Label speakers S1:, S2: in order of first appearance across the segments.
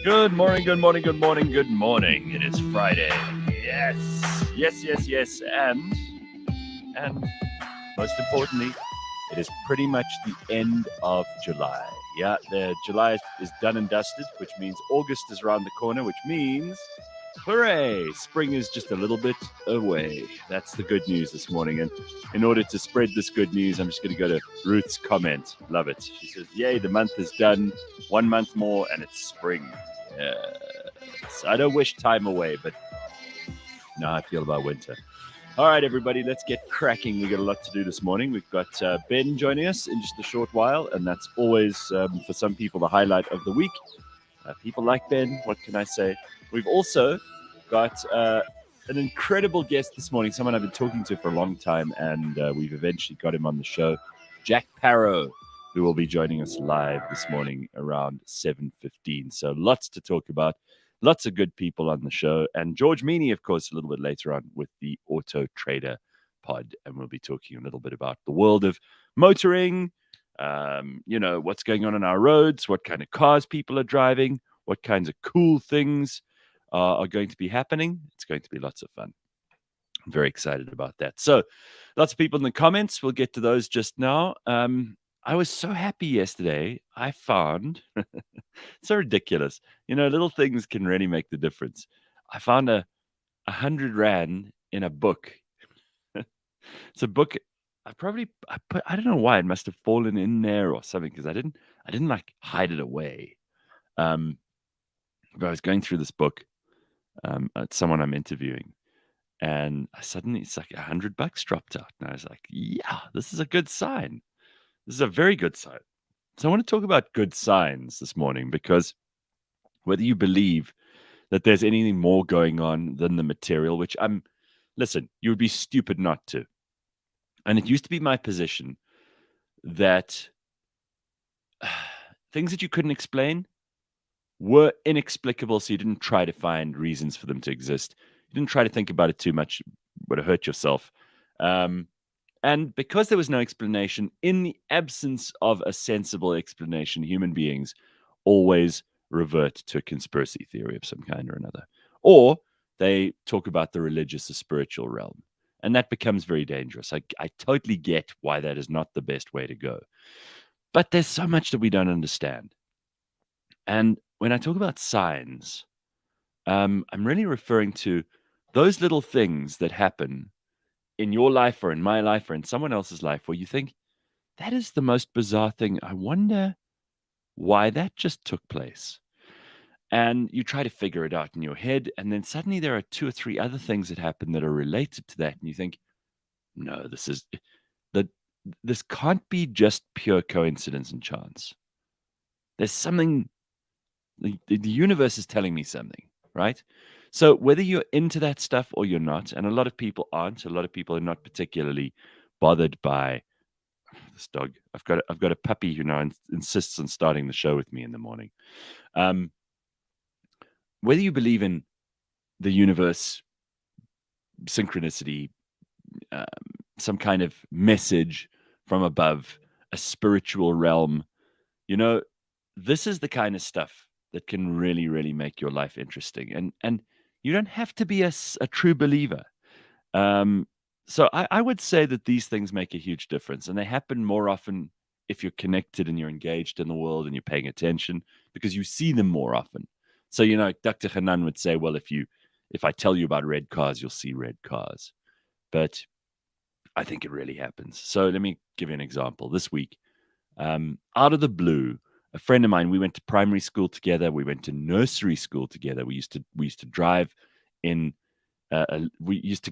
S1: Good morning, good morning, good morning, good morning. It is Friday. Yes. And most importantly, it is pretty much the end of July. Yeah, the July is done and dusted, which means August is around the corner, which means hooray! Spring is just a little bit away. That's the good news this morning. And in order to spread this good news, I'm just going to go to Ruth's comment. Love it. She says, yay, the month is done. 1 month more and it's spring. Yes. I don't wish time away, but no, I feel about winter. All right, everybody, let's get cracking. We got a lot to do this morning. We've got Ben joining us in just a short while, and that's always, for some people, the highlight of the week. People like Ben. What can I say? We've also got an incredible guest this morning, someone I've been talking to for a long time, and we've eventually got him on the show, Jack Parow, who will be joining us live this morning around 7:15. So lots to talk about, lots of good people on the show, and George Mienie, of course, a little bit later on with the Auto Trader pod, and we'll be talking a little bit about the world of motoring, what's going on our roads, what kind of cars people are driving, what kinds of cool things are going to be happening. It's going to be lots of fun. I'm very excited about that. So lots of people in the comments. We'll get to those just now. I was so happy yesterday. I found so ridiculous. Little things can really make the difference. I found 100 Rand in a book. It's a book. I don't know why it must have fallen in there or something, because I didn't like hide it away. But I was going through this book at someone I'm interviewing, and suddenly it's like $100 dropped out, and I was like, yeah, this is a good sign. This is a very good sign. So I want to talk about good signs this morning, because whether you believe that there's anything more going on than the material, which listen, you would be stupid not to. And it used to be my position that things that you couldn't explain were inexplicable, so you didn't try to find reasons for them to exist. You didn't try to think about it too much, would have hurt yourself. And because there was no explanation, in the absence of a sensible explanation, human beings always revert to a conspiracy theory of some kind or another. Or they talk about the religious or spiritual realm. And that becomes very dangerous. I totally get why that is not the best way to go. But there's so much that we don't understand. And when I talk about signs, I'm really referring to those little things that happen in your life or in my life or in someone else's life where you think, that is the most bizarre thing. I wonder why that just took place. And you try to figure it out in your head, and then suddenly there are 2 or 3 other things that happen that are related to that, and you think, no, this can't be just pure coincidence and chance. There's something, the universe is telling me something, right? So whether you're into that stuff or you're not, and a lot of people aren't, a lot of people are not particularly bothered by this dog. I've got a puppy who now insists on starting the show with me in the morning. Whether you believe in the universe, synchronicity, some kind of message from above, a spiritual realm, this is the kind of stuff that can really, really make your life interesting. And you don't have to be a true believer. So I would say that these things make a huge difference, and they happen more often if you're connected and you're engaged in the world and you're paying attention, because you see them more often. So, Dr. Hanan would say, well, if I tell you about red cars, you'll see red cars. But I think it really happens. So let me give you an example. This week, out of the blue, a friend of mine, we went to primary school together. We went to nursery school together. We used to drive in. He used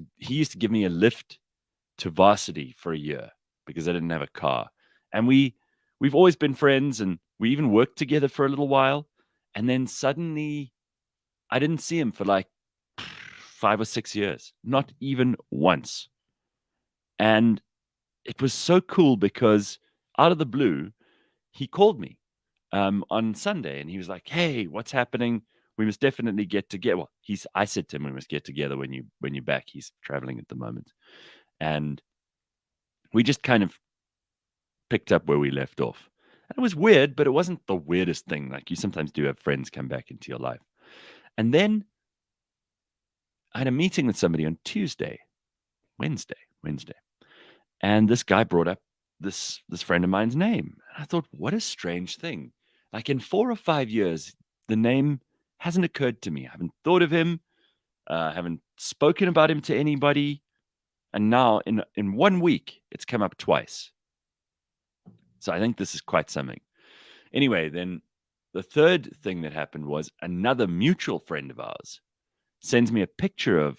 S1: to give me a lift to varsity for a year because I didn't have a car. And we've always been friends, and we even worked together for a little while. And then suddenly I didn't see him for like 5 or 6 years, not even once. And it was so cool because out of the blue, he called me on Sunday, and he was like, "Hey, what's happening? We must definitely get together." Well, I said to him, "We must get together when you're back." He's traveling at the moment, and we just kind of picked up where we left off. It was weird, but it wasn't the weirdest thing. Like you sometimes do have friends come back into your life. And then I had a meeting with somebody on Wednesday. And this guy brought up this friend of mine's name. And I thought, what a strange thing. Like in 4 or 5 years, the name hasn't occurred to me. I haven't thought of him, haven't spoken about him to anybody. And now in 1 week, it's come up twice. So I think this is quite something. Anyway, then the third thing that happened was another mutual friend of ours sends me a picture of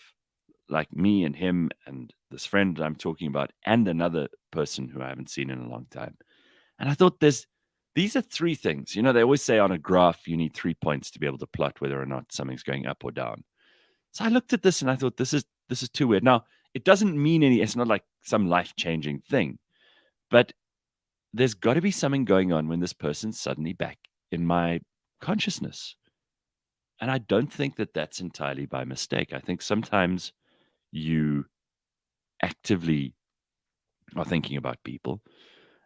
S1: like me and him and this friend that I'm talking about and another person who I haven't seen in a long time. And I thought these are three things. You know, they always say on a graph you need 3 points to be able to plot whether or not something's going up or down. So I looked at this and I thought this is too weird. Now, it doesn't mean it's not like some life-changing thing. But there's got to be something going on when this person's suddenly back in my consciousness. And I don't think that that's entirely by mistake. I think sometimes you actively are thinking about people,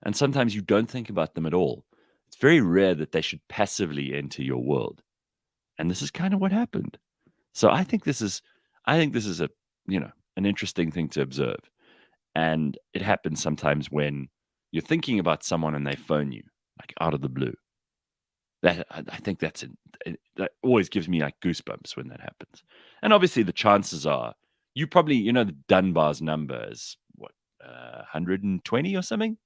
S1: and sometimes you don't think about them at all. It's very rare that they should passively enter your world. And this is kind of what happened. So I think this is a, an interesting thing to observe. And it happens sometimes when you're thinking about someone and they phone you like out of the blue. That I think that always gives me like goosebumps when that happens. And obviously the chances are you probably, the Dunbar's number is what, 120 or something?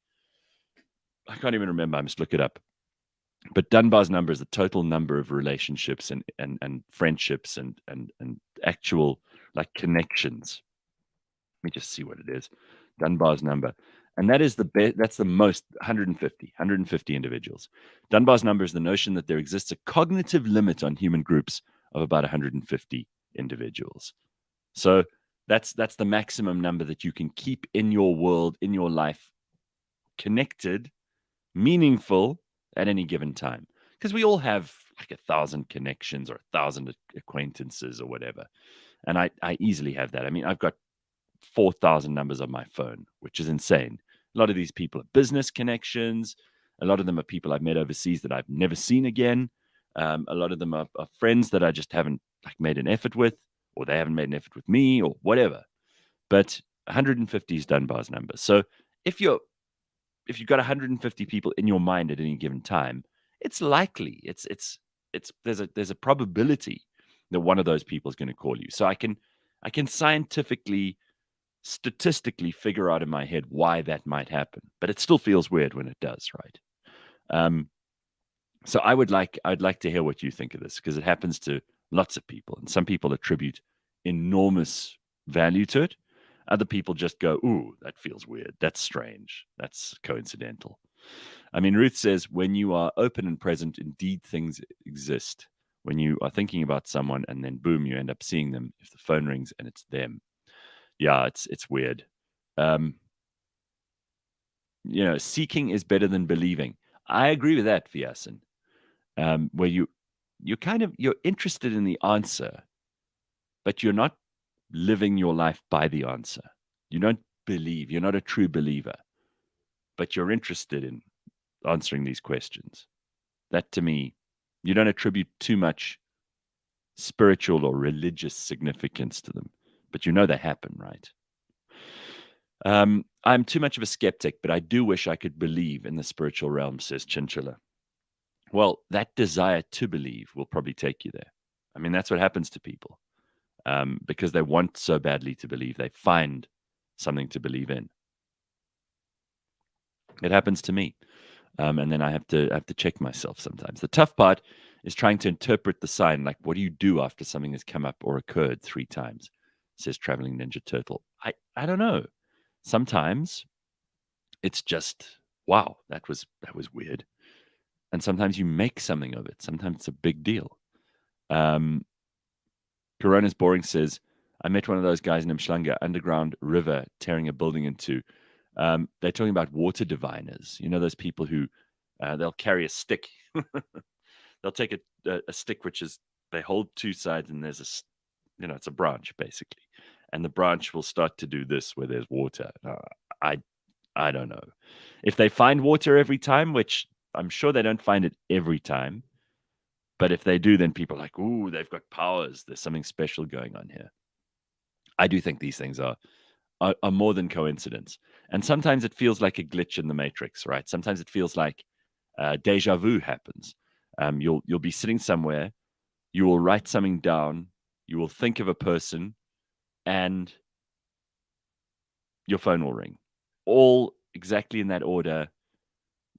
S1: I can't even remember. I must look it up. But Dunbar's number is the total number of relationships and friendships and actual like connections. Let me just see what it is. Dunbar's number. And that is that's the most 150 individuals. Dunbar's number is the notion that there exists a cognitive limit on human groups of about 150 individuals. So that's the maximum number that you can keep in your world, in your life, connected, meaningful at any given time. Because we all have like 1,000 connections or 1,000 acquaintances or whatever. And I easily have that. I mean, I've got 4,000 numbers on my phone, which is insane. A lot of these people are business connections. A lot of them are people I've met overseas that I've never seen again. A lot of them are friends that I just haven't like made an effort with, or they haven't made an effort with me, or whatever. But 150 is Dunbar's number. So if you've got 150 people in your mind at any given time, it's likely there's a probability that one of those people is going to call you. So I can scientifically, statistically figure out in my head why that might happen, but it still feels weird when it does, right? So I'd like to hear what you think of this, because it happens to lots of people, and some people attribute enormous value to it. Other people just go, ooh, that feels weird. That's strange. That's coincidental. I mean, Ruth says, when you are open and present, indeed things exist. When you are thinking about someone and then boom, you end up seeing them if the phone rings and it's them. Yeah, it's weird. Seeking is better than believing. I agree with that, Viasen. Where you're interested in the answer, but you're not living your life by the answer. You don't believe. You're not a true believer, but you're interested in answering these questions. That, to me, you don't attribute too much spiritual or religious significance to them, but they happen, right? I'm too much of a skeptic, but I do wish I could believe in the spiritual realm, says Chinchilla. Well, that desire to believe will probably take you there. I mean, that's what happens to people, because they want so badly to believe. They find something to believe in. It happens to me, and then I have to check myself sometimes. The tough part is trying to interpret the sign. Like, what do you do after something has come up or occurred 3 times? Says Traveling Ninja Turtle. I don't know. Sometimes it's just, wow, that was weird. And sometimes you make something of it. Sometimes it's a big deal. Corona's Boring says, I met one of those guys in Mshlanga, underground river, tearing a building in two. They're talking about water diviners. You know, those people who they'll carry a stick. They'll take a stick, which is, they hold 2 sides and there's it's a branch basically. And the branch will start to do this where there's water. I don't know. If they find water every time, which I'm sure they don't find it every time. But if they do, then people are like, ooh, they've got powers. There's something special going on here. I do think these things are more than coincidence. And sometimes it feels like a glitch in the matrix, right? Sometimes it feels like deja vu happens. You'll be sitting somewhere, you will write something down, you will think of a person, and your phone will ring. All exactly in that order,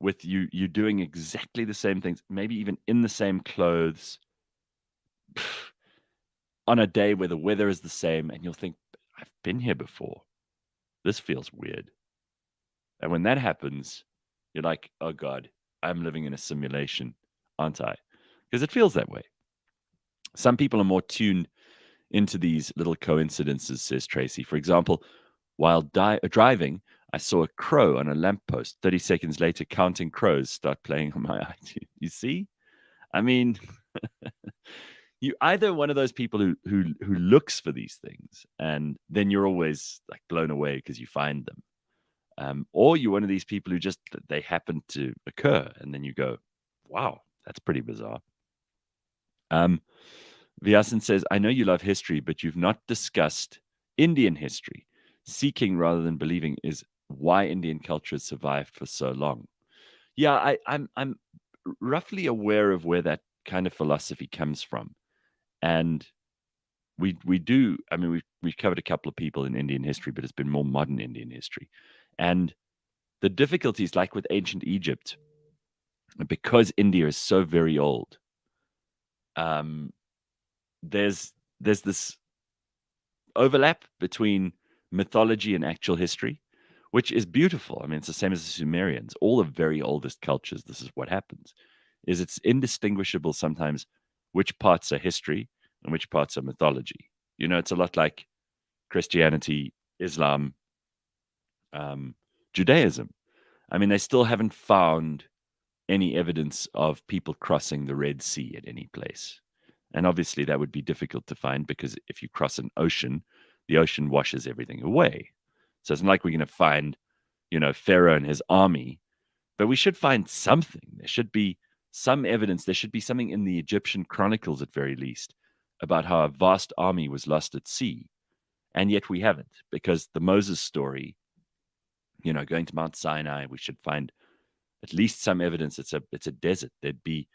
S1: with you doing exactly the same things, maybe even in the same clothes, on a day where the weather is the same, and you'll think, I've been here before. This feels weird. And when that happens, you're like, oh God, I'm living in a simulation, aren't I? Because it feels that way. Some people are more tuned into these little coincidences, says Tracy. For example, while driving, I saw a crow on a lamppost. 30 seconds later, counting crows start playing on my iTunes. You see? I mean, you either one of those people who looks for these things, and then you're always like blown away because you find them. Or you're one of these people who just they happen to occur, and then you go, "Wow, that's pretty bizarre." Vyasan says, "I know you love history, but you've not discussed Indian history. Seeking rather than believing is why Indian culture has survived for so long." Yeah, I'm roughly aware of where that kind of philosophy comes from, and we do. I mean, we've covered a couple of people in Indian history, but it's been more modern Indian history, and the difficulties, like with ancient Egypt, because India is so very old, um, there's this overlap between mythology and actual history, which is beautiful. I mean, it's the same as the Sumerians. All the very oldest cultures, this is what happens, is it's indistinguishable sometimes which parts are history and which parts are mythology. You know, it's a lot like Christianity, Islam, Judaism. I mean, they still haven't found any evidence of people crossing the Red Sea at any place. And obviously, that would be difficult to find because if you cross an ocean, the ocean washes everything away. So it's not like we're going to find, Pharaoh and his army, but we should find something. There should be some evidence. There should be something in the Egyptian chronicles, at very least, about how a vast army was lost at sea. And yet we haven't, because the Moses story, going to Mount Sinai, we should find at least some evidence it's a desert. There'd be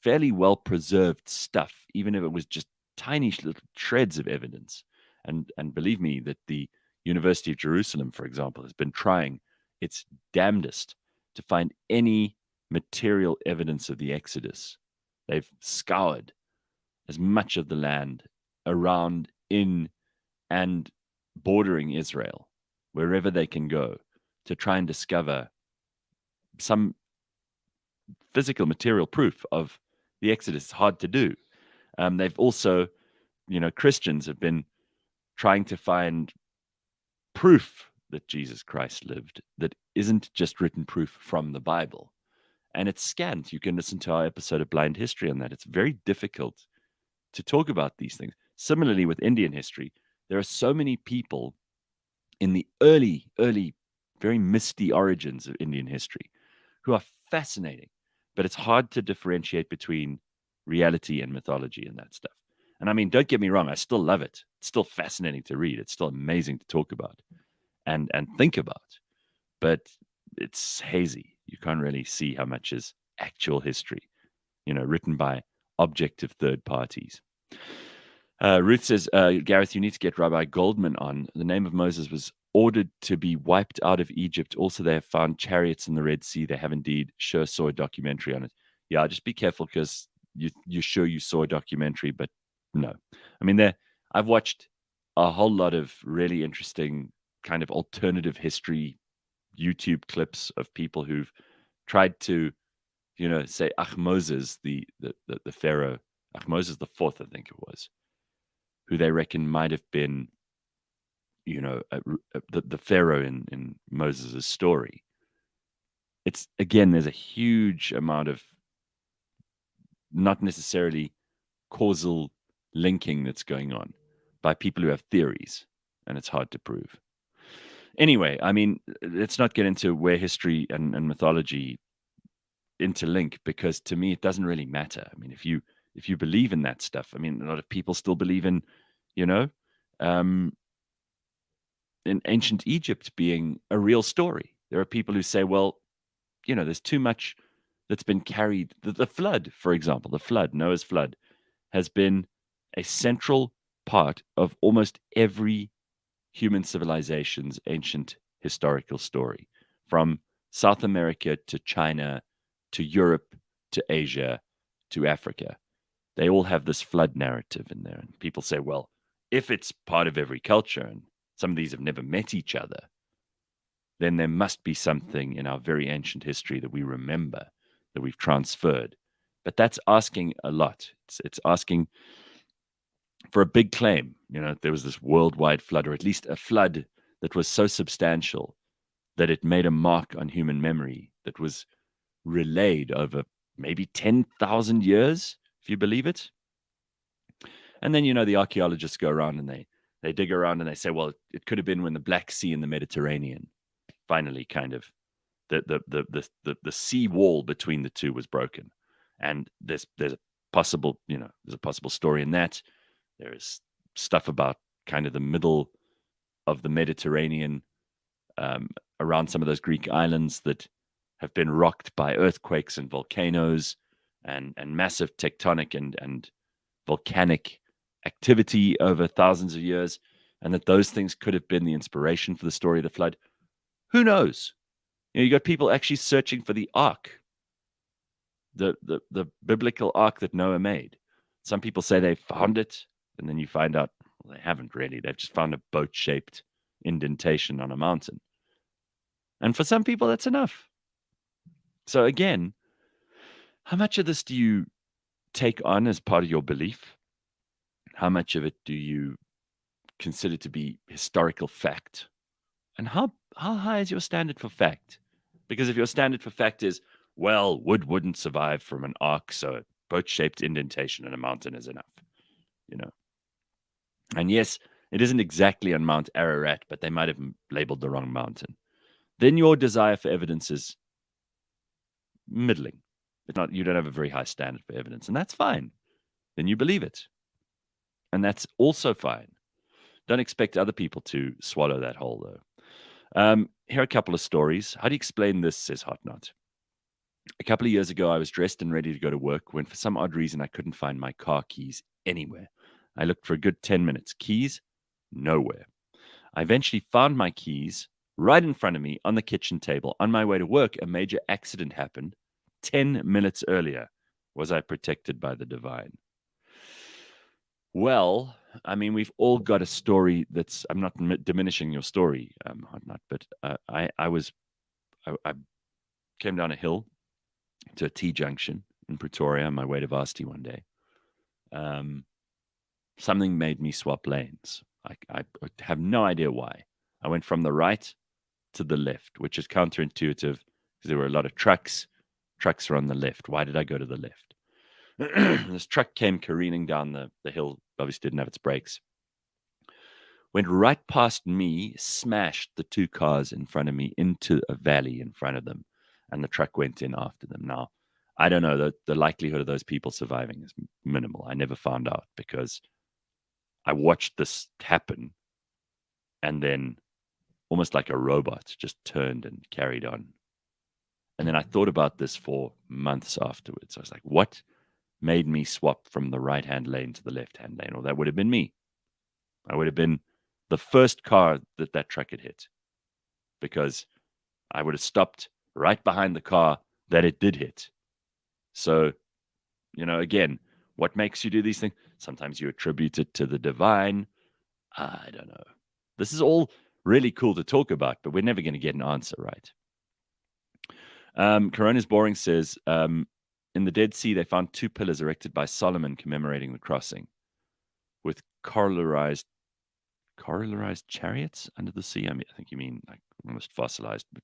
S1: fairly well preserved stuff, even if it was just tiny little shreds of evidence. And believe me, that the University of Jerusalem, for example, has been trying its damnedest to find any material evidence of the Exodus. They've scoured as much of the land around, in, and bordering Israel, wherever they can go, to try and discover some physical material proof of the Exodus. It's hard to do. They've also, Christians have been trying to find proof that Jesus Christ lived that isn't just written proof from the Bible. And it's scant. You can listen to our episode of Blind History on that. It's very difficult to talk about these things. Similarly, with Indian history, there are so many people in the early, very misty origins of Indian history who are fascinating, but it's hard to differentiate between reality and mythology and that stuff. And I mean, don't get me wrong, I still love it. It's still fascinating to read. It's still amazing to talk about and think about, but it's hazy. You can't really see how much is actual history, written by objective third parties. Ruth says, Gareth, you need to get Rabbi Goldman on. The name of Moses was ordered to be wiped out of Egypt. Also, they have found chariots in the Red Sea. They have indeed sure saw a documentary on it. Yeah, just be careful because you're sure you saw a documentary, but no. I mean, I've watched a whole lot of really interesting kind of alternative history YouTube clips of people who've tried to, say Moses, the Pharaoh, Moses the fourth, I think it was, who they reckon might have been, the Pharaoh in Moses' story. It's, again, there's a huge amount of not necessarily causal linking that's going on by people who have theories, and it's hard to prove. Anyway, I mean, let's not get into where history and mythology interlink, because to me it doesn't really matter. I mean, if you believe in that stuff, I mean, a lot of people still believe in, um, in ancient Egypt being a real story. There are people who say, well, there's too much that's been carried. The flood, for example, Noah's flood, has been a central part of almost every human civilization's ancient historical story, from South America to China to Europe to Asia to Africa. They all have this flood narrative in there. And people say, well, if it's part of every culture and some of these have never met each other, then there must be something in our very ancient history that we remember, that we've transferred. But that's asking a lot. It's asking for a big claim. There was this worldwide flood, or at least a flood that was so substantial that it made a mark on human memory that was relayed over maybe 10,000 years, if you believe it. And then, the archaeologists go around and they dig around and they say, well, it could have been when the Black Sea and the Mediterranean finally kind of, the sea wall between the two was broken. And there's a possible, there's a possible story in that. There is stuff about kind of the middle of the Mediterranean, around some of those Greek islands that have been rocked by earthquakes and volcanoes and massive tectonic and volcanic activity over thousands of years, and that those things could have been the inspiration for the story of the flood. Who knows? You got people actually searching for the ark, the biblical ark that Noah made. Some people say they found it, and then you find out, well, they haven't really. They've just found a boat-shaped indentation on a mountain. And for some people, that's enough. So again, how much of this do you take on as part of your belief? How much of it do you consider to be historical fact? And how high is your standard for fact? Because if your standard for fact is, well, wood wouldn't survive from an ark, so a boat-shaped indentation in a mountain is enough, And yes, it isn't exactly on Mount Ararat, but they might have labeled the wrong mountain. Then your desire for evidence is middling. It's not, you don't have a very high standard for evidence, and that's fine. Then you believe it. And that's also fine. Don't expect other people to swallow that whole, though. Here are a couple of stories. How do you explain this, says Hotnot? A couple of years ago, I was dressed and ready to go to work when, for some odd reason, I couldn't find my car keys anywhere. I looked for a good 10 minutes. Keys? Nowhere. I eventually found my keys right in front of me on the kitchen table. On my way to work, a major accident happened 10 minutes earlier. Was I protected by the divine? Well, I mean, we've all got a story that's, I'm not diminishing your story, Hotnot, but I came down a hill to a T-junction in Pretoria on my way to varsity one day. Something made me swap lanes. I have no idea why. I went from the right to the left, which is counterintuitive because there were a lot of trucks. Trucks were on the left. Why did I go to the left? This truck came careening down the hill, obviously didn't have its brakes. Went right past me, smashed the two cars in front of me into a valley in front of them, and the truck went in after them. Now, I don't know, the likelihood of those people surviving is minimal. I never found out because I watched this happen and then almost like a robot just turned and carried on. And then I thought about this for months afterwards. I was like, what made me swap from the right-hand lane to the left-hand lane? Well, that would have been me. I would have been the first car that truck had hit because I would have stopped right behind the car that it did hit. So, again, what makes you do these things? Sometimes you attribute it to the divine. I don't know. This is all really cool to talk about, but we're never going to get an answer right. Corona's Boring says, in the Dead Sea, they found two pillars erected by Solomon commemorating the crossing with coralarized chariots under the sea. I think you mean like almost fossilized, but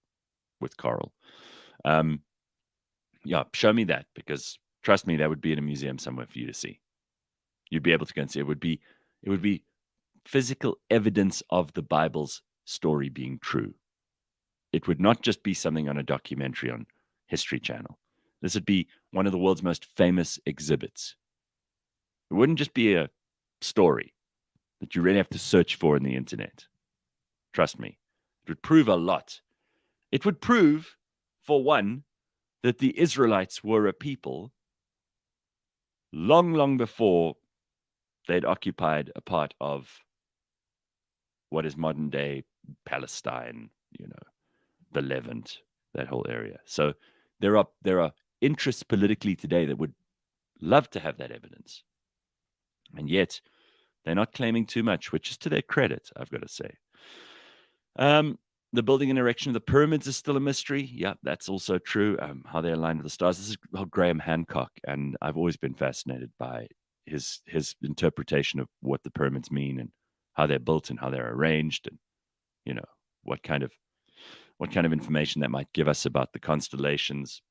S1: with coral. Yeah, show me that, because trust me, that would be in a museum somewhere for you to see. You'd be able to go and see. It would be physical evidence of the Bible's story being true. It would not just be something on a documentary on History Channel. This would be one of the world's most famous exhibits. It wouldn't just be a story that you really have to search for in the internet. Trust me, it would prove a lot. It would prove, for one, that the Israelites were a people long, long before they'd occupied a part of what is modern day Palestine, the Levant, that whole area. So there are interests politically today that would love to have that evidence. And yet they're not claiming too much, which is to their credit, I've got to say. The building and erection of the pyramids is still a mystery. Yeah, that's also true. How they align with the stars. This is Graham Hancock, and I've always been fascinated by his interpretation of what the pyramids mean and how they're built and how they're arranged, and what kind of information that might give us about the constellations,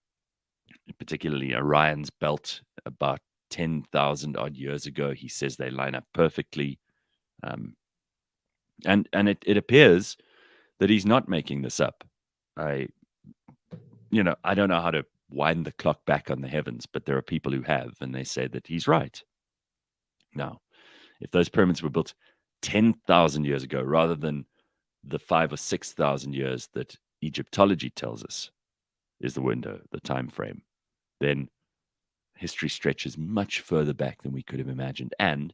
S1: particularly Orion's belt. About 10,000 odd years ago, he says they line up perfectly, and it appears that he's not making this up. I don't know how to wind the clock back on the heavens, but there are people who have, and they say that he's right. Now, if those pyramids were built 10,000 years ago, rather than the 5,000 or 6,000 years that Egyptology tells us is the window, the time frame, then history stretches much further back than we could have imagined. And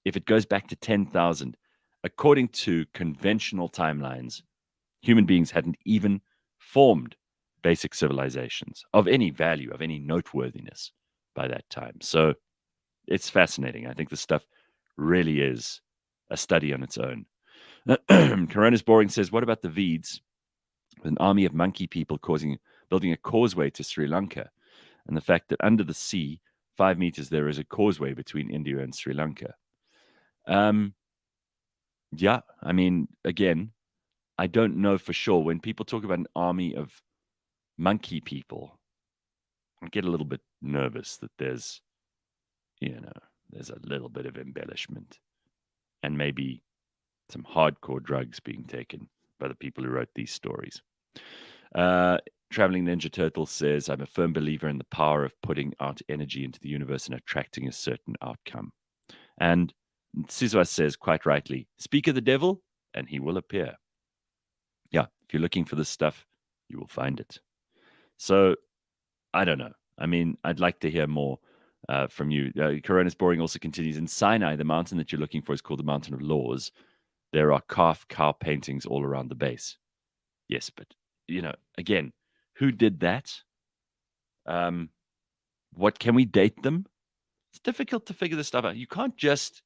S1: if it goes back to 10,000, according to conventional timelines, human beings hadn't even formed basic civilizations of any value, of any noteworthiness by that time. So it's fascinating. I think this stuff really is a study on its own. Corona's Boring says, what about the Veeds? An army of monkey people building a causeway to Sri Lanka, and the fact that under the sea, 5 meters, there is a causeway between India and Sri Lanka. Yeah, I mean, again, I don't know for sure. When people talk about an army of monkey people, I get a little bit nervous that there's a little bit of embellishment and maybe some hardcore drugs being taken by the people who wrote these stories. Traveling Ninja Turtle says, I'm a firm believer in the power of putting out energy into the universe and attracting a certain outcome. And Sizwa says, quite rightly, speak of the devil and he will appear. Yeah, if you're looking for this stuff, you will find it. So, I don't know. I mean, I'd like to hear more from you. Corona's Boring also continues, in Sinai, the mountain that you're looking for is called the Mountain of Laws. There are calf cow paintings all around the base. Yes, but, again, who did that? What can we date them? It's difficult to figure this stuff out. You can't just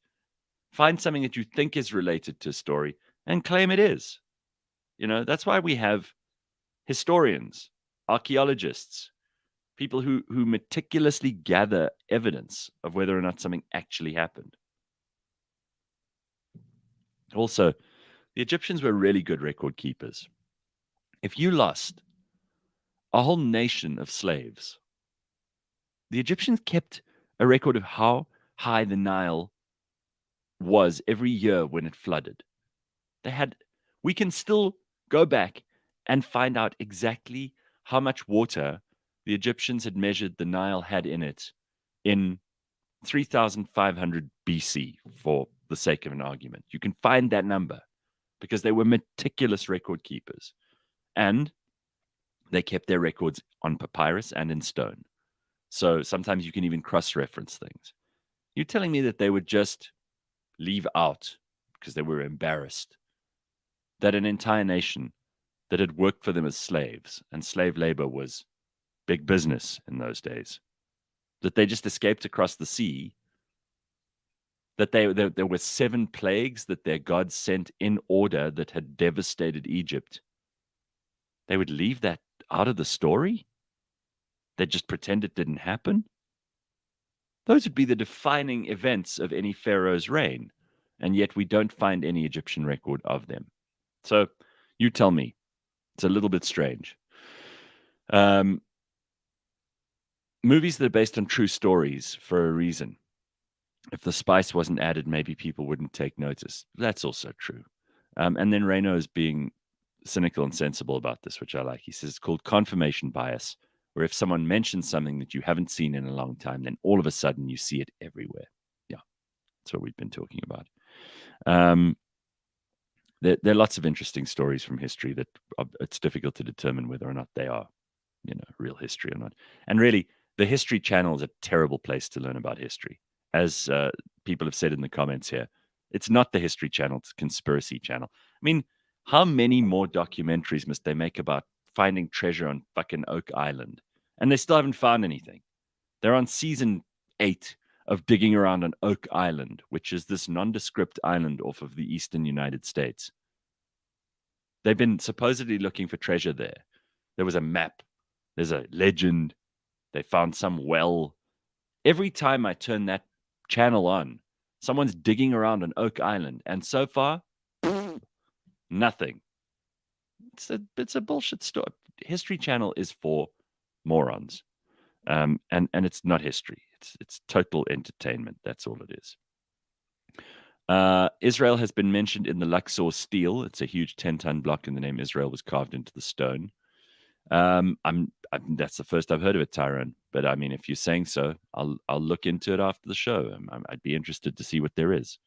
S1: find something that you think is related to a story and claim it is. That's why we have historians, archaeologists, people who meticulously gather evidence of whether or not something actually happened. Also, the Egyptians were really good record keepers. If you lost a whole nation of slaves, the Egyptians kept a record of how high the Nile was every year when it flooded. We can still go back and find out exactly how much water the Egyptians had measured the Nile had in it in 3,500 BC, for the sake of an argument. You can find that number because they were meticulous record keepers. And they kept their records on papyrus and in stone. So sometimes you can even cross-reference things. You're telling me that they would just leave out, because they were embarrassed, that an entire nation that had worked for them as slaves, and slave labor was big business in those days, that they just escaped across the sea, that there were 7 plagues that their God sent in order that had devastated Egypt. They would leave that out of the story? They just pretend it didn't happen? Those would be the defining events of any pharaoh's reign, and yet we don't find any Egyptian record of them. So you tell me. It's a little bit strange. Movies that are based on true stories for a reason. If the spice wasn't added, maybe people wouldn't take notice. That's also true. And then Reno is being cynical and sensible about this, which I like. He says it's called confirmation bias where if someone mentions something that you haven't seen in a long time, then all of a sudden you see it everywhere. Yeah, that's what we've been talking about. There are lots of interesting stories from history that it's difficult to determine whether or not they are, real history or not. And really, the History Channel is a terrible place to learn about history. As people have said in the comments here, it's not the History Channel, it's a conspiracy channel. I mean, how many more documentaries must they make about finding treasure on fucking Oak Island? And they still haven't found anything. They're on season 8 of digging around on Oak Island, which is this nondescript island off of the eastern United States. They've been supposedly looking for treasure there. There was a map. There's a legend. They found some well. Every time I turn that channel on, someone's digging around on Oak Island. And so far, nothing. It's a bullshit story. History Channel is for morons. And it's not history. It's total entertainment. That's all it is. Israel has been mentioned in the Luxor stele. It's a huge 10-ton block, and the name Israel was carved into the stone. That's the first I've heard of it, Tyrone. But I mean, if you're saying so, I'll look into it after the show. I'd be interested to see what there is.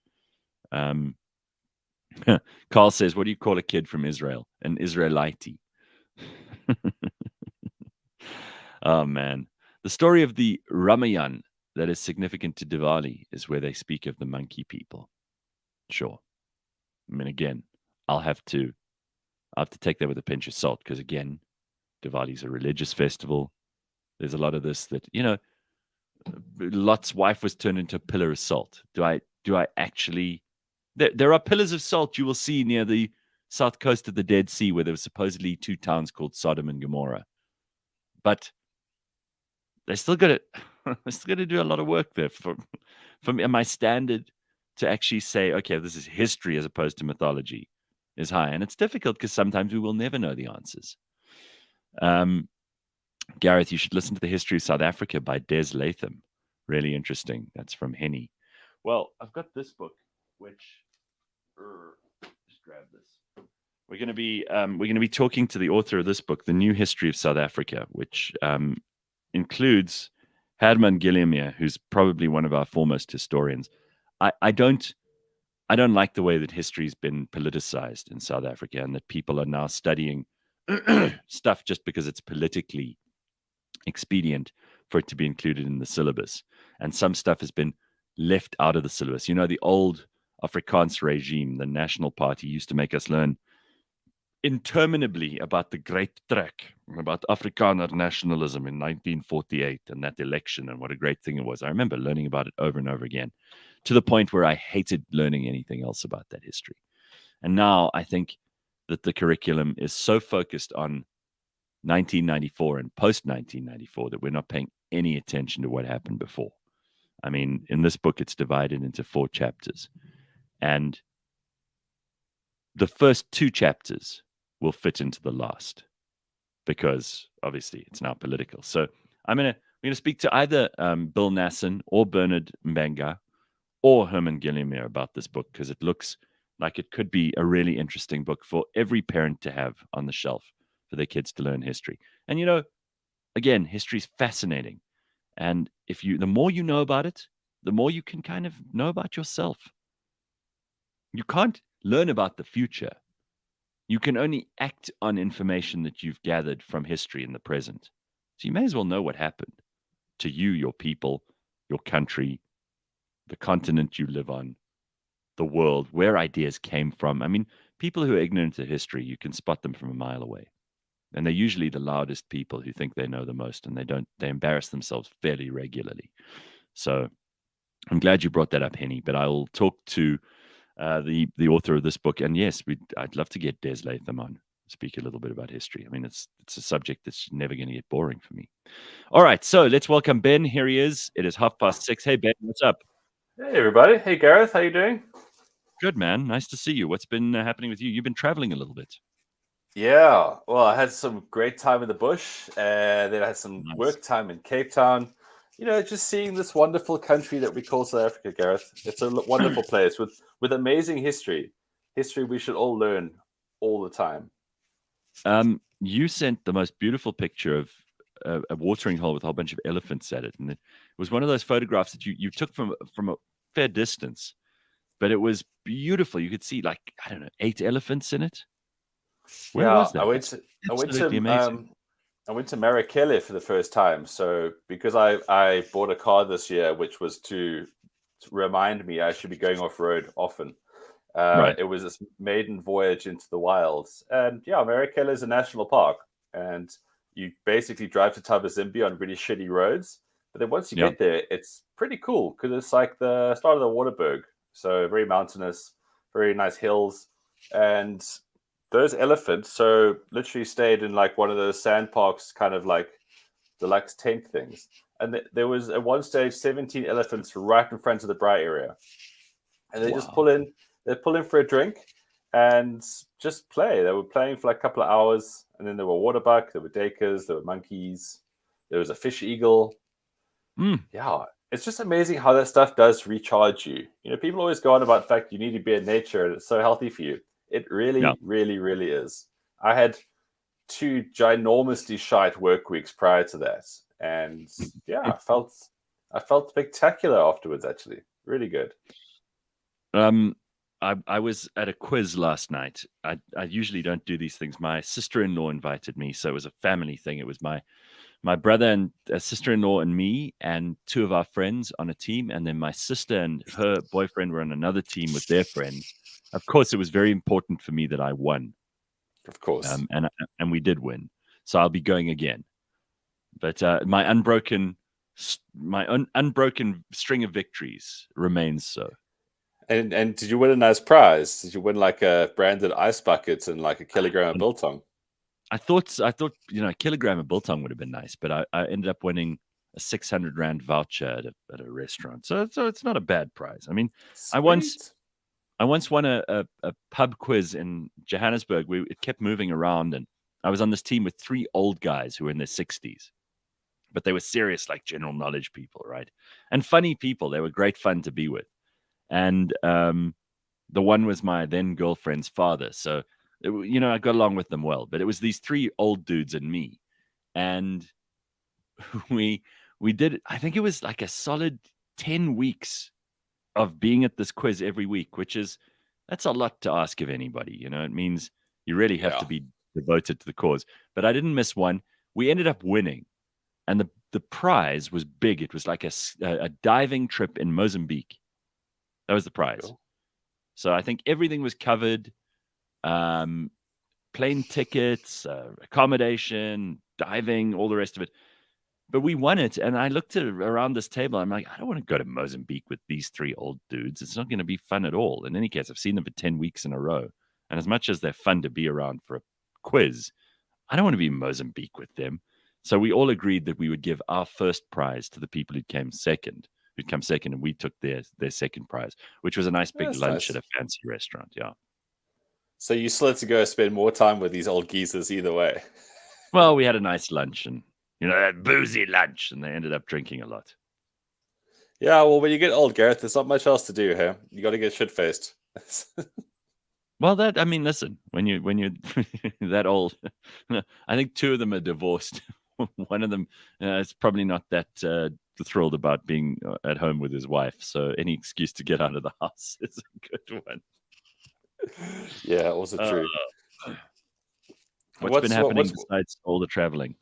S1: Carl says, "What do you call a kid from Israel? An Israelite." Oh man, the story of the Ramayan that is significant to Diwali is where they speak of the monkey people. Sure. I mean, again, I'll have to take that with a pinch of salt because, again, Diwali's a religious festival. There's a lot of this that, Lot's wife was turned into a pillar of salt. Do I actually? There are pillars of salt you will see near the south coast of the Dead Sea where there were supposedly 2 towns called Sodom and Gomorrah. But they still got to do a lot of work there for me. My standard to actually say, okay, this is history as opposed to mythology is high. And it's difficult because sometimes we will never know the answers. Gareth, you should listen to The History of South Africa by Des Latham. Really interesting. That's from Henny. Well, I've got this book, which just grab this. We're going to be talking to the author of this book, The New History of South Africa, which includes Herman Gillemier, who's probably one of our foremost historians. I don't like the way that history's been politicized in South Africa and that people are now studying stuff just because it's politically expedient for it to be included in the syllabus. And some stuff has been left out of the syllabus. The old Afrikaans regime, the National Party, used to make us learn interminably about the Great Trek, about Afrikaner nationalism in 1948 and that election and what a great thing it was. I remember learning about it over and over again to the point where I hated learning anything else about that history. And now I think that the curriculum is so focused on 1994 and post-1994 that we're not paying any attention to what happened before. I mean, in this book, it's divided into 4 chapters. And the first 2 chapters will fit into the last because obviously it's now political. So I'm going to speak to either Bill Nasson or Bernard Mbenga or Herman Gillemier about this book because it looks like it could be a really interesting book for every parent to have on the shelf for their kids to learn history. And again, history is fascinating. And the more you know about it, the more you can kind of know about yourself. You can't learn about the future. You can only act on information that you've gathered from history in the present. So you may as well know what happened to you, your people, your country, the continent you live on, the world, where ideas came from. I mean, people who are ignorant of history, you can spot them from a mile away. And they're usually the loudest people who think they know the most, and they embarrass themselves fairly regularly. So I'm glad you brought that up, Henny, but I'll talk to the author of this book. And yes, I'd love to get Des Latham on, speak a little bit about history. I mean, it's a subject that's never going to get boring for me. All right, so let's welcome Ben. Here he is. It is 6:30. Hey, Ben, what's up?
S2: Hey, everybody. Hey, Gareth. How you doing?
S1: Good, man. Nice to see you. What's been happening with you? You've been traveling a little bit.
S2: Yeah. Well, I had some great time in the bush, and then I had some work time in Cape Town. Just seeing this wonderful country that we call South Africa, Gareth. It's a wonderful place with amazing history. History we should all learn all the time.
S1: You sent the most beautiful picture of a watering hole with a whole bunch of elephants at it, and it was one of those photographs that you took from a fair distance, but it was beautiful. You could see like I don't know 8 elephants in it. Where
S2: Yeah,
S1: was that? That's absolutely amazing.
S2: I went to Marikele for the first time. So because I bought a car this year, which was to remind me I should be going off road often.
S1: Right.
S2: It was this maiden voyage into the wilds, and yeah, Marikele is a national park, and you basically drive to Tabazimbi on really shitty roads. But then once you
S1: Yeah.
S2: get there, it's pretty cool because it's like the start of the Waterberg, so very mountainous, very nice hills, and those elephants. So literally stayed in like one of those sand parks, kind of like deluxe tent things. And there was at one stage 17 elephants right in front of the Braai area, and they just
S1: Wow.
S2: pull in. They pull in for a drink and just play. They were playing for like a couple of hours, and then there were waterbuck, there were duikers, there were monkeys, there was a fish eagle.
S1: Mm.
S2: Yeah, it's just amazing how that stuff does recharge you. You know, people always go on about the fact you need to be in nature and it's so healthy for you. It really,
S1: Yeah.
S2: really, really is. I had 2 ginormously shite work weeks prior to that, and yeah, I felt spectacular afterwards. Actually, really good.
S1: I was at a quiz last night. I usually don't do these things. My sister-in-law invited me, so it was a family thing. It was my brother and sister-in-law and me and 2 of our friends on a team, and then my sister and her boyfriend were on another team with their friends. Of course, it was very important for me that I won,
S2: Of course.
S1: and we did win. So I'll be going again. But my unbroken string of victories remains so.
S2: And did you win a nice prize? Did you win like a branded ice bucket and like a kilogram of biltong?
S1: I thought a kilogram of biltong would have been nice, but I ended up winning a 600 rand voucher at a restaurant. So it's not a bad prize. I mean, I once
S2: Sweet.
S1: won a pub quiz in Johannesburg. It kept moving around, and I was on this team with 3 old guys who were in their 60s, but they were serious, like general knowledge people, right? And funny people. They were great fun to be with. And the one was my then girlfriend's father. So I got along with them well, but it was these 3 old dudes and me, and we did. I think it was like a solid 10 weeks of being at this quiz every week, that's a lot to ask of anybody. It means you really have
S2: Yeah.
S1: to be devoted to the cause. But I didn't miss one. We ended up winning, and the prize was big. It was like a diving trip in Mozambique. That was the prize.
S2: Cool.
S1: So I think everything was covered. Plane tickets, accommodation, diving, all the rest of it. But we won it, and I looked around this table. I'm like, I don't want to go to Mozambique with these 3 old dudes. It's not going to be fun at all. In any case, I've seen them for 10 weeks in a row, and as much as they're fun to be around for a quiz, I don't want to be in Mozambique with them. So we all agreed that we would give our first prize to the people who'd come second, and we took their second prize, which was a nice big
S2: That's
S1: lunch
S2: nice.
S1: at a fancy restaurant. Yeah.
S2: So you still had to go spend more time with these old geezers either way.
S1: Well, we had a nice lunch, and that boozy lunch, and they ended up drinking a lot.
S2: Yeah, well, when you get old, Gareth, there's not much else to do here. You got to get shit faced.
S1: Well, listen, when you're that old, I think 2 of them are divorced. One of them is probably not that thrilled about being at home with his wife. So any excuse to get out of the house is a good one.
S2: Yeah, also true.
S1: What's been happening besides all the traveling?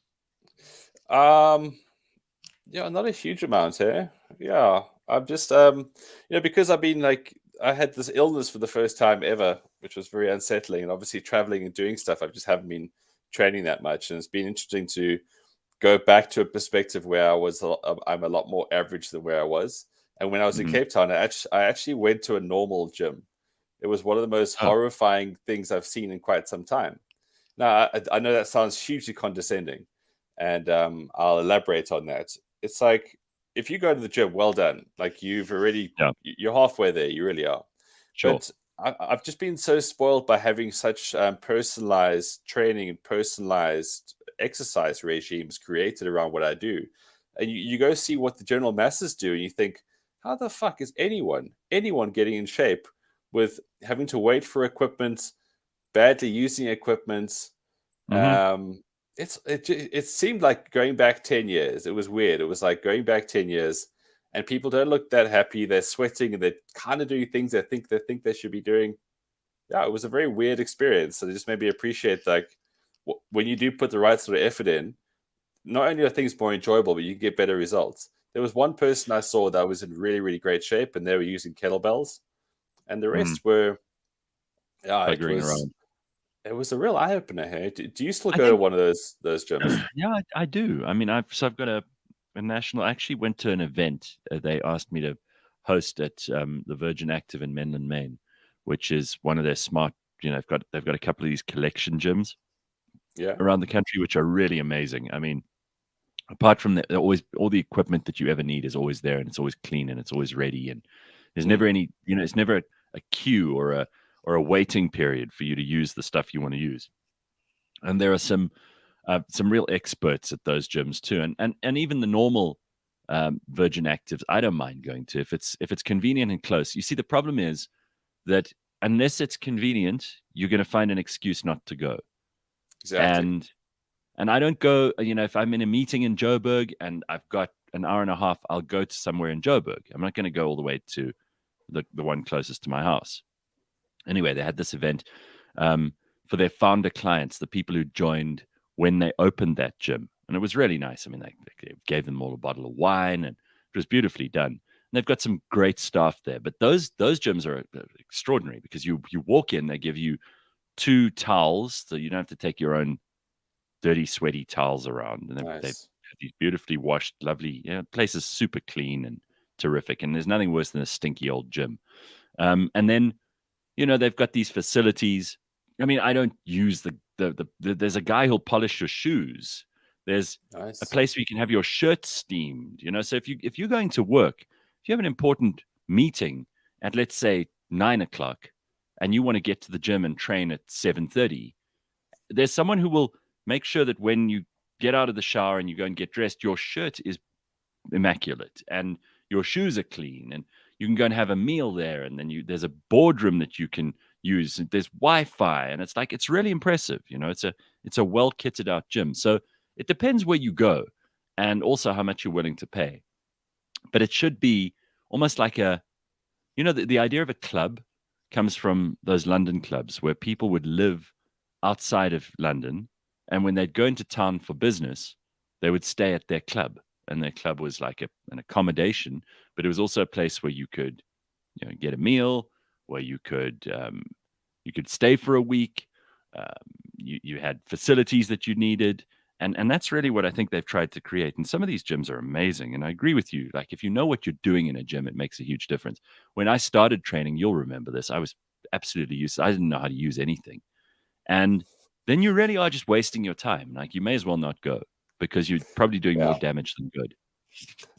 S2: Yeah, not a huge amount here. Yeah, I'm just because I've been I had this illness for the first time ever, which was very unsettling, and obviously traveling and doing stuff, I just haven't been training that much, and it's been interesting to go back to a perspective where I'm a lot more average than where I was. And when I was in Cape Town, I actually went to a normal gym. It was one of the most horrifying things I've seen in quite some time. Now, I know that sounds hugely condescending, and I'll elaborate on that. It's like, if you go to the gym, well done. Like, you've already, you're halfway there. You really are.
S1: Sure.
S2: But I've just been so spoiled by having such personalized training and personalized exercise regimes created around what I do. And you go see what the general masses do, and you think, how the fuck is anyone getting in shape with having to wait for equipment, badly using equipment, It seemed like going back 10 years. It was weird. It was like going back 10 years, and people don't look that happy. They're sweating and they're kind of doing things they think they should be doing. Yeah, it was a very weird experience. So it just made me appreciate, like, when you do put the right sort of effort in, not only are things more enjoyable, but you get better results. There was one person I saw that was in really, really great shape, and they were using kettlebells, and the rest were, yeah,
S1: buggering around.
S2: it was a real eye opener. Hey, do you still
S1: I
S2: go to
S1: think,
S2: one of those gyms?
S1: yeah, I do. I mean, I've got a national. I actually went to an event. They asked me to host at the Virgin Active in Menlyn, Maine, which is one of their smart. They've got a couple of these collection gyms
S2: Yeah,
S1: around the country, which are really amazing. I mean, apart from that, always all the equipment that you ever need is always there, and it's always clean, and it's always ready, and there's never any. It's never a queue or a waiting period for you to use the stuff you want to use. And there are some real experts at those gyms too, and even the normal Virgin Actives, I don't mind going to if it's convenient and close. You see, the problem is that unless it's convenient, you're going to find an excuse not to go.
S2: exactly.
S1: And I don't go. If I'm in a meeting in Joburg and I've got an hour and a half, I'll go to somewhere in Joburg. I'm not going to go all the way to the one closest to my house. Anyway, they had this event for their founder clients, the people who joined when they opened that gym. And it was really nice. I mean, they gave them all a bottle of wine, and it was beautifully done. And they've got some great staff there. But those gyms are extraordinary because you walk in, they give you 2 towels, so you don't have to take your own dirty, sweaty towels around. And they've
S2: Nice.
S1: these beautifully washed, lovely, place is super clean and terrific. And there's nothing worse than a stinky old gym. And then they've got these facilities. I mean, I don't use the there's a guy who'll polish your shoes. There's a
S2: Nice.
S1: place where you can have your shirt steamed, So if you're going to work, if you have an important meeting at, let's say, 9 o'clock, and you want to get to the gym and train at 7:30, there's someone who will make sure that when you get out of the shower and you go and get dressed, your shirt is immaculate and your shoes are clean, and you can go and have a meal there, and then there's a boardroom that you can use. There's Wi-Fi, and it's really impressive. It's a well kitted out gym. So it depends where you go, and also how much you're willing to pay. But it should be almost like the idea of a club comes from those London clubs where people would live outside of London, and when they'd go into town for business, they would stay at their club. And their club was like an accommodation, but it was also a place where you could, get a meal, where you could stay for a week. You had facilities that you needed, and that's really what I think they've tried to create. And some of these gyms are amazing. And I agree with you. Like, if you know what you're doing in a gym, it makes a huge difference. When I started training, you'll remember this, I was absolutely useless. I didn't know how to use anything, and then you really are just wasting your time. Like, you may as well not go, because you're probably doing more
S2: Yeah.
S1: damage than good.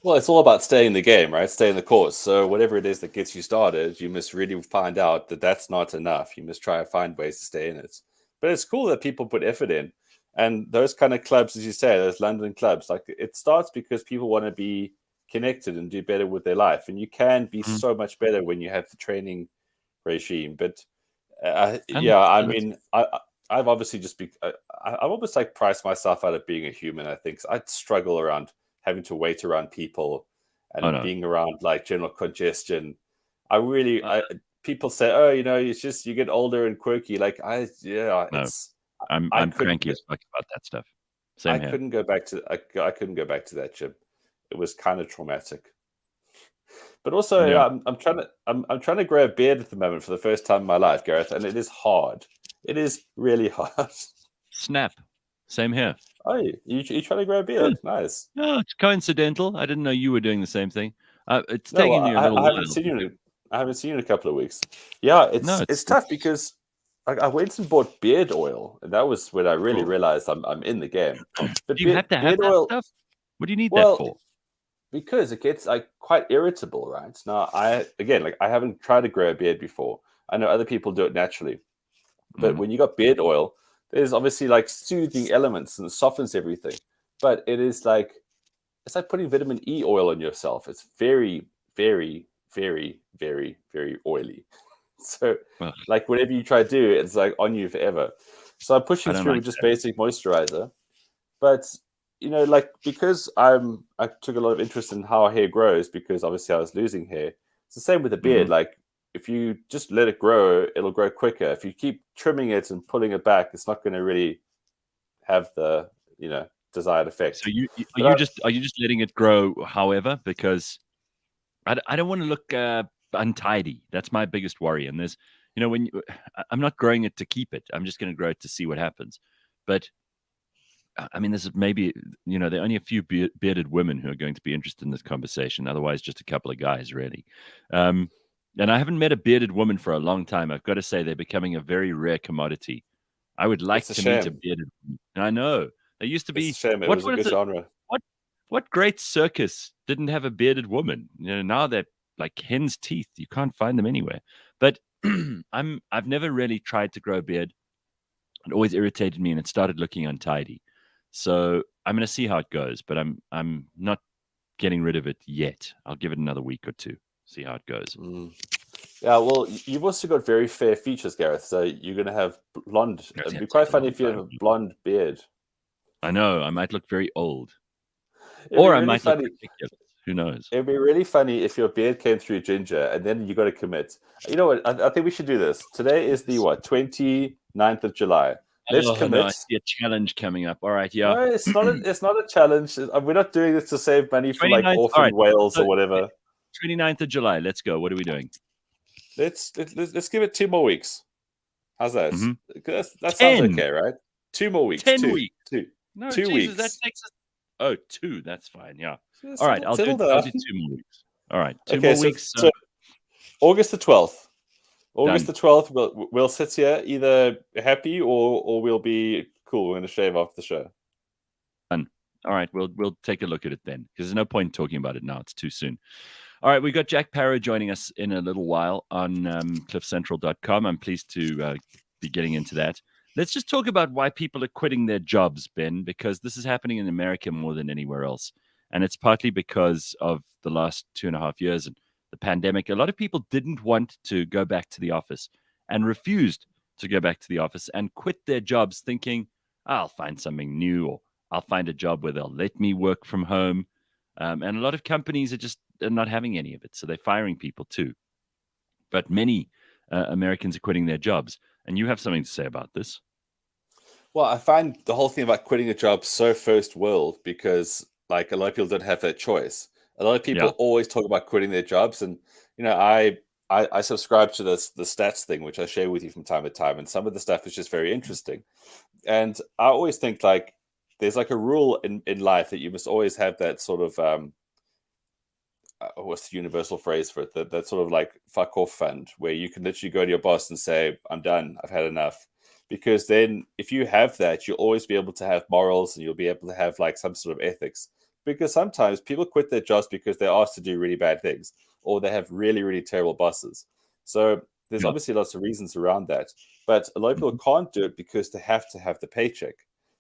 S2: Well, it's all about staying in the game, right? Stay in the course. So whatever it is that gets you started, you must really find out that that's not enough. You must try to find ways to stay in it. But it's cool that people put effort in. And those kind of clubs, as you say, those London clubs, like, it starts because people want to be connected and do better with their life. And you can be
S1: Mhm.
S2: so much better when you have the training regime. But
S1: And
S2: yeah, I
S1: facility.
S2: mean, I've obviously I've almost like priced myself out of being a human, I think. I'd struggle around having to wait around people
S1: Oh
S2: and
S1: no.
S2: being around like general congestion. I really,
S1: Uh,
S2: people say, oh, it's just you get older and quirky. Like,
S1: no.
S2: I
S1: I'm
S2: couldn't,
S1: cranky as fuck about that stuff.
S2: I
S1: Same here.
S2: couldn't go back to, I couldn't go back to that gym. It was kind of traumatic. But also,
S1: Yeah.
S2: I'm trying to grow a beard at the moment for the first time in my life, Gareth, and it is hard. It is really hard.
S1: Snap. Same here.
S2: Oh, you trying to grow a
S1: Yeah.
S2: beard? Nice.
S1: No, it's coincidental. I didn't know you were doing the same thing. It's
S2: No,
S1: taking
S2: well,
S1: me a little
S2: I haven't
S1: while.
S2: seen you. I haven't seen you in a couple of weeks. Yeah,
S1: No,
S2: it's tough because I went and bought beard oil, and that was when I really
S1: oh.
S2: realized I'm in the game. But
S1: Do you have to have
S2: beard
S1: that
S2: oil,
S1: stuff? What do you need that
S2: well,
S1: for?
S2: because it gets like quite irritable, right? Now, I haven't tried to grow a beard before. I know other people do it naturally, but
S1: Mm.
S2: when you got beard oil, there's obviously like soothing elements and it softens everything. But it's like putting vitamin E oil on yourself. It's very, very, very, very, very oily. So,
S1: Ugh,
S2: like, whatever you try to do, it's like on you forever. So I'm
S1: I
S2: pushing
S1: don't
S2: through
S1: like
S2: with just
S1: that.
S2: basic moisturizer. But like, because I took a lot of interest in how hair grows, because obviously I was losing hair. It's the same with the beard. Like, if you just let it grow, it'll grow quicker. If you keep trimming it and pulling it back, it's not going to really have the desired effect.
S1: So are you just letting it grow, however, because I don't want to look untidy. That's my biggest worry. And there's, I'm not growing it to keep it. I'm just going to grow it to see what happens. But I mean, this is maybe, there are only a few bearded women who are going to be interested in this conversation. Otherwise, just a couple of guys, really. And I haven't met a bearded woman for a long time. I've got to say, they're becoming a very rare commodity. I would like to meet a bearded woman. I know. There used to be.
S2: It's a shame. It was a good genre.
S1: What great circus didn't have a bearded woman? Now they're like hen's teeth. You can't find them anywhere. But I've never really tried to grow a beard. It always irritated me, and it started looking untidy. So I'm going to see how it goes, but I'm not getting rid of it yet. I'll give it another week or two, see how it goes.
S2: Yeah, well, you've also got very fair features, Gareth. So you're going to have blonde. It'd be quite funny if you have a blonde beard.
S1: I know. I might look very old. Or I might look ridiculous. Who knows?
S2: It'd be really funny if your beard came through ginger and then you got to commit. You know what? I think we should do this. Today is the 29th of July. Let's commit.
S1: No, I see a challenge coming up. All right, yeah.
S2: No, it's not a challenge. We're not doing this to save money for like orphan whales or whatever.
S1: 29th of July. Let's go. What are we doing?
S2: Let's give it 2 more weeks. How's that? That
S1: 10.
S2: sounds okay, right? 2 more weeks.
S1: 10 weeks.
S2: No, 2 weeks.
S1: That takes us. Oh, 2. That's fine. Yeah. All right. I'll do 2 more weeks. All right. 2 more weeks.
S2: So August the 12th. August the 12th, we'll sit here either happy or we'll be cool. We're going to shave off the show.
S1: Done. All right. We'll take a look at it then, because there's no point talking about it now. It's too soon. All right. We got Jack Parow joining us in a little while on cliffcentral.com. I'm pleased to be getting into that. Let's just talk about why people are quitting their jobs, Ben, because this is happening in America more than anywhere else. And it's partly because of the last 2.5 years and the pandemic. A lot of people didn't want to go back to the office and refused to go back to the office and quit their jobs thinking, I'll find something new, or I'll find a job where they'll let me work from home. And a lot of companies are not having any of it. So they're firing people too. But many Americans are quitting their jobs. And you have something to say about this.
S2: Well, I find the whole thing about quitting a job so first world because, like, a lot of people don't have that choice. A lot of people always talk about quitting their jobs, and I subscribe to the stats thing, which I share with you from time to time, and some of the stuff is just very interesting. And I always think like there's like a rule in life that you must always have that sort of what's the universal phrase for it? That sort of like fuck off fund where you can literally go to your boss and say, I'm done, I've had enough. Because then if you have that, you'll always be able to have morals and you'll be able to have like some sort of ethics. Because sometimes people quit their jobs because they're asked to do really bad things or they have really, really terrible bosses. So there's obviously lots of reasons around that. But a lot of people can't do it because they have to have the paycheck.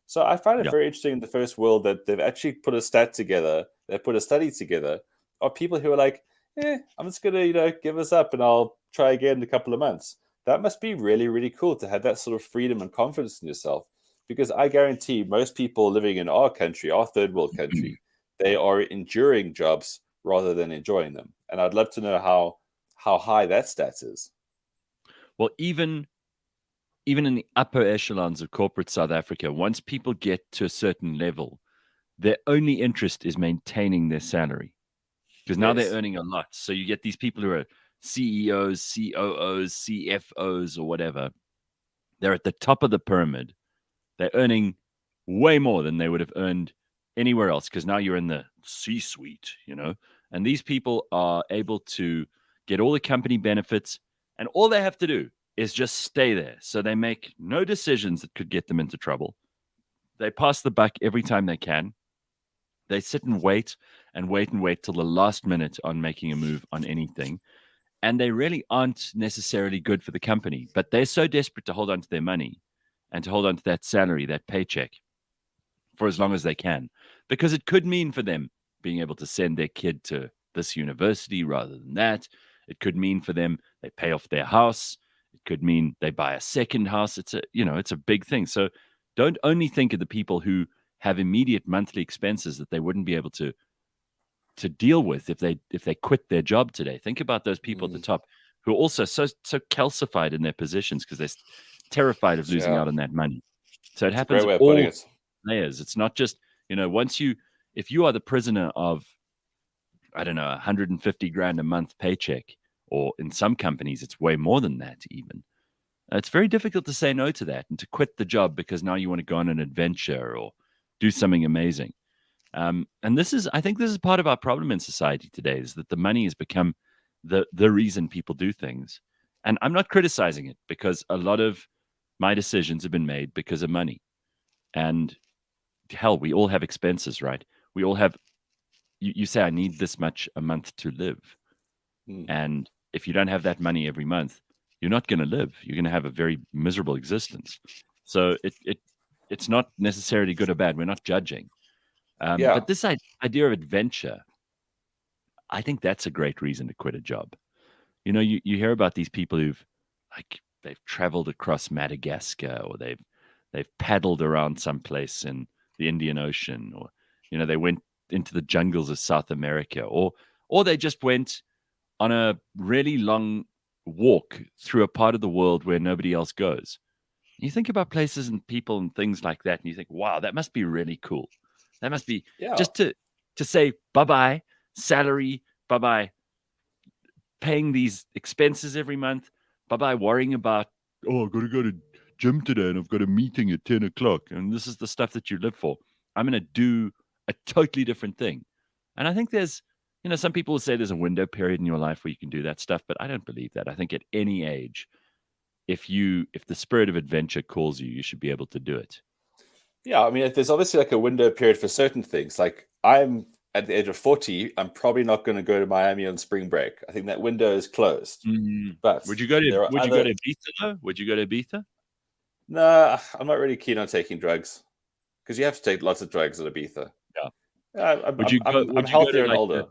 S2: So I find it very interesting in the first world that they've actually put a stat together, they put a study together of people who are like, I'm just going to, give this up and I'll try again in a couple of months. That must be really, really cool to have that sort of freedom and confidence in yourself. Because I guarantee most people living in our country, our third world country, they are enduring jobs rather than enjoying them. And I'd love to know how high that stat is.
S1: Well, even in the upper echelons of corporate South Africa, once people get to a certain level, their only interest is maintaining their salary. Because now they're earning a lot. So you get these people who are CEOs, COOs, CFOs, or whatever. They're at the top of the pyramid. They're earning way more than they would have earned anywhere else because now you're in the C-suite, and these people are able to get all the company benefits, and all they have to do is just stay there. So they make no decisions that could get them into trouble. They pass the buck every time they can. They sit and wait till the last minute on making a move on anything. And they really aren't necessarily good for the company, but they're so desperate to hold on to their money and to hold on to that salary, that paycheck for as long as they can, because it could mean for them being able to send their kid to this university rather than that. It could mean for them they pay off their house. It could mean they buy a second house. It's a big thing. So don't only think of the people who have immediate monthly expenses that they wouldn't be able to deal with if they quit their job today. Think about those people at the top who are also so calcified in their positions because they're terrified of losing out on that money. So it
S2: That's a
S1: happens
S2: great way
S1: at
S2: of putting
S1: all
S2: it.
S1: layers. It's not just, if you are the prisoner of, I don't know, 150 grand a month paycheck, or in some companies, it's way more than that even. It's very difficult to say no to that and to quit the job because now you want to go on an adventure or do something amazing. And I think this is part of our problem in society today, is that the money has become the reason people do things. And I'm not criticizing it, because a lot of my decisions have been made because of money. And hell, we all have expenses, right? We all have, you say, I need this much a month to live. And if you don't have that money every month, you're not going to live. You're going to have a very miserable existence. So it's not necessarily good or bad. We're not judging. But this idea of adventure, I think that's a great reason to quit a job. You hear about these people they've traveled across Madagascar, or they've paddled around someplace in the Indian Ocean, or they went into the jungles of South America, or they just went on a really long walk through a part of the world where nobody else goes. You think about places and people and things like that, and you think, wow, that must be really cool. That must be just to say bye-bye salary, bye-bye paying these expenses every month, bye-bye worrying about, I've got to go to gym today and I've got a meeting at 10 o'clock and this is the stuff that you live for. I'm going to do a totally different thing. And I think there's, some people will say there's a window period in your life where you can do that stuff, but I don't believe that. I think at any age, if the spirit of adventure calls you, you should be able to do it.
S2: Yeah, I mean, there's obviously like a window period for certain things. Like, I'm at the age of 40, I'm probably not going to go to Miami on spring break. I think that window is closed. But
S1: would you go to Ibiza though? Would you go to Ibiza?
S2: No, I'm not really keen on taking drugs, because you have to take lots of drugs at Ibiza.
S1: Yeah.
S2: I'm healthier and older.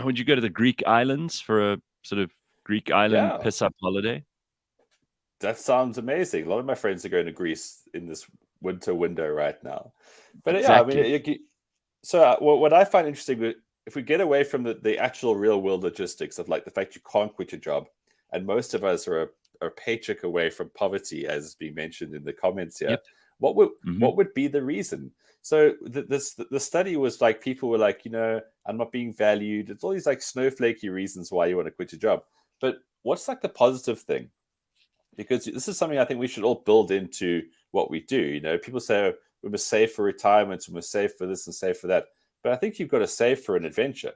S1: Would you go to the Greek islands for a sort of Greek island piss-up holiday?
S2: That sounds amazing. A lot of my friends are going to Greece in this winter window right now. But
S1: exactly.
S2: Yeah, I mean, so what I find interesting, if we get away from the actual real world logistics of like the fact you can't quit your job, and most of us are a paycheck away from poverty, as is being mentioned in the comments here. Yep. What would be the reason? So the study was like, people were like, I'm not being valued. It's all these like snowflakey reasons why you want to quit your job. But what's like the positive thing? Because this is something I think we should all build into what we do. People say, we must save for retirement, we must save for this and save for that. But I think you've got to save for an adventure.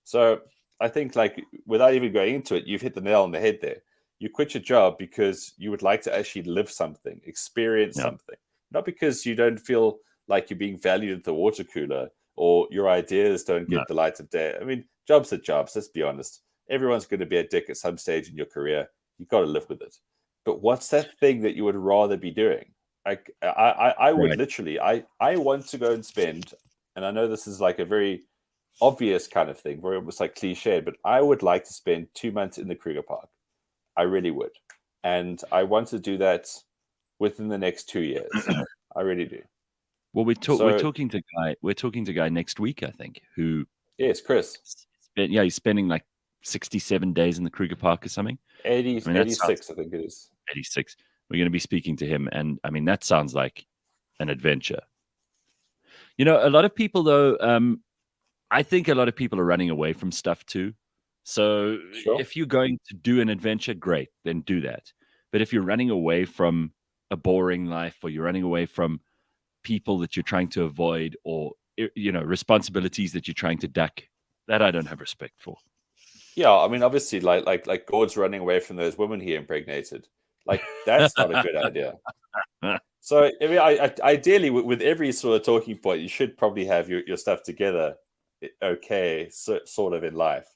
S2: So I think, like, without even going into it, you've hit the nail on the head there. You quit your job because you would like to actually live something, experience something. Not because you don't feel like you're being valued at the water cooler, or your ideas don't get the light of day. I mean, jobs are jobs, let's be honest. Everyone's going to be a dick at some stage in your career. You've got to live with it. But what's that thing that you would rather be doing? I would literally, I want to go and spend, and I know this is like a very obvious kind of thing, very almost like cliche, but I would like to spend 2 months in the Kruger Park. I really would. And I want to do that within the next 2 years. I really do.
S1: Well, we're talking to Guy next week, I think, who...
S2: Yes, Chris.
S1: He's spending like 67 days in the Kruger Park or something.
S2: 86, I think it is.
S1: 86. We're going to be speaking to him, and I mean, that sounds like an adventure. A lot of people, though, I think a lot of people are running away from stuff too. So if you're going to do an adventure, great, then do that. But if you're running away from a boring life, or you're running away from people that you're trying to avoid, or responsibilities that you're trying to duck, that I don't have respect for.
S2: Yeah, I mean, obviously, like Gord's running away from those women he impregnated. Like, that's not a good idea. So, I mean, ideally, with every sort of talking point, you should probably have your stuff together, sort of in life.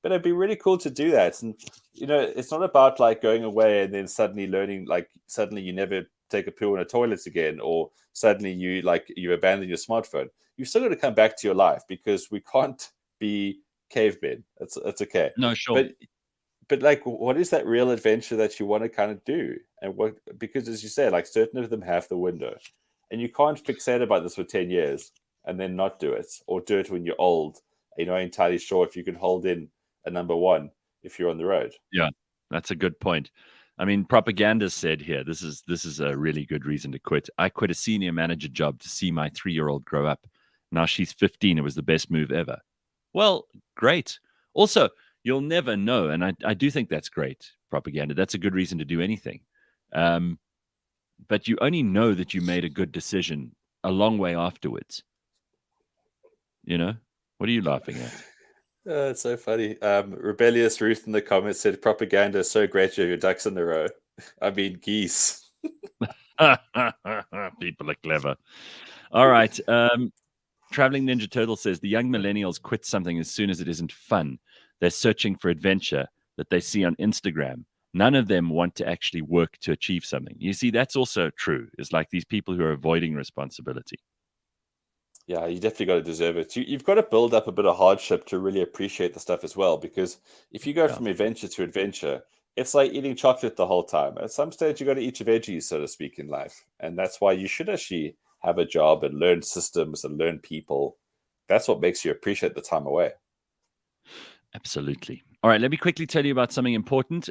S2: But it'd be really cool to do that. And, it's not about like going away and then suddenly learning, like suddenly you never take a poo in a toilet again, or suddenly you abandon your smartphone. You've still got to come back to your life, because we can't be cavemen. That's okay.
S1: No, sure.
S2: But like, what is that real adventure that you want to kind of do? And because as you say, like, certain of them have the window. And you can't fixate about this for 10 years and then not do it, or do it when you're old. You're not entirely sure if you can hold in a number one if you're on the road.
S1: Yeah, that's a good point. I mean, propaganda said here, this is a really good reason to quit. I quit a senior manager job to see my 3-year-old grow up. Now she's 15. It was the best move ever. Well, great. Also, you'll never know. And I do think that's great propaganda. That's a good reason to do anything. But you only know that you made a good decision a long way afterwards. You know? What are you laughing at?
S2: It's so funny. Rebellious Ruth in the comments said, propaganda is so great, you have your ducks in a row. I mean, geese.
S1: People are clever. All right. Traveling Ninja Turtle says, the young millennials quit something as soon as it isn't fun. They're searching for adventure that they see on Instagram. None of them want to actually work to achieve something. You see, that's also true. It's like these people who are avoiding responsibility.
S2: Yeah, you definitely got to deserve it. You've got to build up a bit of hardship to really appreciate the stuff as well. Because if you go from adventure to adventure, it's like eating chocolate the whole time. At some stage, you got to eat your veggies, so to speak, in life. And that's why you should actually have a job and learn systems and learn people. That's what makes you appreciate the time away.
S1: Absolutely. All right, let me quickly tell you about something important.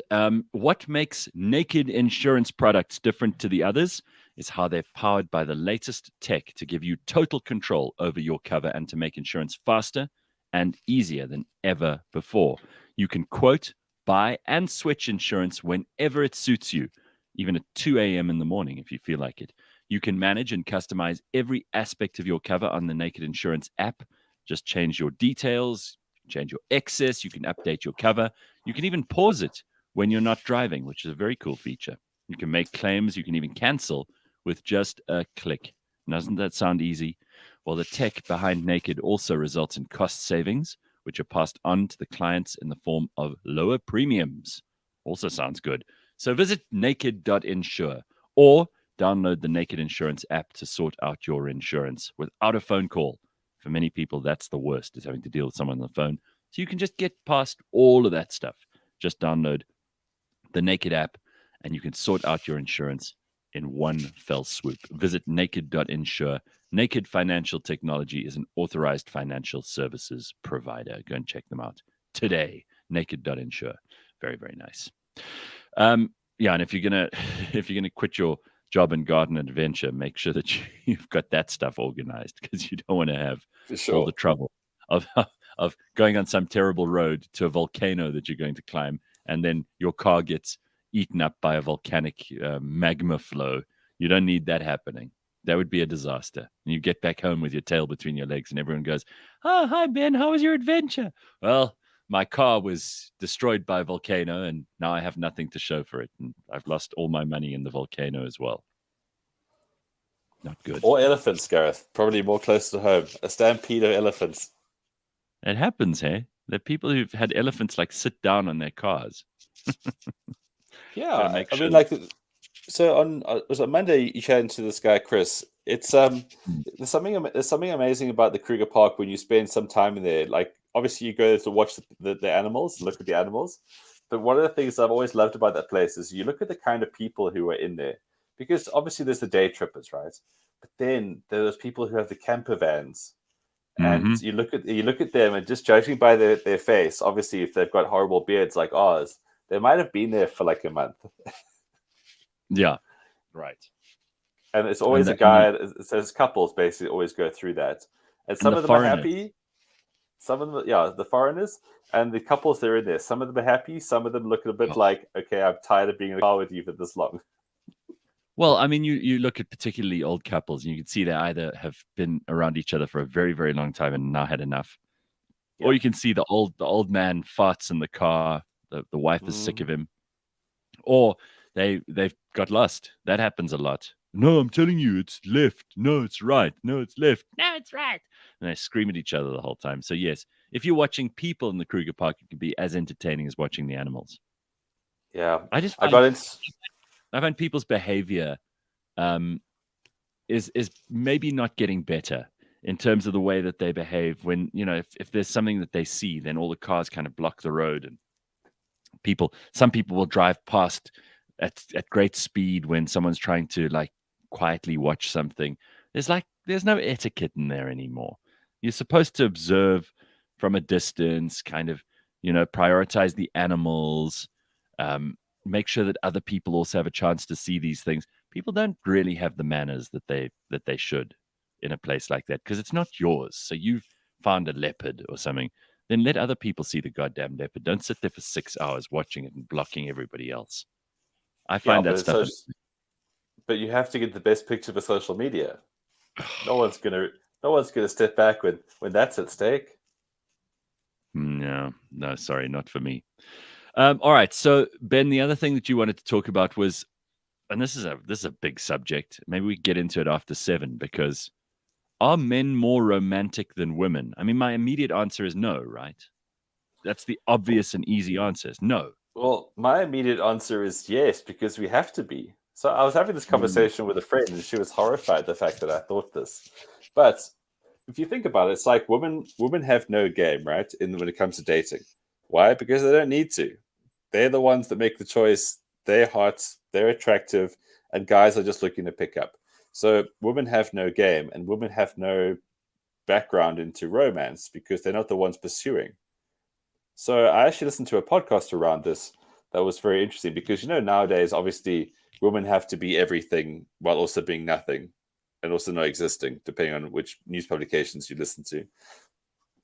S1: What makes Naked insurance products different to the others is how they're powered by the latest tech to give you total control over your cover and to make insurance faster and easier than ever before. You can quote, buy, and switch insurance whenever it suits you, even at 2 a.m. in the morning if you feel like it. You can manage and customize every aspect of your cover on the Naked Insurance app. Just change your details, change your excess, you can update your cover. You can even pause it when you're not driving, which is a very cool feature. You can make claims, you can even cancel with just a click. Doesn't that sound easy? Well, the tech behind Naked also results in cost savings, which are passed on to the clients in the form of lower premiums. Also sounds good. So visit naked.insure or download the Naked Insurance app to sort out your insurance without a phone call. For many people, that's the worst, is having to deal with someone on the phone. So you can just get past all of that stuff. Just download the Naked app and you can sort out your insurance in one fell swoop. Visit naked.insure. Naked Financial Technology is an authorized financial services provider. Go and check them out today. Naked.insure. Very, very nice. Yeah, and if you're gonna quit your job and garden adventure, make sure that you've got that stuff organized, because you don't want to have all the trouble of going on some terrible road to a volcano that you're going to climb, and then your car gets eaten up by a volcanic magma flow. You don't need that happening. That would be a disaster. And you get back home with your tail between your legs and everyone goes, "Oh, hi, Ben. How was your adventure?" Well, my car was destroyed by a volcano and now I have nothing to show for it. And I've lost all my money in the volcano as well. Not good.
S2: Or elephants, Gareth. Probably more close to home. A stampede of elephants.
S1: It happens, hey? There are people who've had elephants like sit down on their cars.
S2: Yeah, I mean, like, so on was it Monday you chatted to this guy Chris. It's there's something amazing about the Kruger Park when you spend some time in there. Like, obviously you go to watch the animals, look at the animals. But one of the things I've always loved about that place is you look at the kind of people who are in there, because obviously there's the day trippers, right? But then there's people who have the camper vans. And you look at them, and just judging by their face, obviously if they've got horrible beards like ours, they might have been there for like a month.
S1: Yeah, right.
S2: And it's always a guy. It says couples basically always go through that, and some of them are happy. Some of them, yeah, the foreigners and the couples they're in there. Some of them are happy. Some of them look a bit like, okay, I'm tired of being in a car with you for this long.
S1: Well, I mean, you look at particularly old couples, and you can see they either have been around each other for a very, very long time and now had enough, or you can see the old man farts in the car. The wife is sick of him, or they've got lost. That happens a lot. No, I'm telling you, it's left. No, it's right. No, it's left. No, it's right. And they scream at each other the whole time. So yes, if you're watching people in the Kruger Park, it can be as entertaining as watching the animals.
S2: Yeah,
S1: I find people's behavior is maybe not getting better in terms of the way that they behave when, if there's something that they see, then all the cars kind of block the road, and some people will drive past at great speed when someone's trying to like quietly watch something. There's no etiquette in there anymore. You're supposed to observe from a distance, kind of, prioritize the animals, make sure that other people also have a chance to see these things. People don't really have the manners that they should in a place like that because it's not yours. So you've found a leopard or something, then let other people see the goddamn leopard. Don't sit there for 6 hours watching it and blocking everybody else. I
S2: Yeah,
S1: find that stuff.
S2: But you have to get the best picture for social media. No one's gonna step back when that's at stake.
S1: No, sorry, not for me. All right, so Ben, the other thing that you wanted to talk about was, and this is a big subject. Maybe we get into it after 7 because are men more romantic than women? I mean, my immediate answer is no, right? That's the obvious and easy answer. Is no.
S2: Well, my immediate answer is yes, because we have to be. So I was having this conversation with a friend, and she was horrified at the fact that I thought this. But if you think about it, it's like women have no game, right? When it comes to dating. Why? Because they don't need to. They're the ones that make the choice. They're hot, they're attractive, and guys are just looking to pick up. So women have no game, and women have no background into romance because they're not the ones pursuing. So I actually listened to a podcast around this that was very interesting because, nowadays, obviously, women have to be everything while also being nothing and also not existing, depending on which news publications you listen to.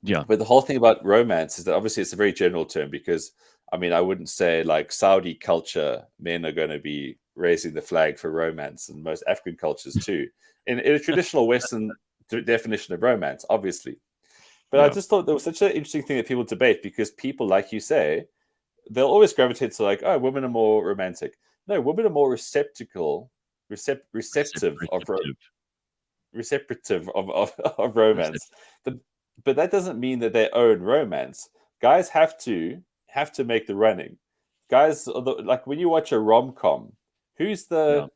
S1: Yeah.
S2: But the whole thing about romance is that obviously it's a very general term because, I mean, I wouldn't say like Saudi culture, men are going to be raising the flag for romance, and most African cultures too, in a traditional Western definition of romance, obviously. But I just thought there was such an interesting thing that people debate because people, like you say, they'll always gravitate to like, oh, women are more romantic. No, women are more receptive of romance. But that doesn't mean that they own romance. Guys have to make the running. Guys, like when you watch a rom-com, who's the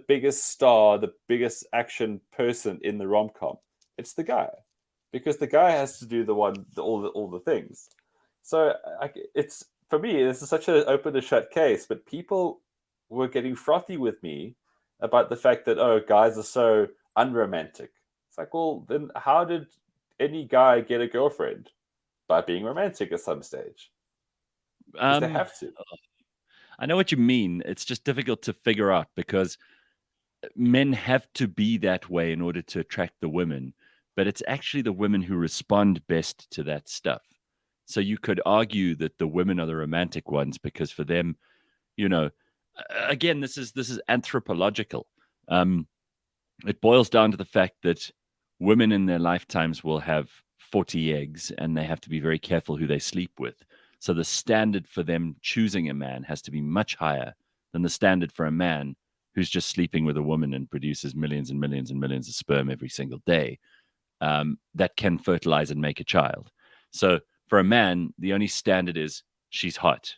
S2: biggest star, the biggest action person in the rom-com? It's the guy. Because the guy has to do all the things. So it's for me, this is such an open and shut case. But people were getting frothy with me about the fact that guys are so unromantic. It's like, well, then how did any guy get a girlfriend? By being romantic at some stage. Because they have to.
S1: I know what you mean. It's just difficult to figure out because men have to be that way in order to attract the women. But it's actually the women who respond best to that stuff. So you could argue that the women are the romantic ones because for them, again, this is anthropological. It boils down to the fact that women in their lifetimes will have 40 eggs and they have to be very careful who they sleep with. So the standard for them choosing a man has to be much higher than the standard for a man who's just sleeping with a woman and produces millions and millions and millions of sperm every single day. That can fertilize and make a child. So for a man, the only standard is she's hot.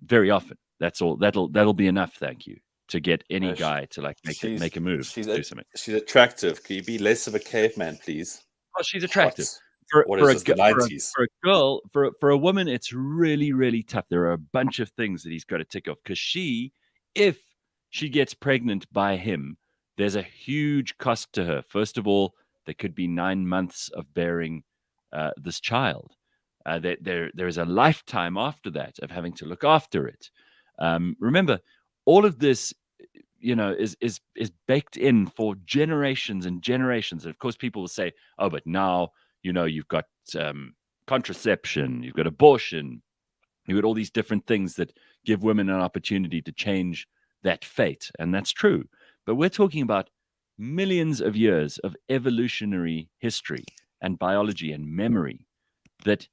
S1: Very often, that's all. That'll be enough. Thank you to get any guy to like make a move. Do something.
S2: She's attractive. Can you be less of a caveman, please?
S1: Oh, she's attractive.
S2: For
S1: a woman, it's really, really tough. There are a bunch of things that he's got to tick off because if she gets pregnant by him, there's a huge cost to her. First of all, there could be 9 months of bearing this child. There is a lifetime after that of having to look after it. Remember, all of this, is baked in for generations and generations. And of course, people will say, "Oh, but now you've got contraception, you've got abortion, you've got all these different things that give women an opportunity to change that fate," and that's true. But we're talking about millions of years of evolutionary history and biology and memory that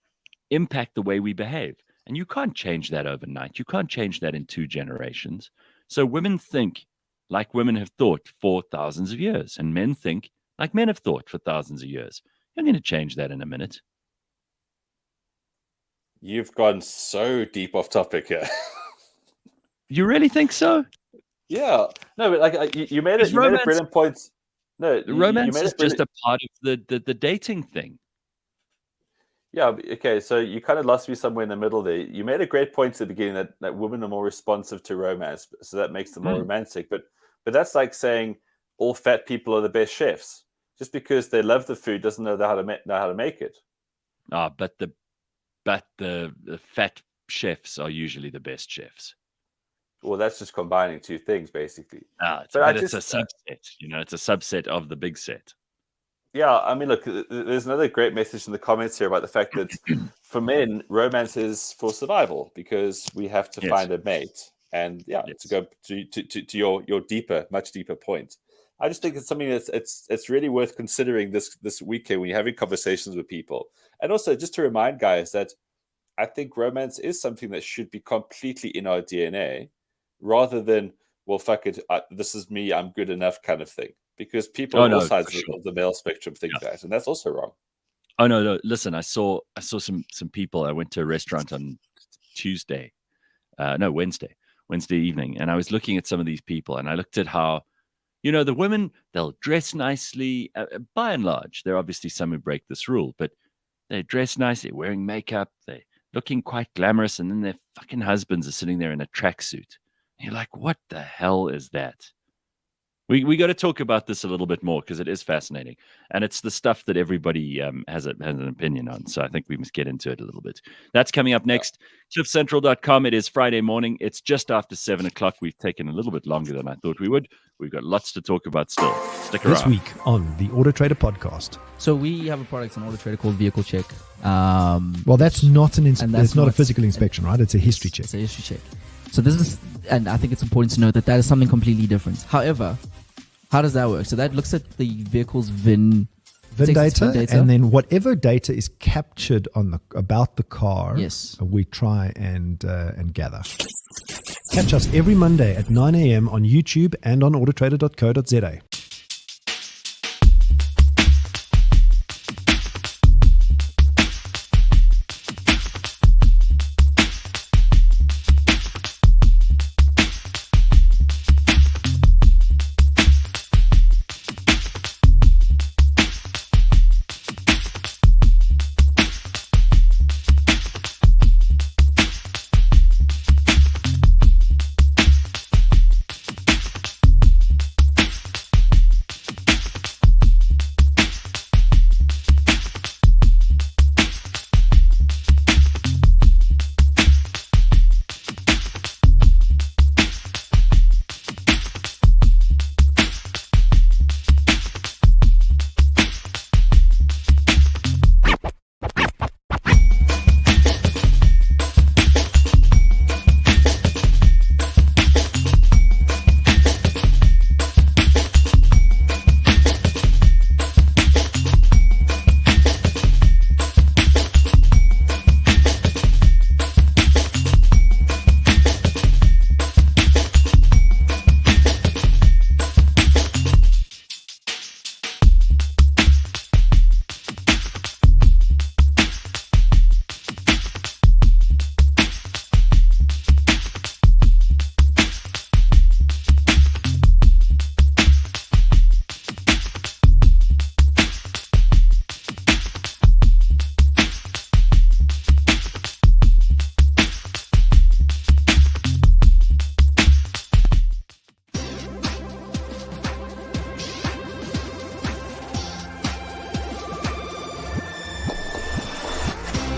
S1: impact the way we behave. And you can't change that overnight. You can't change that in 2 generations. So women think like women have thought for thousands of years, and men think like men have thought for thousands of years. You're going to change that in a minute.
S2: You've gone so deep off topic here.
S1: You really think so?
S2: Yeah. No, but like you made a brilliant point. No,
S1: romance is just a part of the dating thing.
S2: Yeah. Okay. So you kind of lost me somewhere in the middle there. You made a great point at the beginning that women are more responsive to romance, so that makes them more romantic. But that's like saying all fat people are the best chefs. Just because they love the food doesn't know how to make it.
S1: But the fat chefs are usually the best chefs.
S2: Well, that's just combining two things, basically.
S1: It's a subset. It's a subset of the big set.
S2: Yeah, I mean, look, there's another great message in the comments here about the fact that for men, romance is for survival because we have to find a mate. And to go to your deeper, much deeper point, I just think it's something it's really worth considering this weekend when you're having conversations with people. And also just to remind guys that I think romance is something that should be completely in our DNA rather than, well, fuck it, this is me, I'm good enough kind of thing. Because people on all sides of the male spectrum think that, and that's also wrong.
S1: Oh no! Listen, I saw some people. I went to a restaurant on Wednesday evening, and I was looking at some of these people, and I looked at how, the women, they'll dress nicely. By and large, there are obviously some who break this rule, but they dress nice. They're wearing makeup. They're looking quite glamorous, and then their fucking husbands are sitting there in a tracksuit. You're like, what the hell is that? We got to talk about this a little bit more because it is fascinating, and it's the stuff that everybody has an opinion on. So I think we must get into it a little bit. That's coming up next. CliffCentral.com. It is Friday morning. It's just after 7:00. We've taken a little bit longer than I thought we would. We've got lots to talk about still. Stick around.
S3: This week on the Auto Trader podcast.
S4: So we have a product on Auto Trader called Vehicle Check.
S3: Well, that's not it's not a physical inspection, right? It's a history check.
S4: It's a history check. So this is, and I think it's important to note that is something completely different. However, how does that work? So that looks at the vehicle's VIN data,
S3: and then whatever data is captured about the car, we try and gather. Catch us every Monday at 9 a.m. on YouTube and on autotrader.co.za.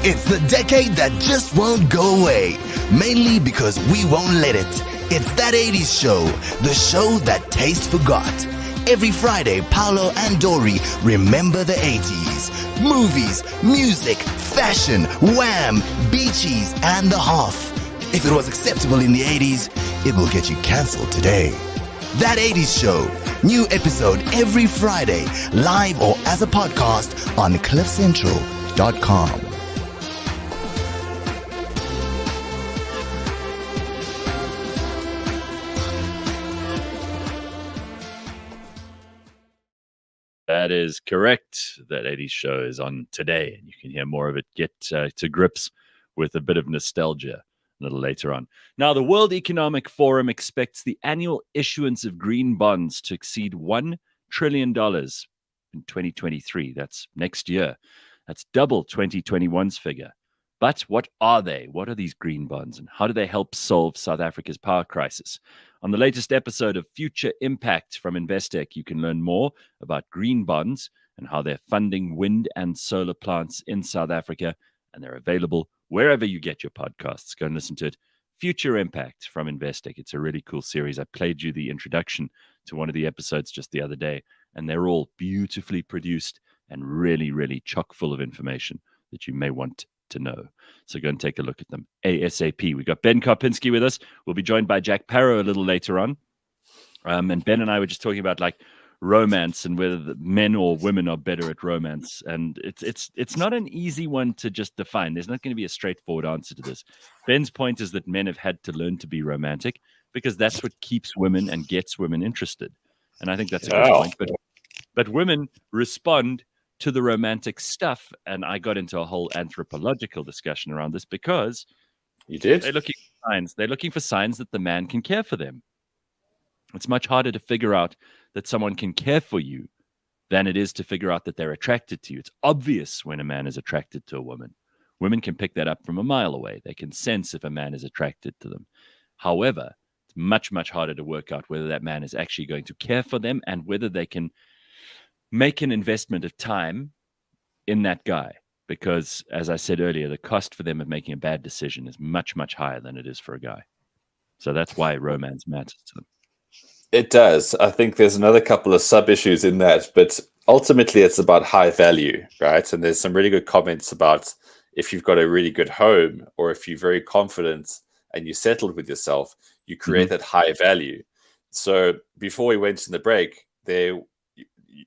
S5: It's the decade that just won't go away, mainly because we won't let it. It's That 80s Show, the show that taste forgot. Every Friday, Paolo and Dory remember the 80s. Movies, music, fashion, wham, beachies, and the Hoff. If it was acceptable in the 80s, it will get you cancelled today. That 80s Show, new episode every Friday, live or as a podcast on cliffcentral.com.
S1: That is correct. That 80s Show is on today, and you can hear more of it. Get to grips with a bit of nostalgia a little later on. Now, the World Economic Forum expects the annual issuance of green bonds to exceed $1 trillion in 2023. That's next year. That's double 2021's figure. But what are they? What are these green bonds, and how do they help solve South Africa's power crisis? On the latest episode of Future Impact from Investec, you can learn more about green bonds and how they're funding wind and solar plants in South Africa, and they're available wherever you get your podcasts. Go and listen to it. Future Impact from Investec. It's a really cool series. I played you the introduction to one of the episodes just the other day, and they're all beautifully produced and really, really chock full of information that you may want to know. So go and take a look at them ASAP. We got Ben Karpinski with us. We'll be joined by Jack Parow a little later on. And Ben and I were just talking about like romance and whether the men or women are better at romance. And it's not an easy one to just define. There's not going to be a straightforward answer to this. Ben's point is that men have had to learn to be romantic because that's what keeps women and gets women interested. And I think that's a good point. But women respond to the romantic stuff. And I got into a whole anthropological discussion around this because
S2: you did.
S1: They're looking for signs. They're looking for signs that the man can care for them. It's much harder to figure out that someone can care for you than it is to figure out that they're attracted to you. It's obvious when a man is attracted to a woman. Women can pick that up from a mile away. They can sense if a man is attracted to them. However, it's much, much harder to work out whether that man is actually going to care for them and whether they can make an investment of time in that guy. Because, as I said earlier, the cost for them of making a bad decision is much, much higher than it is for a guy. So that's why romance matters to them.
S2: It does. I think there's another couple of sub-issues in that, but ultimately it's about high value, right? And there's some really good comments about if you've got a really good home or if you're very confident and you settled with yourself, you create that high value. So before we went in the break,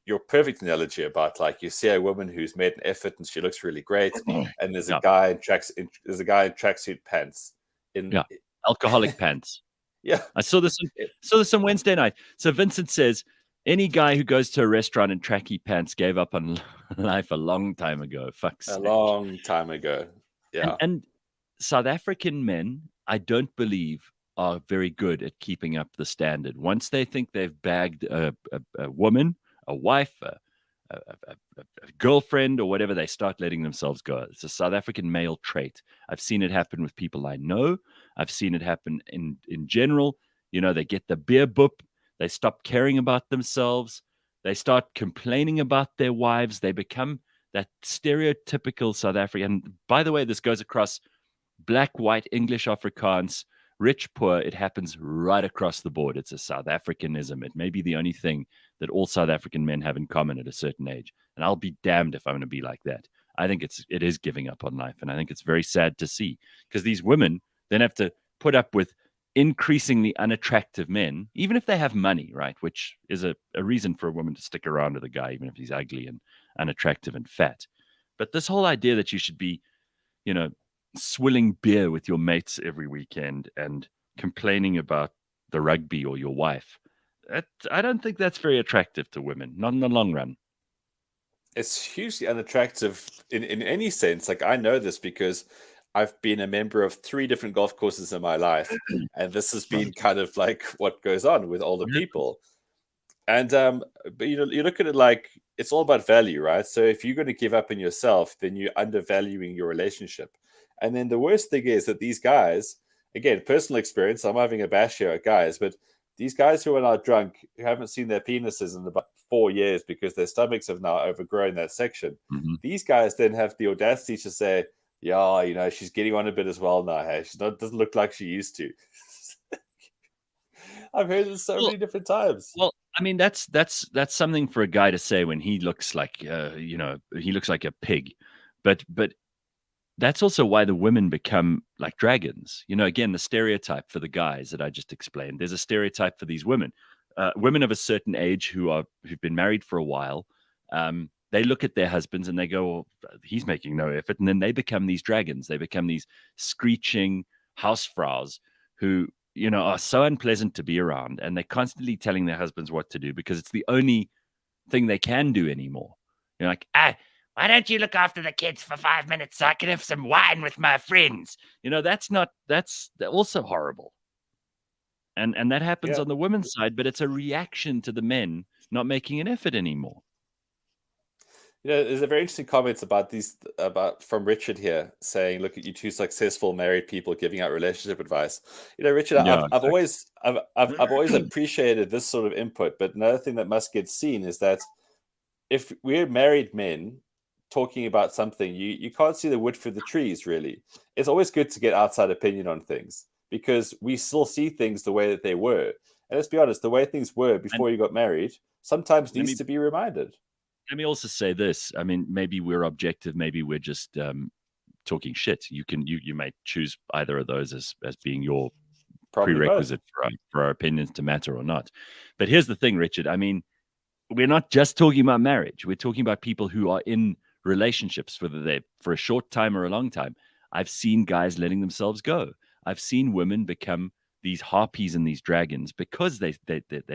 S2: your perfect analogy about like you see a woman who's made an effort and she looks really great, and there's a guy in tracksuit pants
S1: alcoholic pants.
S2: Yeah,
S1: I saw this on Wednesday night. So Vincent says any guy who goes to a restaurant in tracky pants gave up on life a long time ago.
S2: Long time ago. Yeah,
S1: and South African men, I don't believe, are very good at keeping up the standard. Once they think they've bagged a woman, a wife, a girlfriend, or whatever, they start letting themselves go. It's a South African male trait. I've seen it happen with people I know. I've seen it happen in general. You know, they get the beer boop. They stop caring about themselves. They start complaining about their wives. They become that stereotypical South African. By the way, this goes across black, white, English, Afrikaans, rich, poor. It happens right across the board. It's a South Africanism. It may be the only thing that all South African men have in common at a certain age. And I'll be damned if I'm going to be like that. I think it is giving up on life. And I think it's very sad to see because these women then have to put up with increasingly unattractive men, even if they have money, right? Which is a reason for a woman to stick around with a guy, even if he's ugly and unattractive and fat. But this whole idea that you should be, you know, swilling beer with your mates every weekend and complaining about the rugby or your wife, I don't think that's very attractive to women, not in the long run.
S2: It's hugely unattractive in any sense. Like I know this because I've been a member of 3 different golf courses in my life, and this has been kind of like what goes on with older people. And but you look at it like it's all about value, right? So if you're going to give up on yourself, then you're undervaluing your relationship. And then the worst thing is that these guys, again, personal experience, I'm having a bash here at guys, but these guys who are now drunk, who haven't seen their penises in about 4 years because their stomachs have now overgrown that section, these guys then have the audacity to say, yeah, you know, she's getting on a bit as well now. Hey, she doesn't look like she used to. I've heard this so many different times.
S1: Well, I mean, that's something for a guy to say when he looks like, he looks like a pig. But that's also why the women become like dragons. You know, again, the stereotype for the guys that I just explained. There's a stereotype for these women. Women of a certain age who've been married for a while. They look at their husbands and they go, well, he's making no effort. And then they become these dragons. They become these screeching housefraus who, you know, are so unpleasant to be around. And they're constantly telling their husbands what to do because it's the only thing they can do anymore. You're like, why don't you look after the kids for 5 minutes so I can have some wine with my friends? You know, that's also horrible. And that happens on the women's side, but it's a reaction to the men not making an effort anymore.
S2: there's a very interesting comment about from Richard here saying, "Look at you two successful married people giving out relationship advice." Richard,
S1: Yeah,
S2: I've always appreciated this sort of input, but another thing that must get seen is that if we're married men talking about something, you can't see the wood for the trees. Really, it's always good to get outside opinion on things because we still see things the way that they were. And let's be honest, the way things were before you got married sometimes needs to be reminded.
S1: Let me also say this. I mean, maybe we're objective. Maybe we're just talking shit. You may choose either of those as being your
S2: Probably
S1: prerequisite for our opinions to matter or not. But here's the thing, Richard. I mean, we're not just talking about marriage. We're talking about people who are in relationships, whether they're for a short time or a long time. I've seen guys letting themselves go. I've seen women become these harpies and these dragons because they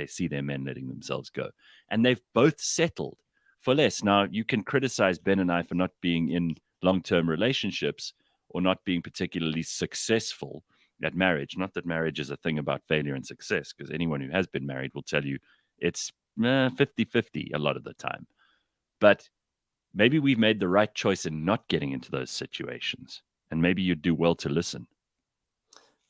S1: see their men letting themselves go. And they've both settled for less. Now, you can criticize Ben and I for not being in long-term relationships or not being particularly successful at marriage. Not that marriage is a thing about failure and success, because anyone who has been married will tell you it's 50-50 a lot of the time. But maybe we've made the right choice in not getting into those situations. And maybe you'd do well to listen.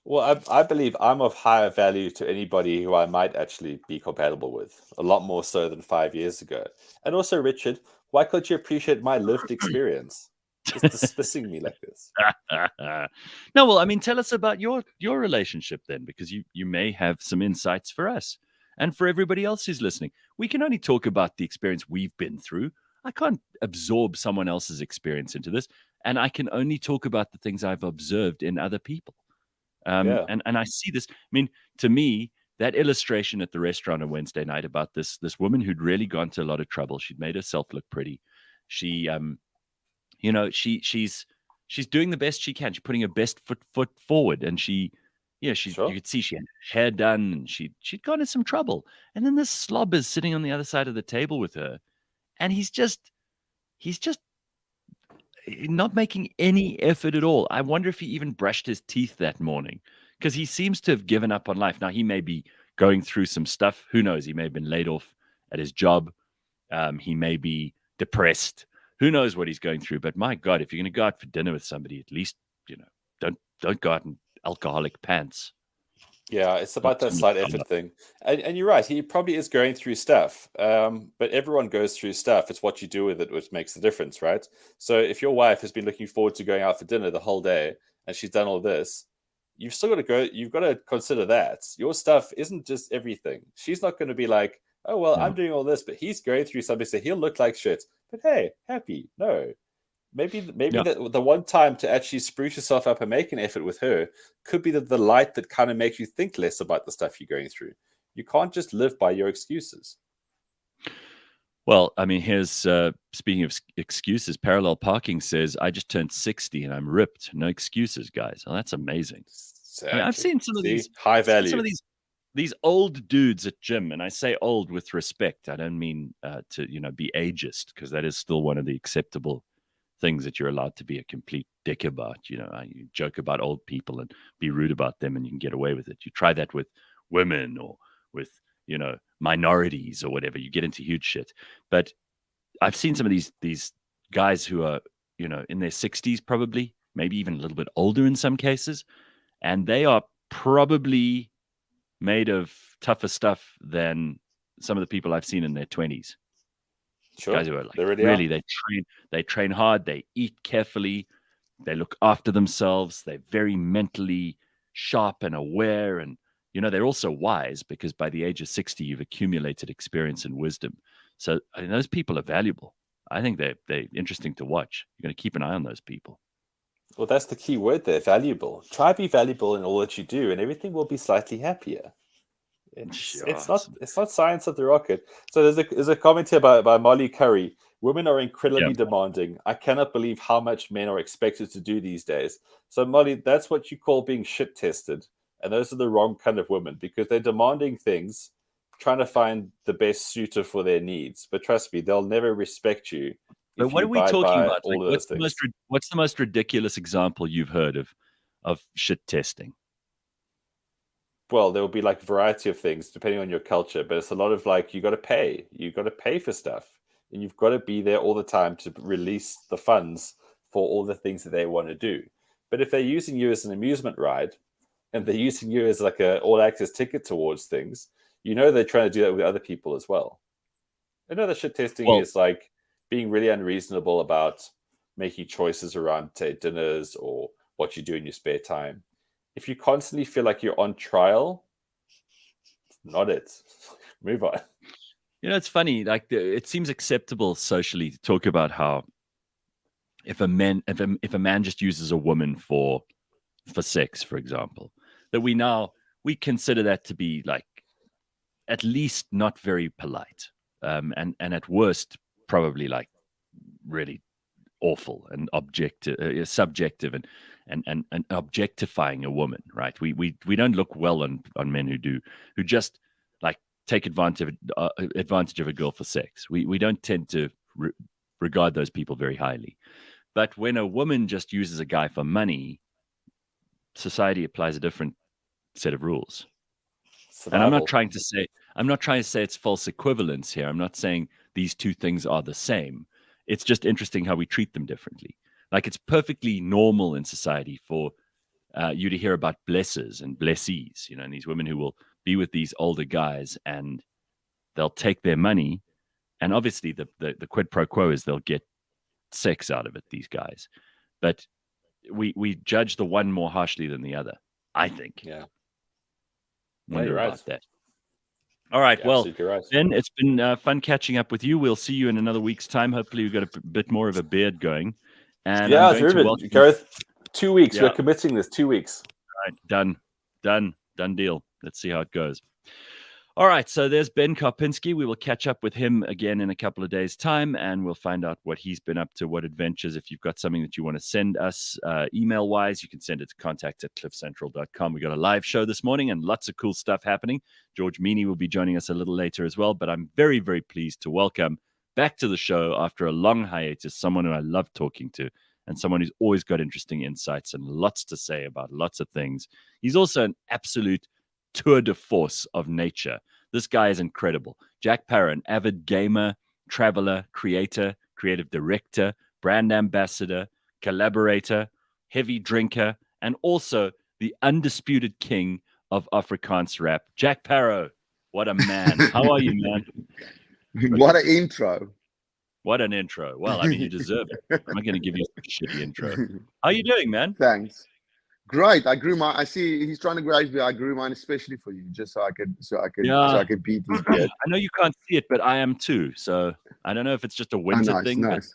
S2: Well, I believe I'm of higher value to anybody who I might actually be compatible with, a lot more so than 5 years ago. And also, Richard, why can't you appreciate my lived experience? Just dismissing me like this.
S1: No, well, I mean, tell us about your relationship then, because you may have some insights for us and for everybody else who's listening. We can only talk about the experience we've been through. I can't absorb someone else's experience into this, and I can only talk about the things I've observed in other people. And I see this. I mean, to me, that illustration at the restaurant on Wednesday night about this woman who'd really gone to a lot of trouble. She'd made herself look pretty. She, she's doing the best she can. She's putting her best foot forward, and you could see she had hair done, and she'd gone into some trouble. And then this slob is sitting on the other side of the table with her, and he's just not making any effort at all. I wonder if he even brushed his teeth that morning, because he seems to have given up on life. Now, he may be going through some stuff. Who knows? He may have been laid off at his job. He may be depressed. Who knows what he's going through? But my God, if you're going to go out for dinner with somebody, at least, don't go out in alcoholic pants.
S2: Yeah, it's about that slight effort thing. And you're right, he probably is going through stuff. But everyone goes through stuff. It's what you do with it which makes the difference, right? So if your wife has been looking forward to going out for dinner the whole day and she's done all this, you've still got to go. You've got to consider that. Your stuff isn't just everything. She's not going to be like, oh, well, I'm doing all this, but he's going through something, so he'll look like shit. But hey, happy. No. Maybe the one time to actually spruce yourself up and make an effort with her could be the light that kind of makes you think less about the stuff you're going through. You can't just live by your excuses.
S1: Well, I mean, here's speaking of excuses, Parallel Parking says, I just turned 60 and I'm ripped. No excuses, guys. Well, that's amazing.
S2: Exactly.
S1: I mean, I've seen some of these
S2: high value.
S1: Some of these old dudes at gym, and I say old with respect. I don't mean to be ageist, because that is still one of the acceptable things that you're allowed to be a complete dick about. You joke about old people and be rude about them, and you can get away with it. You try that with women or with minorities or whatever, you get into huge shit. But I've seen some of these guys who are in their 60s, probably maybe even a little bit older in some cases, and they are probably made of tougher stuff than some of the people I've seen in their 20s.
S2: Sure.
S1: Guys who are like they train hard, they eat carefully, they look after themselves, they're very mentally sharp and aware, and they're also wise, because by the age of 60 you've accumulated experience and wisdom. So those people are valuable. I think they're interesting to watch. You're going to keep an eye on those people.
S2: Well, that's the key word there, valuable. Try to be valuable in all that you do, and everything will be slightly happier. It's not science of the rocket. So there's a comment here by Molly Curry. Women are incredibly demanding. I cannot believe how much men are expected to do these days. So Molly, that's what you call being shit tested. And those are the wrong kind of women, because they're demanding things, trying to find the best suitor for their needs. But trust me, they'll never respect you.
S1: But what are we talking about? Like, what's the most ridiculous example you've heard of shit testing?
S2: Well, there will be like a variety of things depending on your culture, but it's a lot of like, you got to pay for stuff. and you've got to be there all the time to release the funds for all the things that they want to do. But if they're using you as an amusement ride, and they're using you as like a all-access ticket towards things, they're trying to do that with other people as well. Another shit testing is like being really unreasonable about making choices around, say, dinners or what you do in your spare time. If you constantly feel like you're on trial, not it. Move on.
S1: It's funny. Like it seems acceptable socially to talk about how if a man just uses a woman for sex, for example, that we consider that to be like at least not very polite, and at worst probably like really awful and subjective and objectifying a woman, right? We don't look well on men who just like take advantage of a girl for sex. We don't tend to regard those people very highly. But when a woman just uses a guy for money, society applies a different set of rules. Survival. And I'm not trying to say it's false equivalence here. I'm not saying these two things are the same. It's just interesting how we treat them differently. Like it's perfectly normal in society for you to hear about blessers and blessees, and these women who will be with these older guys and they'll take their money. And obviously the quid pro quo is they'll get sex out of it, these guys. But we judge the one more harshly than the other, I think.
S2: Yeah.
S1: Wonder about that. All right.
S2: Yeah,
S1: well,
S2: right.
S1: Ben, it's been fun catching up with you. We'll see you in another week's time. Hopefully we've got a bit more of a beard going. And
S2: Gareth, 2 weeks. Yeah. We're committing this 2 weeks.
S1: All right. Done deal. Let's see how it goes. All right, so there's Ben Karpinski. We will catch up with him again in a couple of days' time, and we'll find out what he's been up to, what adventures. If you've got something that you want to send us email-wise, you can send it to contact@cliffcentral.com. We got a live show this morning and lots of cool stuff happening. George Mienie will be joining us a little later as well, but I'm very, very pleased to welcome back to the show after a long hiatus someone who I love talking to and someone who's always got interesting insights and lots to say about lots of things. He's also an absolute tour de force of nature. This guy is incredible. Jack Parow, an avid gamer, traveler, creator, creative director, brand ambassador, collaborator, heavy drinker, and also the undisputed king of Afrikaans rap. Jack Parow, what a man. How are you, man?
S6: What an intro.
S1: What an intro. Well, I mean, you deserve it. I'm not going to give you a shitty intro. How are you doing, man?
S6: Thanks. Great. I grew mine. I see he's trying to graze me. I grew mine especially for you, just so I could beat his beard.
S1: I know you can't see it, but I am too. So I don't know if it's just a winter thing.
S6: Nice.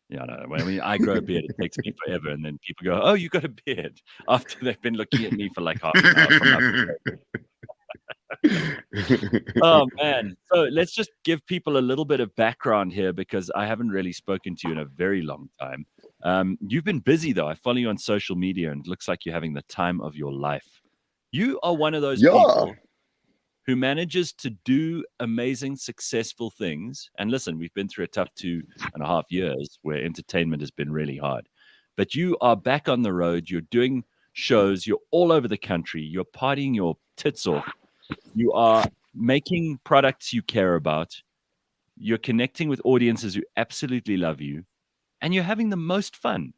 S1: Yeah, no. I mean, I grow a beard. It takes me forever, and then people go, "Oh, you got a beard," after they've been looking at me for like half an hour. Oh man! So let's just give people a little bit of background here because I haven't really spoken to you in a very long time. You've been busy though. I follow you on social media, and it looks like you're having the time of your life. You are one of those people who manages to do amazing, successful things. And listen, we've been through a tough 2.5 years where entertainment has been really hard. But you are back on the road. You're doing shows. You're all over the country. You're partying your tits off. You are making products you care about. You're connecting with audiences who absolutely love you. And you're having the most fun.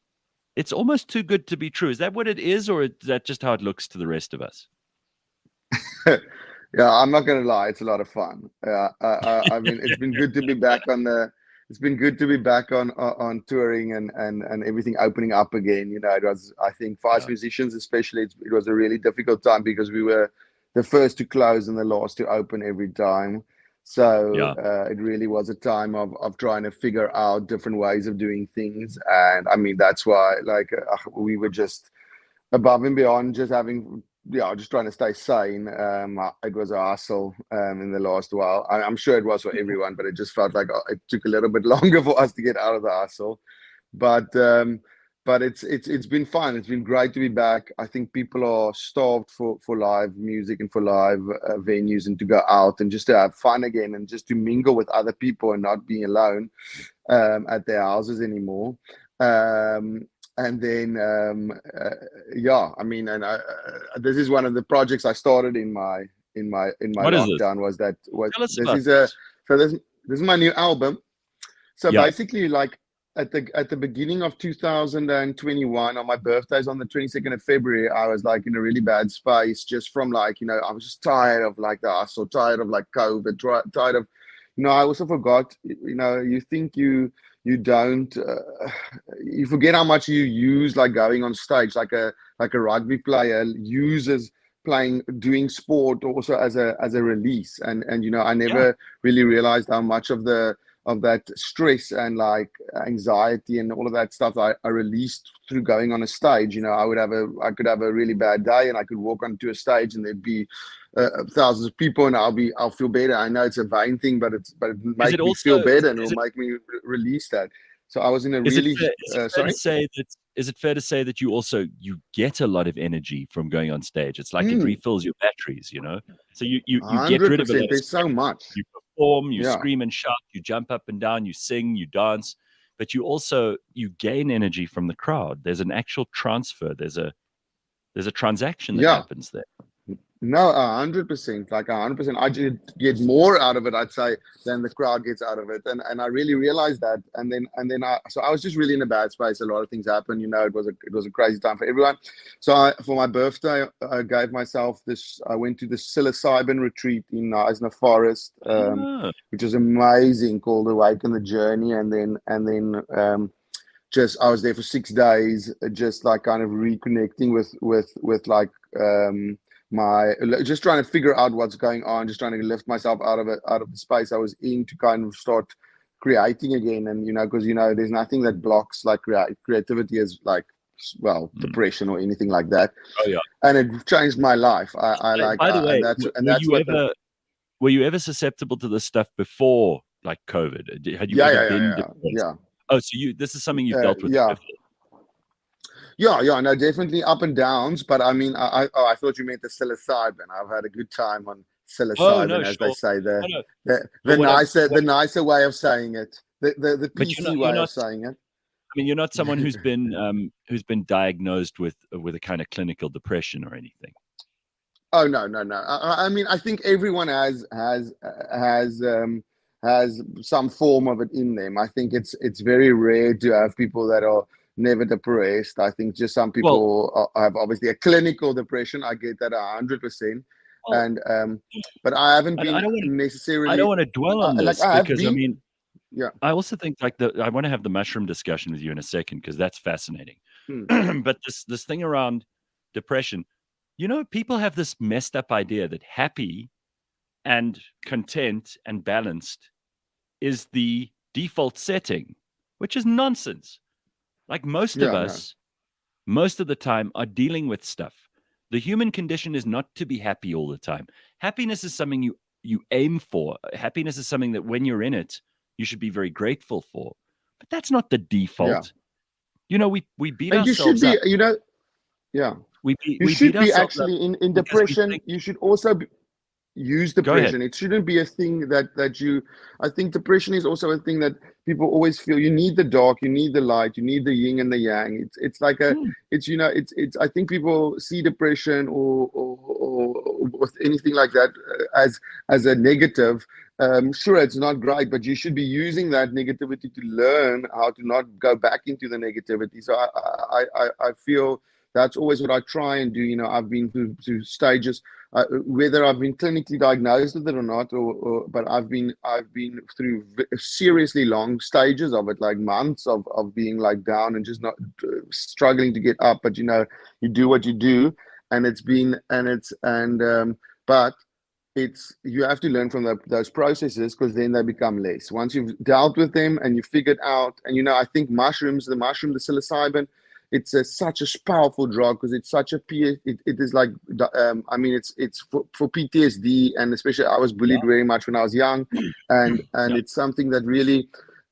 S1: It's almost too good to be true. Is that what it is, or is that just how it looks to the rest of us?
S6: Yeah, I'm not gonna lie. It's a lot of fun. I mean, it's been good to be back It's been good to be back on touring and everything opening up again. It was, I think, for us musicians especially, it was a really difficult time because we were the first to close and the last to open every time. So it really was a time of trying to figure out different ways of doing things. And I mean, that's why we were just above and beyond just having, just trying to stay sane. It was a hustle in the last while. I'm sure it was for everyone, but it just felt like it took a little bit longer for us to get out of the hustle. But it's been fun. It's been great to be back. I think people are starved for live music and for live venues and to go out and just to have fun again and just to mingle with other people and not be alone at their houses anymore. And then, I mean, this is one of the projects I started in my lockdown. This is my new album. So
S1: Yeah.
S6: basically, like at the beginning of 2021, on my birthday's on the 22nd of February, I was like in a really bad space, just from like, I was just tired of like the hustle, tired of like COVID, tired of, I also forgot, you think you don't, you forget how much you use like going on stage, like a rugby player uses doing sport also as a release, and I never really realized how much of that stress and like anxiety and all of that stuff I released through going on a stage. I could have a really bad day, and I could walk onto a stage and there'd be thousands of people, and I'll feel better. I know it's a vain thing, but it makes me feel better, and it'll make me release that. So I was in a really
S1: is it fair to say that you get a lot of energy from going on stage? It's like it refills your batteries, So you get rid of it.
S6: There's so much.
S1: You perform, you scream and shout, you jump up and down, you sing, you dance, but you gain energy from the crowd. There's an actual transfer. There's a transaction that happens there.
S6: No, 100%, like 100%. I get more out of it, I'd say, than the crowd gets out of it, and I really realized that. And then I was just really in a bad space. A lot of things happened. It was a crazy time for everyone. So for my birthday, I gave myself this. I went to the psilocybin retreat in Eisner Forest, which was amazing, called Awaken the Journey, and then just I was there for 6 days, just like kind of reconnecting with like just trying to figure out what's going on, just trying to lift myself out of the space I was in, to kind of start creating again. And because there's nothing that blocks like creativity as like depression or anything like that.
S1: Oh yeah.
S6: And it changed my life. I like.
S1: By the way,
S6: and that's
S1: were you ever susceptible to this stuff before like COVID? Had you ever been depressed?
S6: Yeah.
S1: Oh, so this is something you've dealt with before.
S6: Yeah, no, definitely up and downs. But I mean, I thought you meant the psilocybin. I've had a good time on psilocybin, as they say, the nicer way of saying it, the PC way of saying it.
S1: I mean, you're not someone who's been diagnosed with a kind of clinical depression or anything.
S6: Oh no. I mean, I think everyone has some form of it in them. I think it's very rare to have people that are never depressed. I think just some people have obviously a clinical depression. I get that 100%. But I haven't been necessarily.
S1: I don't want to dwell on this because
S6: yeah.
S1: I also think like I want to have the mushroom discussion with you in a second because that's fascinating. But this thing around depression, people have this messed up idea that happy and content and balanced is the default setting, which is nonsense. Like most of us, most of the time, are dealing with stuff. The human condition is not to be happy all the time. Happiness is something you aim for. Happiness is something that when you're in it, you should be very grateful for. But that's not the default. We beat ourselves up.
S6: You should be actually in depression. You should also use depression. It shouldn't be a thing that you. I think depression is also a thing that people always feel. You need the dark, you need the light, you need the yin and the yang. It's like it's. I think people see depression or anything like that as a negative. Sure, it's not great, but you should be using that negativity to learn how to not go back into the negativity. So I feel that's always what I try and do. I've been through stages, whether I've been clinically diagnosed with it or not, but I've been through seriously long stages of it, like months of being like down and just not struggling to get up. But you do what you do, but you have to learn from those processes, because then they become less. Once you've dealt with them and you figured out, and I think the psilocybin, it's such a powerful drug, because it's such a it is like it's for PTSD, and especially I was bullied very much when I was young, and it's something that really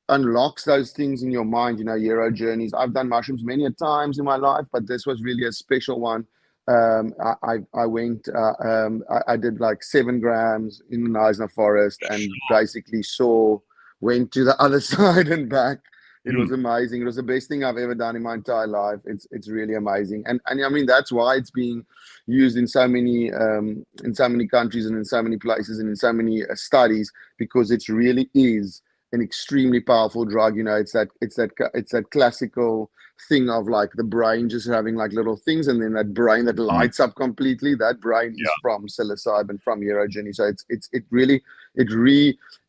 S6: unlocks those things in your mind. Hero journeys. I've done mushrooms many a times in my life, but this was really a special one. I went. I did like 7 grams in the Eisner Forest, and basically went to the other side and back. It was amazing. It was the best thing I've ever done in my entire life. It's really amazing, and I mean that's why it's being used in so many countries and in so many places and in so many studies, because it really is an extremely powerful drug. You know, it's that classical thing of like the brain just having like little things, and then that brain that lights up completely. That brain is from psilocybin, from Erection. So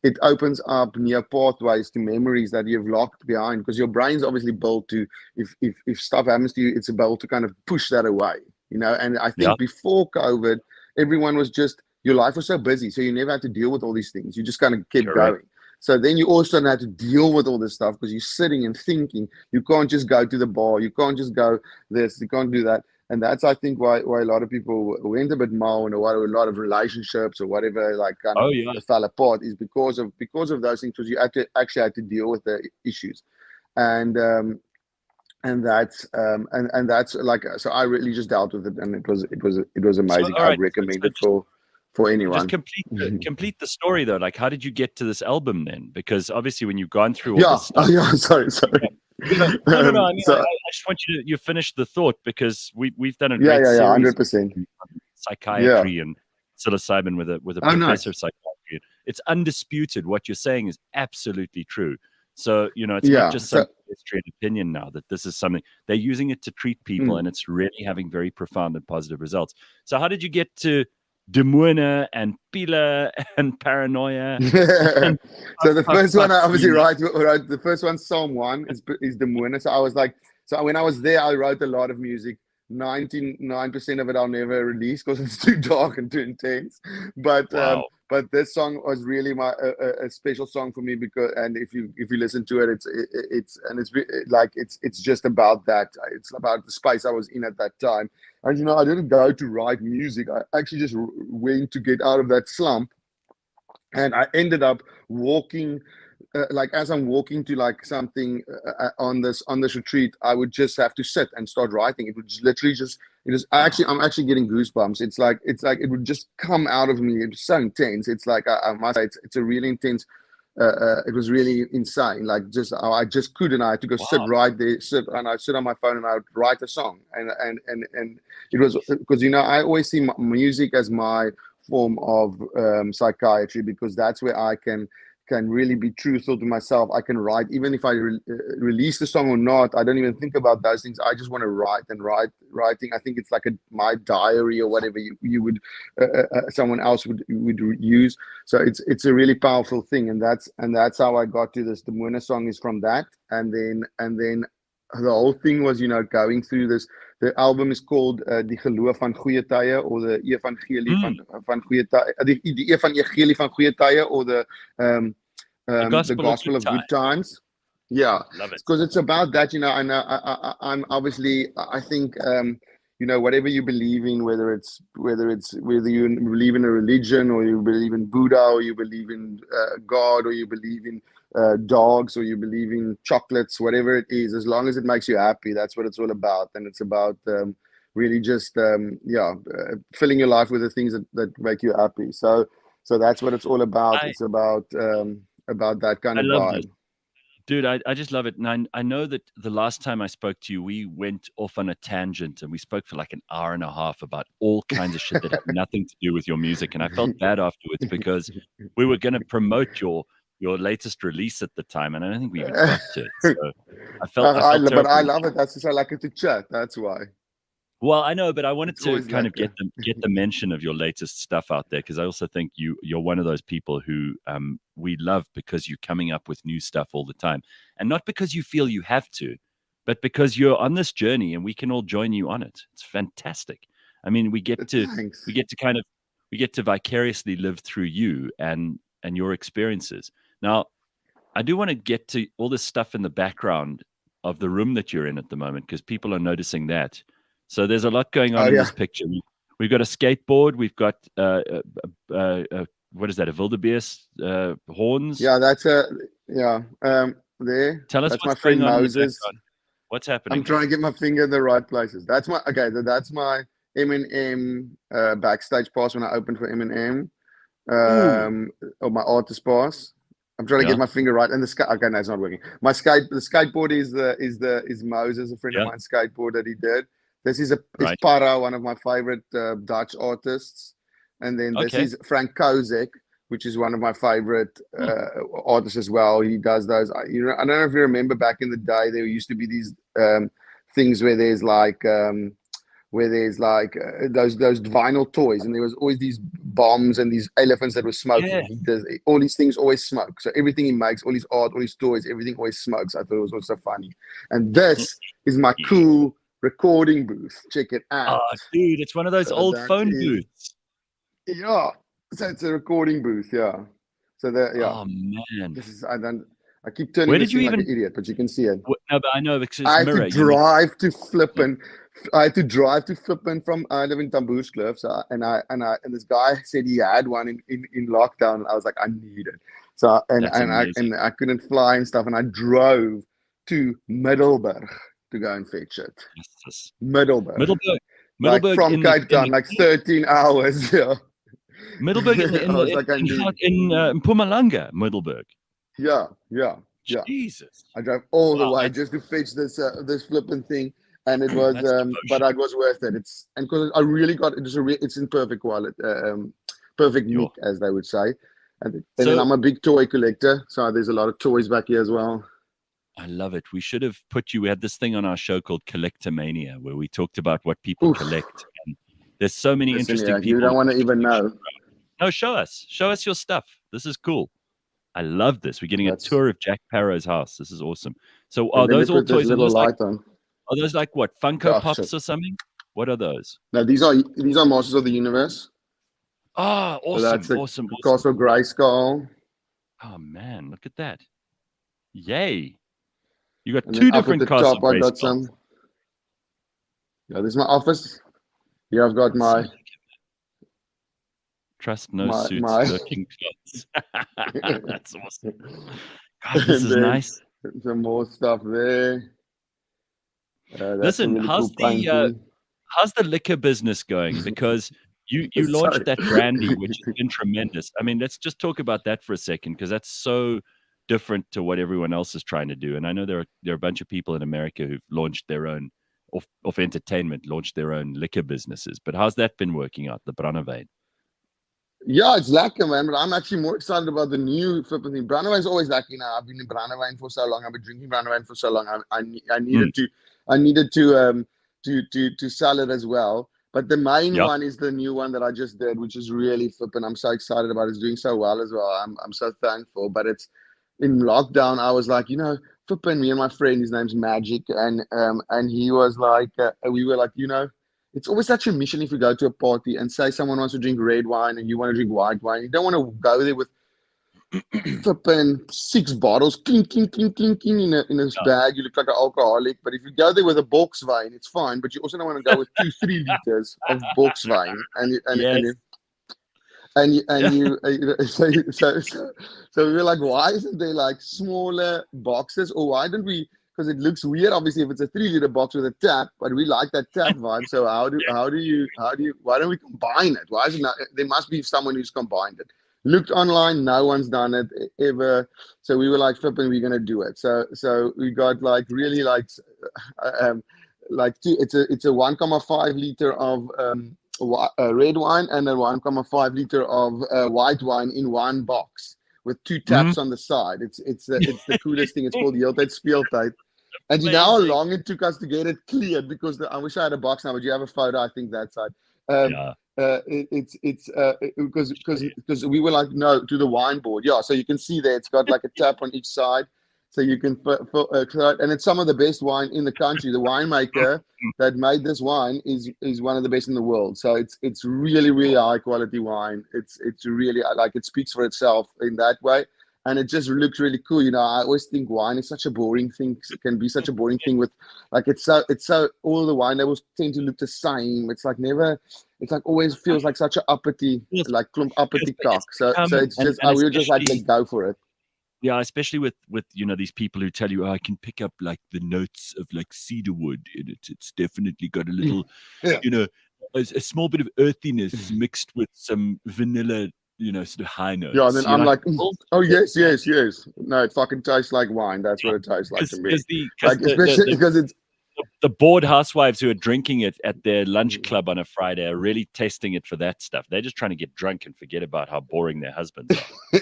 S6: it opens up new pathways to memories that you've locked behind, because your brain's obviously built to, if stuff happens to you, it's built to kind of push that away, you know. And I think before COVID, everyone was just, your life was so busy, so you never had to deal with all these things. You just kind of kept going. So then you also had to deal with all this stuff, because you're sitting and thinking. You can't just go to the bar. You can't just go this. You can't do that. And that's, I think, why a lot of people went a bit mal, and why a lot of relationships or whatever like kind of fell apart, is because of those things. Because you actually had to deal with the issues, and that's like, so I really just dealt with it, and it was amazing.
S1: So,
S6: I'd recommend it for anyone.
S1: Just complete the story though. Like, how did you get to this album then? Because obviously, when you've gone through all this stuff,
S6: sorry.
S1: No. I mean, I just want you to finish the thought, because we've done a great series
S6: 100%.
S1: on psychiatry and psilocybin with a professor of psychiatry. It's undisputed. What you're saying is absolutely true. So, you know, it's not just some history and opinion now, that this is something they're using it to treat people, and it's really having very profound and positive results. So how did you get to Demona and Pila and Paranoia?
S6: So the first one I obviously wrote the first one, Psalm 1 is Demona. So I was like, so when I was there, I wrote a lot of music. 99% of it I'll never release because it's too dark and too intense. But this song was really a special song for me, because, and if you listen to it, it's just about that. It's about the space I was in at that time. And you know, I didn't go to write music. I actually just went to get out of that slump, and I ended up walking. Like as I'm walking to like something on this retreat, I would just have to sit and start writing. It would just literally I'm actually getting goosebumps. It's like it would just come out of me. It was so intense. It's like I must say it's a really intense. It was really insane. Like I just couldn't. I had to go sit right there, and I'd sit on my phone and I would write a song. And it was because, you know, I always see music as my form of psychiatry, because that's where I can really be truthful to myself. I can write, even if I release the song or not. I don't even think about those things. I just want to write, and writing, I think it's like my diary or whatever you would someone else would use. So it's a really powerful thing, and that's how I got to this. The Mona song is from that, and then the whole thing was, you know, going through this. The album is called Die Geloof van Goeie Tye, or the Evangelie van Goeie Tye, die Evangelie van Goeie Tye, or the Gospel of Good Times. Yeah, because it's about that, you know. And I'm obviously, I think, you know, whatever you believe in, whether you believe in a religion, or you believe in Buddha, or you believe in God, or you believe in dogs, or you believe in chocolates, whatever it is, as long as it makes you happy, that's what it's all about. And it's about really just filling your life with the things that make you happy. So that's what it's all about. It's about that kind of vibe.
S1: This. Dude, I just love it. And I know that the last time I spoke to you, we went off on a tangent, and we spoke for like an hour and a half about all kinds of shit that had nothing to do with your music. And I felt bad afterwards, because we were going to promote your latest release at the time, and I don't think we even got to it. So I felt
S6: but I love it. That's just, I like it to chat. That's why.
S1: Well, I know, but I wanted to kind of get the mention of your latest stuff out there, because I also think you're one of those people who we love, because you're coming up with new stuff all the time, and not because you feel you have to, but because you're on this journey, and we can all join you on it. It's fantastic. I mean, we get to vicariously live through you and your experiences. Now, I do want to get to all this stuff in the background of the room that you're in at the moment, because people are noticing that. So there's a lot going on in this picture. We've got a skateboard. We've got what is that? A wildebeest horns?
S6: Yeah, that's there.
S1: Tell us
S6: that's
S1: what's
S6: my friend
S1: going on
S6: Moses.
S1: What's happening?
S6: I'm trying to get my finger in the right places. That's my Eminem backstage pass when I opened for Eminem, or my artist pass. I'm trying to get my finger right, and okay, no, it's not working. The skateboard is Moses, a friend of mine's skateboard that he did. This is Parow, one of my favorite Dutch artists, and then this is Frank Kozek, which is one of my favorite artists as well. He does those. I don't know if you remember back in the day, there used to be these things where there's like those vinyl toys, and there was always these bombs and these elephants that were smoking. All these things always smoke. So everything he makes, all his art, all his toys, everything always smokes. I thought it was also funny. And this is my cool recording booth. Check it out.
S1: Oh, dude, it's one of those old phone booths.
S6: Yeah. So it's a recording booth. Yeah. So
S1: Oh man.
S6: This is I keep turning
S1: Where
S6: this
S1: did you
S6: thing
S1: even
S6: like an idiot, but you can see it.
S1: No, but I know because it's
S6: I had
S1: mirror.
S6: to drive to Flippen. I had to drive to Flippen from I live in Tamboerskloof, and this guy said he had one in lockdown. I was like, I need it. So I couldn't fly and stuff, and I drove to Middelburg to go and fetch it.
S1: Yes.
S6: Middelburg
S1: like
S6: from Cape Town, like 13 hours. Yeah.
S1: Middelburg in Mpumalanga, Middelburg.
S6: Yeah.
S1: Jesus.
S6: I drove all the way just to fetch this flipping thing, and it was but it was worth it. It's because I really got it's in perfect quality, perfect nick, as they would say. And then I'm a big toy collector, so there's a lot of toys back here as well.
S1: I love it. We should have we had this thing on our show called Collectomania, where we talked about what people collect. And there's so many interesting people.
S6: You don't want to even know.
S1: No, show us your stuff. This is cool. I love this. We're getting a tour of Jack Parrow's house. This is awesome. So are those all toys? Are those like what, Funko Pops or something? What are those?
S6: No, these are Masters of the Universe.
S1: Oh, awesome! So that's awesome.
S6: Castle Grayskull.
S1: Oh man, look at that! Yay! You got two different Castle Grayskulls. I got some.
S6: Yeah, this is my office. Here I've got my.
S1: Trust no suits, lurking clothes. That's awesome. God, this is nice.
S6: Some more stuff there.
S1: Listen, really how's the liquor business going? Because you launched that brandy, which has been tremendous. I mean, let's just talk about that for a second, because that's so different to what everyone else is trying to do. And I know there are a bunch of people in America who've launched their own of entertainment, launched their own liquor businesses. But how's that been working out, the Brandewyn?
S6: Yeah, it's lekker, man. But I'm actually more excited about the new flipping thing. Brandewyn is always lekker. I've been in Brandewyn for so long. I've been drinking Brandewyn for so long. I needed to sell it as well. But the main one is the new one that I just did, which is really flipping. I'm so excited about it. It's doing so well as well. I'm so thankful. But it's in lockdown. I was like, flipping, me and my friend, his name's Magic, and he was like, we were like, it's always such a mission if you go to a party and say someone wants to drink red wine and you want to drink white wine. You don't want to go there with flipping 6 bottles, clink, clink, clink, clink, clink, in a bag. You look like an alcoholic. But if you go there with a boxwijn, it's fine. But you also don't want to go with 2-3 liters of boxwijn. So we were like, why isn't there like smaller boxes, or why don't we? Because it looks weird, obviously, if it's a 3-liter box with a tap, but we like that tap vibe. So why don't we combine it? Why is it not? There must be someone who's combined it. Looked online, no one's done it ever. So we were like, flipping, we're gonna do it. So we got like really like it's a 1.5 liter of red wine and a 1.5 liter of white wine in one box with 2 taps on the side. It's the coolest thing. It's called Heeltyd Speeltyd. And you know how long it took us to get it cleared, because I wish I had a box now, but you have a photo, I think, that side. Because we were like, no, to the wine board. Yeah, so you can see there, it's got like a tap on each side. So you can and it's some of the best wine in the country. The winemaker that made this wine is one of the best in the world. So it's really, really high quality wine. It's really, like, it speaks for itself in that way. And it just looks really cool. I always think wine is such a boring thing. It can be such a boring thing with, like, it's so all the wine labels tend to look the same. It's like always feels like such a uppity, like clump uppity cock. So it's just, we were just like, let's go for it.
S1: Yeah, especially with these people who tell you, I can pick up like the notes of like cedarwood in it. It's definitely got a little, a small bit of earthiness mixed with some vanilla, sort of high notes.
S6: Yeah, and then I'm like, oh yes. No, it fucking tastes like wine. That's what it tastes like to me. Especially because it's
S1: the bored housewives who are drinking it at their lunch club on a Friday are really testing it for that stuff. They're just trying to get drunk and forget about how boring their husbands are.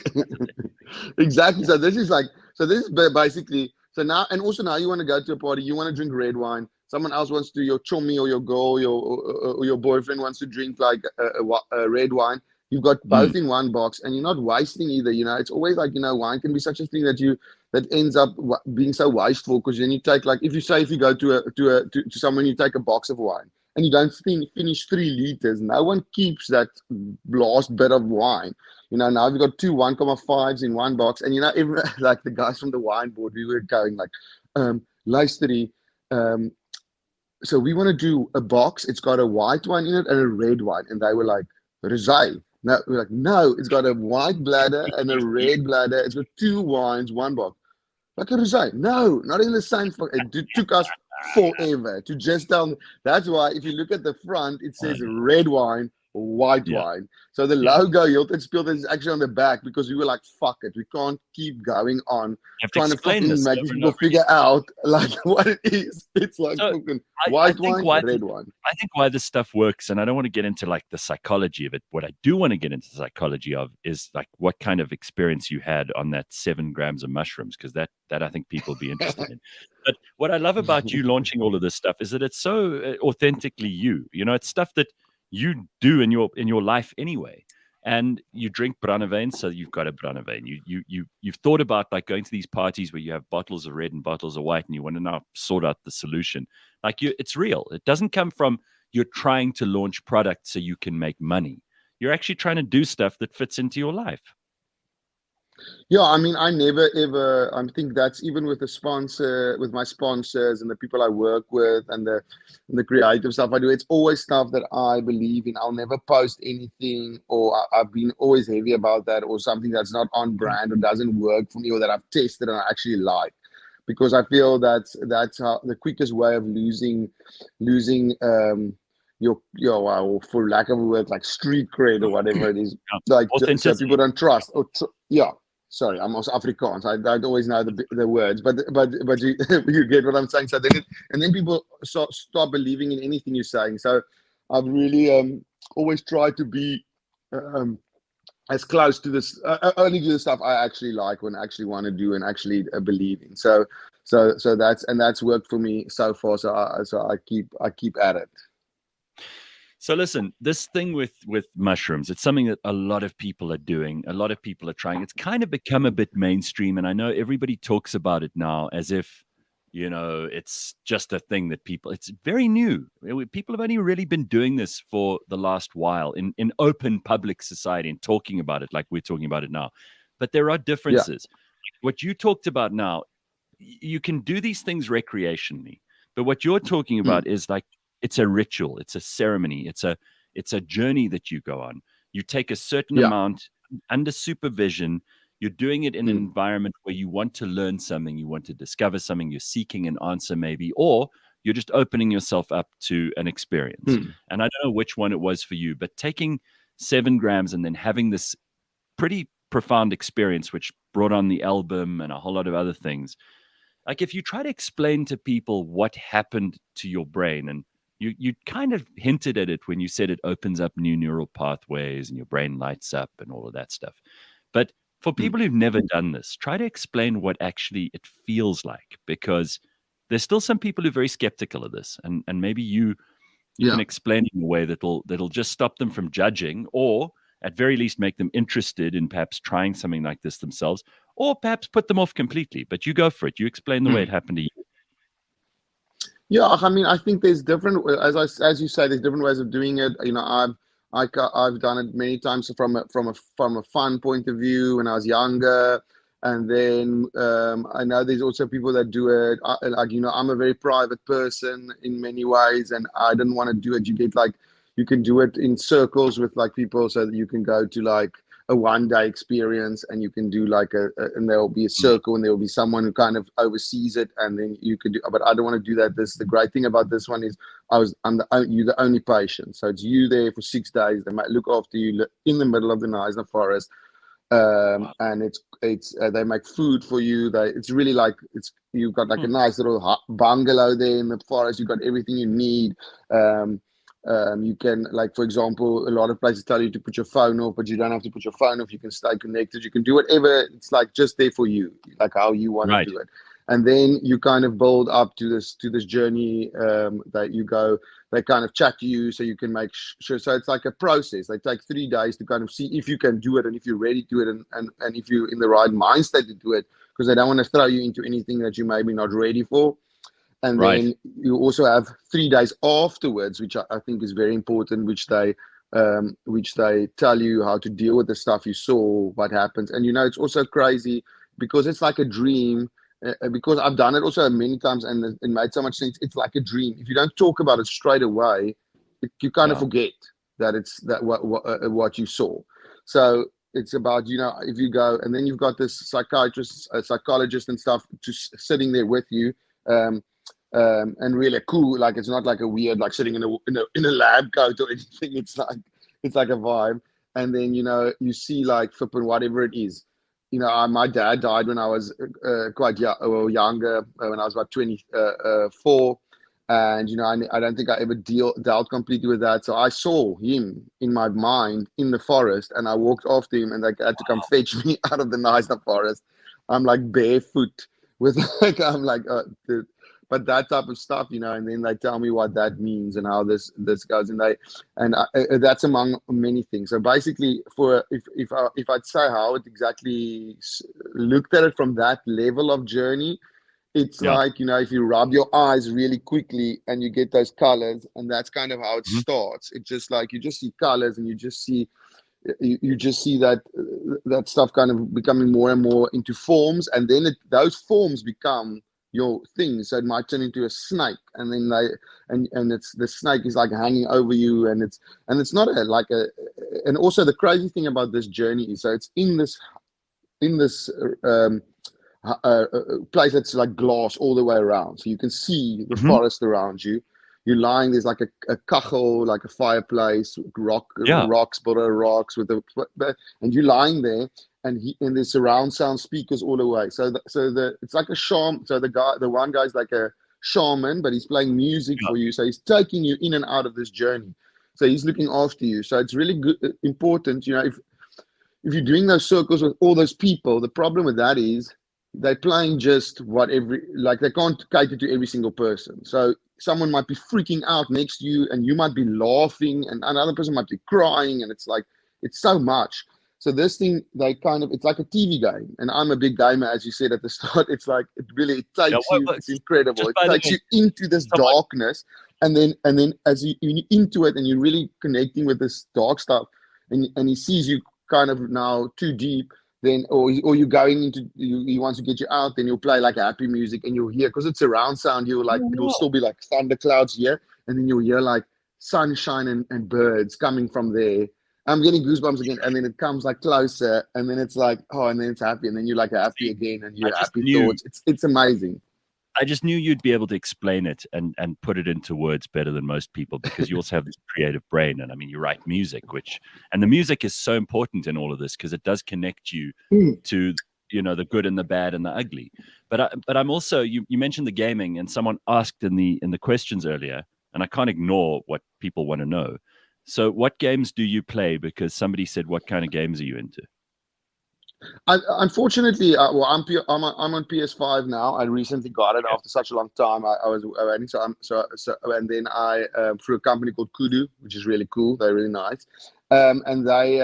S6: Exactly. So this is basically, so now, and also now you want to go to a party, you want to drink red wine. Someone else wants to, your chummy or your girl, or your boyfriend wants to drink like a red wine. You've got both in one box, and you're not wasting either. It's always like, wine can be such a thing that ends up being so wasteful, because then you take, like, if you go to someone, you take a box of wine and you don't finish 3 liters. No one keeps that last bit of wine. Now we've got 2 1.5s in one box, and like the guys from the wine board, we were going like, luisterie, so we want to do a box. It's got a white wine in it and a red wine, and they were like, rosé. No, we're like, no, it's got a white bladder and a red bladder. It's got 2 wines, one box. Like a rosé. No, not in the same. It took us forever to just tell them. That's why if you look at the front, it says red wine, white wine. So the logo Hilton Spiel is actually on the back, because we were like, fuck it, we can't keep going on trying to fucking make these people figure out like what it is. It's like fucking white wine, red wine.
S1: I think why this stuff works, and I don't want to get into like the psychology of it. What I do want to get into the psychology of is like what kind of experience you had on that 7 grams of mushrooms, because that I think people will be interested in. But what I love about you launching all of this stuff is that it's so authentically you. It's stuff that you do in your life anyway, and you drink brandewyn, so you've got a brandewyn. You've thought about like going to these parties where you have bottles of red and bottles of white, and you want to now sort out the solution. Like it's real. It doesn't come from you're trying to launch products so you can make money. You're actually trying to do stuff that fits into your life.
S6: Yeah, I mean, I never ever. I think that's even with my sponsors and the people I work with, and the creative stuff I do. It's always stuff that I believe in. I'll never post anything, or I've been always heavy about that, or something that's not on brand or doesn't work for me, or that I've tested and I actually like, because I feel that's how the quickest way of losing your for lack of a word, like street cred or whatever it is, like so people don't trust or Sorry, I'm also Afrikaans. I don't always know the words, but you get what I'm saying. So then people stop believing in anything you're saying. So I've really always tried to be as close to this. Only do the stuff I actually like, and actually want to do, and actually believe in. So that's worked for me so far. So I keep at it.
S1: So listen, this thing with mushrooms, it's something that a lot of people are doing. A lot of people are trying. It's kind of become a bit mainstream. And I know everybody talks about it now as if, it's just a thing that it's very new. People have only really been doing this for the last while in open public society and talking about it like we're talking about it now. But there are differences. Yeah. What you talked about now, you can do these things recreationally. But what you're talking about is like, it's a ritual. It's a ceremony. It's a journey that you go on. You take a certain amount under supervision. You're doing it in an environment where you want to learn something, you want to discover something, you're seeking an answer maybe, or you're just opening yourself up to an experience. And I don't know which one it was for you, but taking 7 grams and then having this pretty profound experience, which brought on the album and a whole lot of other things. Like if you try to explain to people what happened to your brain, and you kind of hinted at it when you said it opens up new neural pathways and your brain lights up and all of that stuff. But for people who've never done this, try to explain what actually it feels like, because there's still some people who are very skeptical of this. And maybe you can explain it in a way that'll just stop them from judging, or at very least make them interested in perhaps trying something like this themselves, or perhaps put them off completely. But you go for it. You explain the way it happened to you.
S6: Yeah, I mean, I think there's different, as you say, there's different ways of doing it. I've done it many times from a fun point of view when I was younger, and then I know there's also people that do it. I'm a very private person in many ways, and I didn't want to do it. You can do it in circles with like people, so that you can go to like a one-day experience, and you can do like and there will be a circle, and there will be someone who kind of oversees it, and then you can do. But I don't want to do that. The great thing about this one is you're the only patient, so it's you there for 6 days. They might look after you in the middle of the night in the forest, and it's they make food for you. It's really like you've got like a nice little bungalow there in the forest. You've got everything you need. You can, like, for example, a lot of places tell you to put your phone off, but you don't have to put your phone off. You can stay connected. You can do whatever. It's like just there for you, like how you want to do it. And then you kind of build up to this journey that you go. They kind of chat to you so you can make sure. So it's like a process. They take 3 days to kind of see if you can do it and if you're ready to do it and if you're in the right mindset to do it, because they don't want to throw you into anything that you maybe not ready for. And then you also have 3 days afterwards, which I think is very important, which they tell you how to deal with the stuff you saw, what happens. And, it's also crazy because it's like a dream. Because I've done it also many times and it made so much sense. It's like a dream. If you don't talk about it straight away, you kind of forget that it's what you saw. So it's about, if you go and then you've got this psychologist and stuff just sitting there with you, and really cool. Like, it's not like a weird, like sitting in a lab coat or anything. It's like a vibe. And then, you see like flipping whatever it is. My dad died when I was quite younger, when I was about 24. And, I don't think I ever dealt completely with that. So I saw him in my mind in the forest and I walked after him and they had to come fetch me out of the nice forest. I'm like barefoot with I'm like, but that type of stuff, and then they tell me what that means and how this goes, and that's among many things. So basically, if I'd say how it exactly looked at it from that level of journey, it's like, if you rub your eyes really quickly and you get those colors, and that's kind of how it starts. It's just like you just see colors and you just see that stuff kind of becoming more and more into forms, and then those forms become your thing. So it might turn into a snake, and then it's the snake is like hanging over you, and it's not and also the crazy thing about this journey is, so it's in this place that's like glass all the way around, so you can see the forest around you. You're lying, there's like a kachel, like a fireplace, rocks, border rocks and you're lying there, and there's surround sound speakers all the way. So it's like a shaman. So the one guy's like a shaman, but he's playing music for you. So he's taking you in and out of this journey. So he's looking after you. So it's really good, important. If you're doing those circles with all those people, the problem with that is they're playing just they can't cater to every single person. So someone might be freaking out next to you and you might be laughing and another person might be crying, and it's like, it's so much. So this thing, it's like a TV game, and I'm a big gamer, as you said at the start. It's like, it takes you, it's incredible. It takes you into this darkness, and then as you're into it and you're really connecting with this dark stuff, and he sees you kind of now too deep, then or you're going into, he wants to get you out, then you'll play like happy music and you'll hear, because it's surround sound, you'll like, it'll still be like thunderclouds here, and then you'll hear like sunshine and birds coming from there. I'm getting goosebumps again, and then it comes like closer, and then it's like, and then it's happy, and then you're like happy again, and you're happy thoughts. It's amazing.
S1: I just knew you'd be able to explain it and put it into words better than most people, because you also have this creative brain. And I mean, you write music, and the music is so important in all of this, because it does connect you to, the good and the bad and the ugly. But I'm also, you mentioned the gaming, and someone asked in the questions earlier, and I can't ignore what people want to know. So what games do you play? Because somebody said, what kind of games are you into?
S6: Unfortunately, I'm on PS5 now. I recently got it after such a long time. I was waiting, and then I through a company called Kudu, which is really cool. They're really nice, and they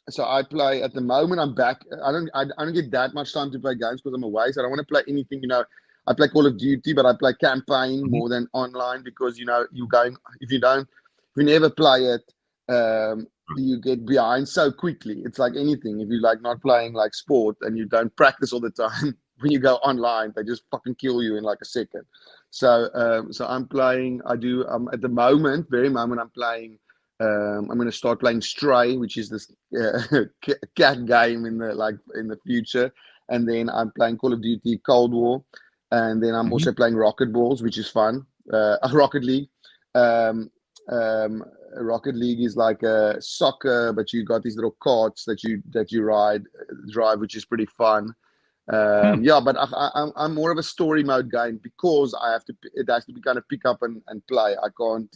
S6: so I play at the moment. I'm back. I don't get that much time to play games because I'm away, so I don't want to play anything. I play Call of Duty, but I play campaign more than online, because you're going, if you never play it, you get behind so quickly. It's like anything. If you like not playing like sport and you don't practice all the time, when you go online, they just fucking kill you in like a second. So I'm playing. at the very moment I'm playing. I'm going to start playing Stray, which is this cat game in the future, and then I'm playing Call of Duty Cold War, and then I'm also playing Rocket Balls, which is fun. Rocket League. Rocket League is like a soccer, but you got these little carts that you drive, which is pretty fun. Yeah, but I'm more of a story mode game because it has to be kind of pick up and play. I can't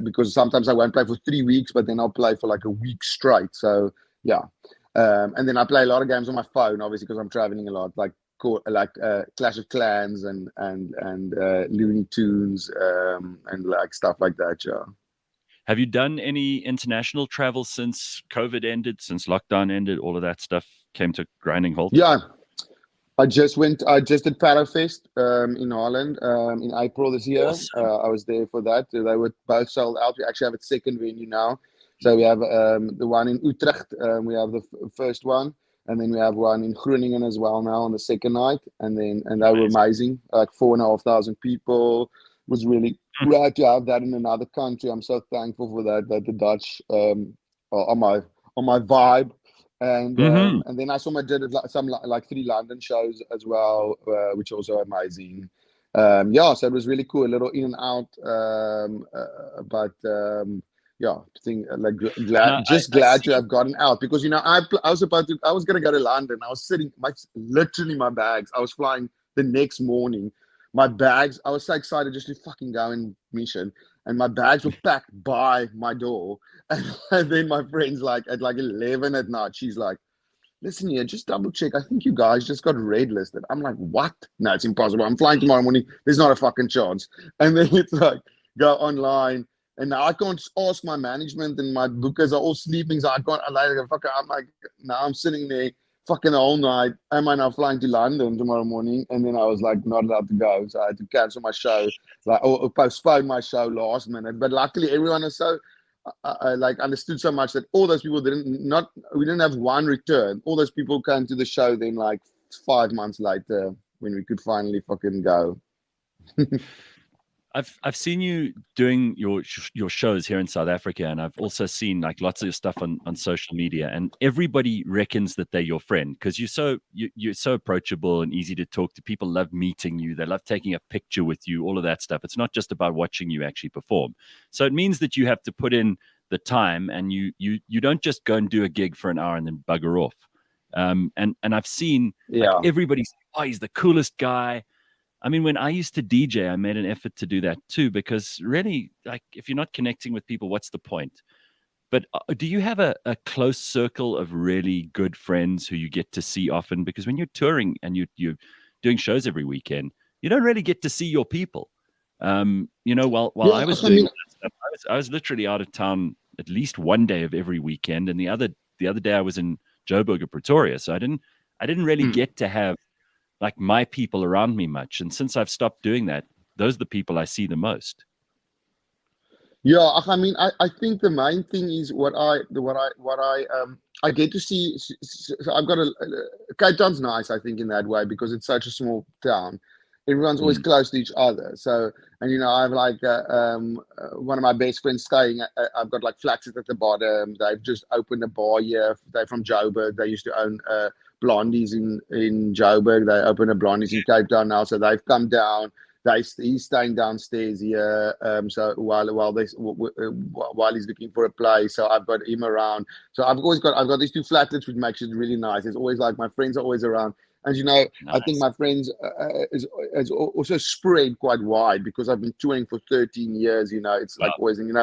S6: because sometimes I won't play for 3 weeks, but then I'll play for like a week straight. So yeah, and then I play a lot of games on my phone, obviously, because I'm traveling a lot, like Clash of Clans and Looney Tunes and like stuff like that. Yeah.
S1: Have you done any international travel since COVID ended, since lockdown ended, all of that stuff came to grinding halt?
S6: Yeah. I just did Parow Fest in Holland in April this year.
S1: Awesome.
S6: I was there for that. They were both sold out. We actually have a second venue now. So we have the one in Utrecht. We have the first one. And then we have one in Groningen as well now on the second night. And they were amazing. Like 4,500 people. It was really great to have that in another country. I'm so thankful for that the Dutch are on my vibe. And then I did some like 3 London shows as well, which also amazing. Yeah, so it was really cool. A little in and out, but yeah, glad to have gotten out because I was gonna go to London. I was sitting literally my bags. I was flying the next morning. My bags, I was so excited just to fucking go and mission. And my bags were packed by my door. And then my friend's like, at like 11 at night, she's like, listen here, just double check. I think you guys just got red listed. I'm like, what? No, it's impossible. I'm flying tomorrow morning. There's not a fucking chance. And then it's like, go online. And now I can't ask my management and my bookers are all sleeping. So I'm like, now I'm sitting there fucking the whole night. Am I now flying to London tomorrow morning? And then I was like, not allowed to go. So I had to cancel my show, or postpone my show last minute. But luckily everyone is so understood so much that all those people we didn't have one return. All those people came to the show then like 5 months later when we could finally fucking go.
S1: I've seen you doing your shows here in South Africa, and I've also seen like lots of your stuff on social media, and everybody reckons that they're your friend because you're so approachable and easy to talk to. People love meeting you. They love taking a picture with you, all of that stuff. It's not just about watching you actually perform. So it means that you have to put in the time, and you don't just go and do a gig for an hour and then bugger off. And I've seen like, everybody say, oh, he's the coolest guy. I mean, when I used to DJ, I made an effort to do that too, because really, like, if you're not connecting with people, what's the point? But do you have a close circle of really good friends who you get to see often? Because when you're touring and you're doing shows every weekend, you don't really get to see your people. While I was doing that stuff, I was literally out of town at least one day of every weekend, and the other day I was in Joburg or Pretoria, so I didn't really get to have like my people around me much. And since I've stopped doing that, those are the people I see the most.
S6: Yeah, I mean, I think the main thing is what I get to see. So I've got Cape Town's nice, I think, in that way because it's such a small town. Everyone's always close to each other. So, and I have like one of my best friends staying. I've got like flats at the bottom. They've just opened a bar here. They're from Joburg. They used to own Blondies in Joburg. They opened a Blondies in Cape Town now. So they've come down. He's staying downstairs here. So while he's looking for a place, so I've got him around. So I've got these 2 flatlets, which makes it really nice. It's always like my friends are always around. And nice. I think my friends is also spread quite wide because I've been touring for 13 years. It's like always, and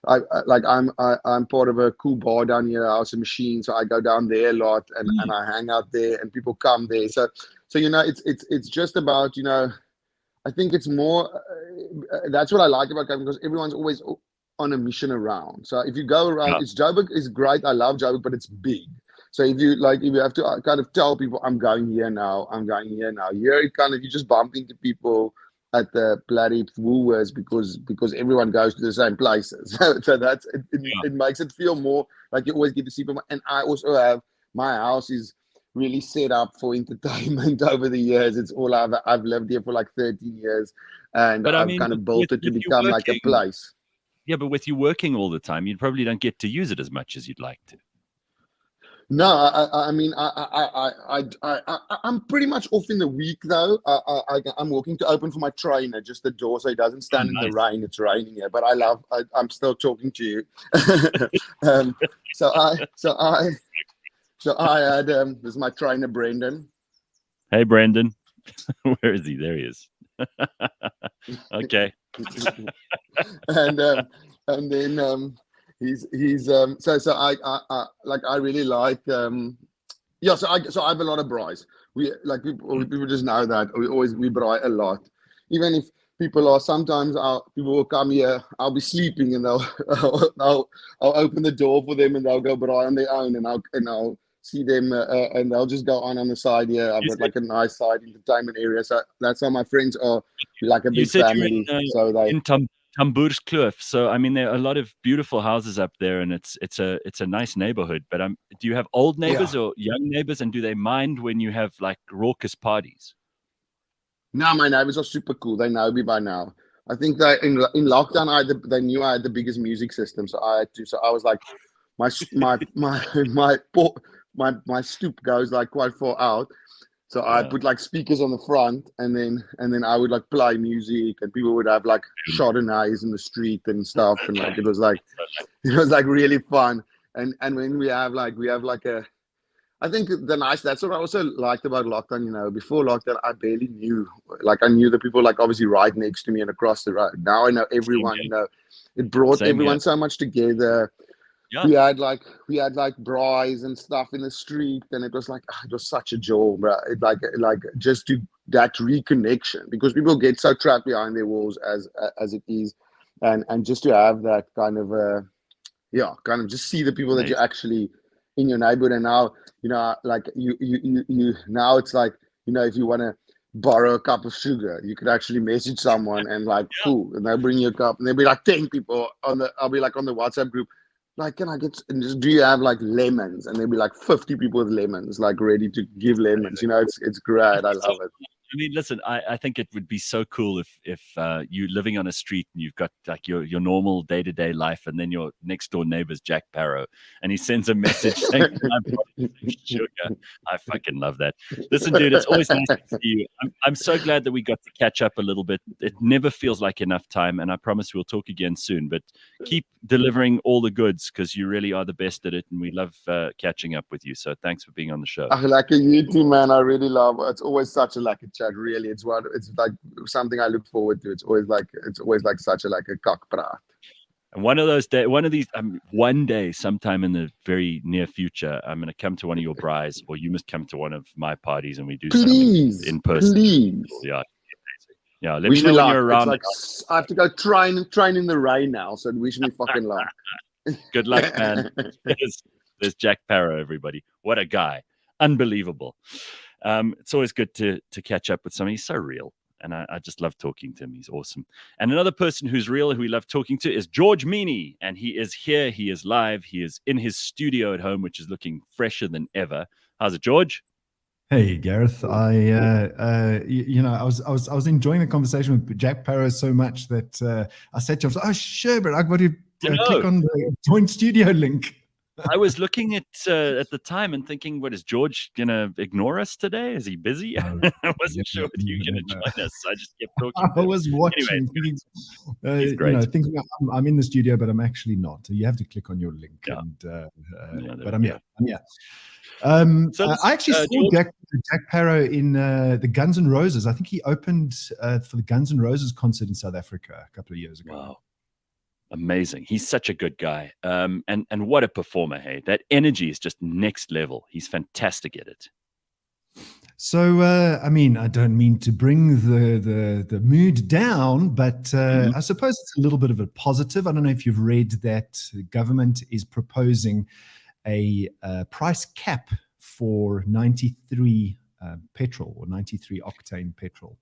S6: I'm part of a cool bar down here, House of Machine. So I go down there a lot, and I hang out there, and people come there. So it's just about I think it's more. That's what I like about Cape because everyone's always on a mission around. So if you go around, Joburg is great. I love Joburg, but it's big. So if you have to kind of tell people, I'm going here now. Here, you just bump into people at the bloody Woolworths because everyone goes to the same places. So that's it makes it feel more like you always get to see people. And I also have my house is really set up for entertainment over the years. It's all I've lived here for like 13 years, and I've kind of built it to become like a place.
S1: Yeah, but with you working all the time, you probably don't get to use it as much as you'd like to.
S6: No, I mean, I'm pretty much off in the week though. I'm walking to open for my trainer, just the door, so he doesn't stand in the rain. It's raining here, but I'm still talking to you. So I had this is my trainer, Brendan.
S1: Hey, Brendan. Where is he? There he is. Okay.
S6: And then he's so I really like yeah, so I have a lot of braais. We like people just know that we braai a lot, even if people are sometimes people will come here, I'll be sleeping and I'll open the door for them and they'll go braai on their own, and I'll see them and they'll just go on the side here. I've got like a nice side entertainment area, so that's how my friends are, like a big family. So they
S1: in Tamboerskloof. So I mean, there are a lot of beautiful houses up there, and it's a nice neighborhood. But do you have old neighbors or young neighbors, and do they mind when you have like raucous parties?
S6: No, my neighbors are super cool. They know me by now. I think that in lockdown, they knew I had the biggest music system, so I had to. So I was like, my stoop goes like quite far out. So I put like speakers on the front, and then I would like play music, and people would have like Chardonnays in the street and stuff, and like it was like really fun. And when we have like I think that's what I also liked about lockdown. You know, before lockdown, I barely knew. Like I knew the people like obviously right next to me and across the road. Now I know everyone. You know, it brought everyone so much together. Yeah. We had like braais and stuff in the street, and it was like it was such a joy, bro. It like just to that reconnection, because people get so trapped behind their walls as it is, and just to have that kind of just see the people that you're actually in your neighborhood. And now, you know, like you now it's like, you know, if you want to borrow a cup of sugar, you could actually message someone and like cool, and they'll bring you a cup, and there'll be like 10 people I'll be like on the WhatsApp group. Like, can I get, and just, do you have like lemons? And there'll be like 50 people with lemons, like ready to give lemons. You know, it's great. I love it.
S1: I mean, listen, I think it would be so cool if you're living on a street and you've got like your normal day-to-day life, and then your next door neighbor's Jack Parow, and he sends a message saying, sugar. I fucking love that. Listen, dude, it's always nice to see you. I'm so glad that we got to catch up a little bit. It never feels like enough time, and I promise we'll talk again soon. But keep delivering all the goods, because you really are the best at it, and we love catching up with you. So thanks for being on the show.
S6: Like you too, man. I really love it. It's always such a lucky chat. Really, it's like something I look forward to. It's always like such a kakpraat.
S1: And one day, sometime in the very near future, I'm going to come to one of your braais, or you must come to one of my parties, and we do something in person.
S6: Please.
S1: Yeah. Let me know when you're around.
S6: Like, I have to go train in the rain now, so wish me fucking luck.
S1: Good luck, man. There's Jack Parow, everybody. What a guy. Unbelievable. It's always good to catch up with someone. He's so real, and I just love talking to him. He's awesome. And another person who's real, who we love talking to, is George Mienie, and he is here. He is live. He is in his studio at home, which is looking fresher than ever. How's it, George?
S3: Hey, Gareth. I was enjoying the conversation with Jack Parow so much that I said to him, "Oh, sure, but I've got to click on the joint studio link."
S1: I was looking at the time and thinking, what, is George going to ignore us today? Is he busy?
S3: No,
S1: I wasn't sure whether you were going to join us. So I just kept talking.
S3: I was watching.
S1: Anyway, he's great.
S3: Thinking I'm in the studio, but I'm actually not. So you have to click on your link.
S1: Yeah.
S3: But I'm here. I actually saw Jack Parow in the Guns N' Roses. I think he opened for the Guns N' Roses concert in South Africa a couple of years ago.
S1: Wow. Amazing. He's such a good guy. And what a performer, hey. That energy is just next level. He's fantastic at it.
S3: So, I mean, I don't mean to bring the mood down, but I suppose it's a little bit of a positive. I don't know if you've read that the government is proposing a price cap for 93 petrol, or 93 octane petrol.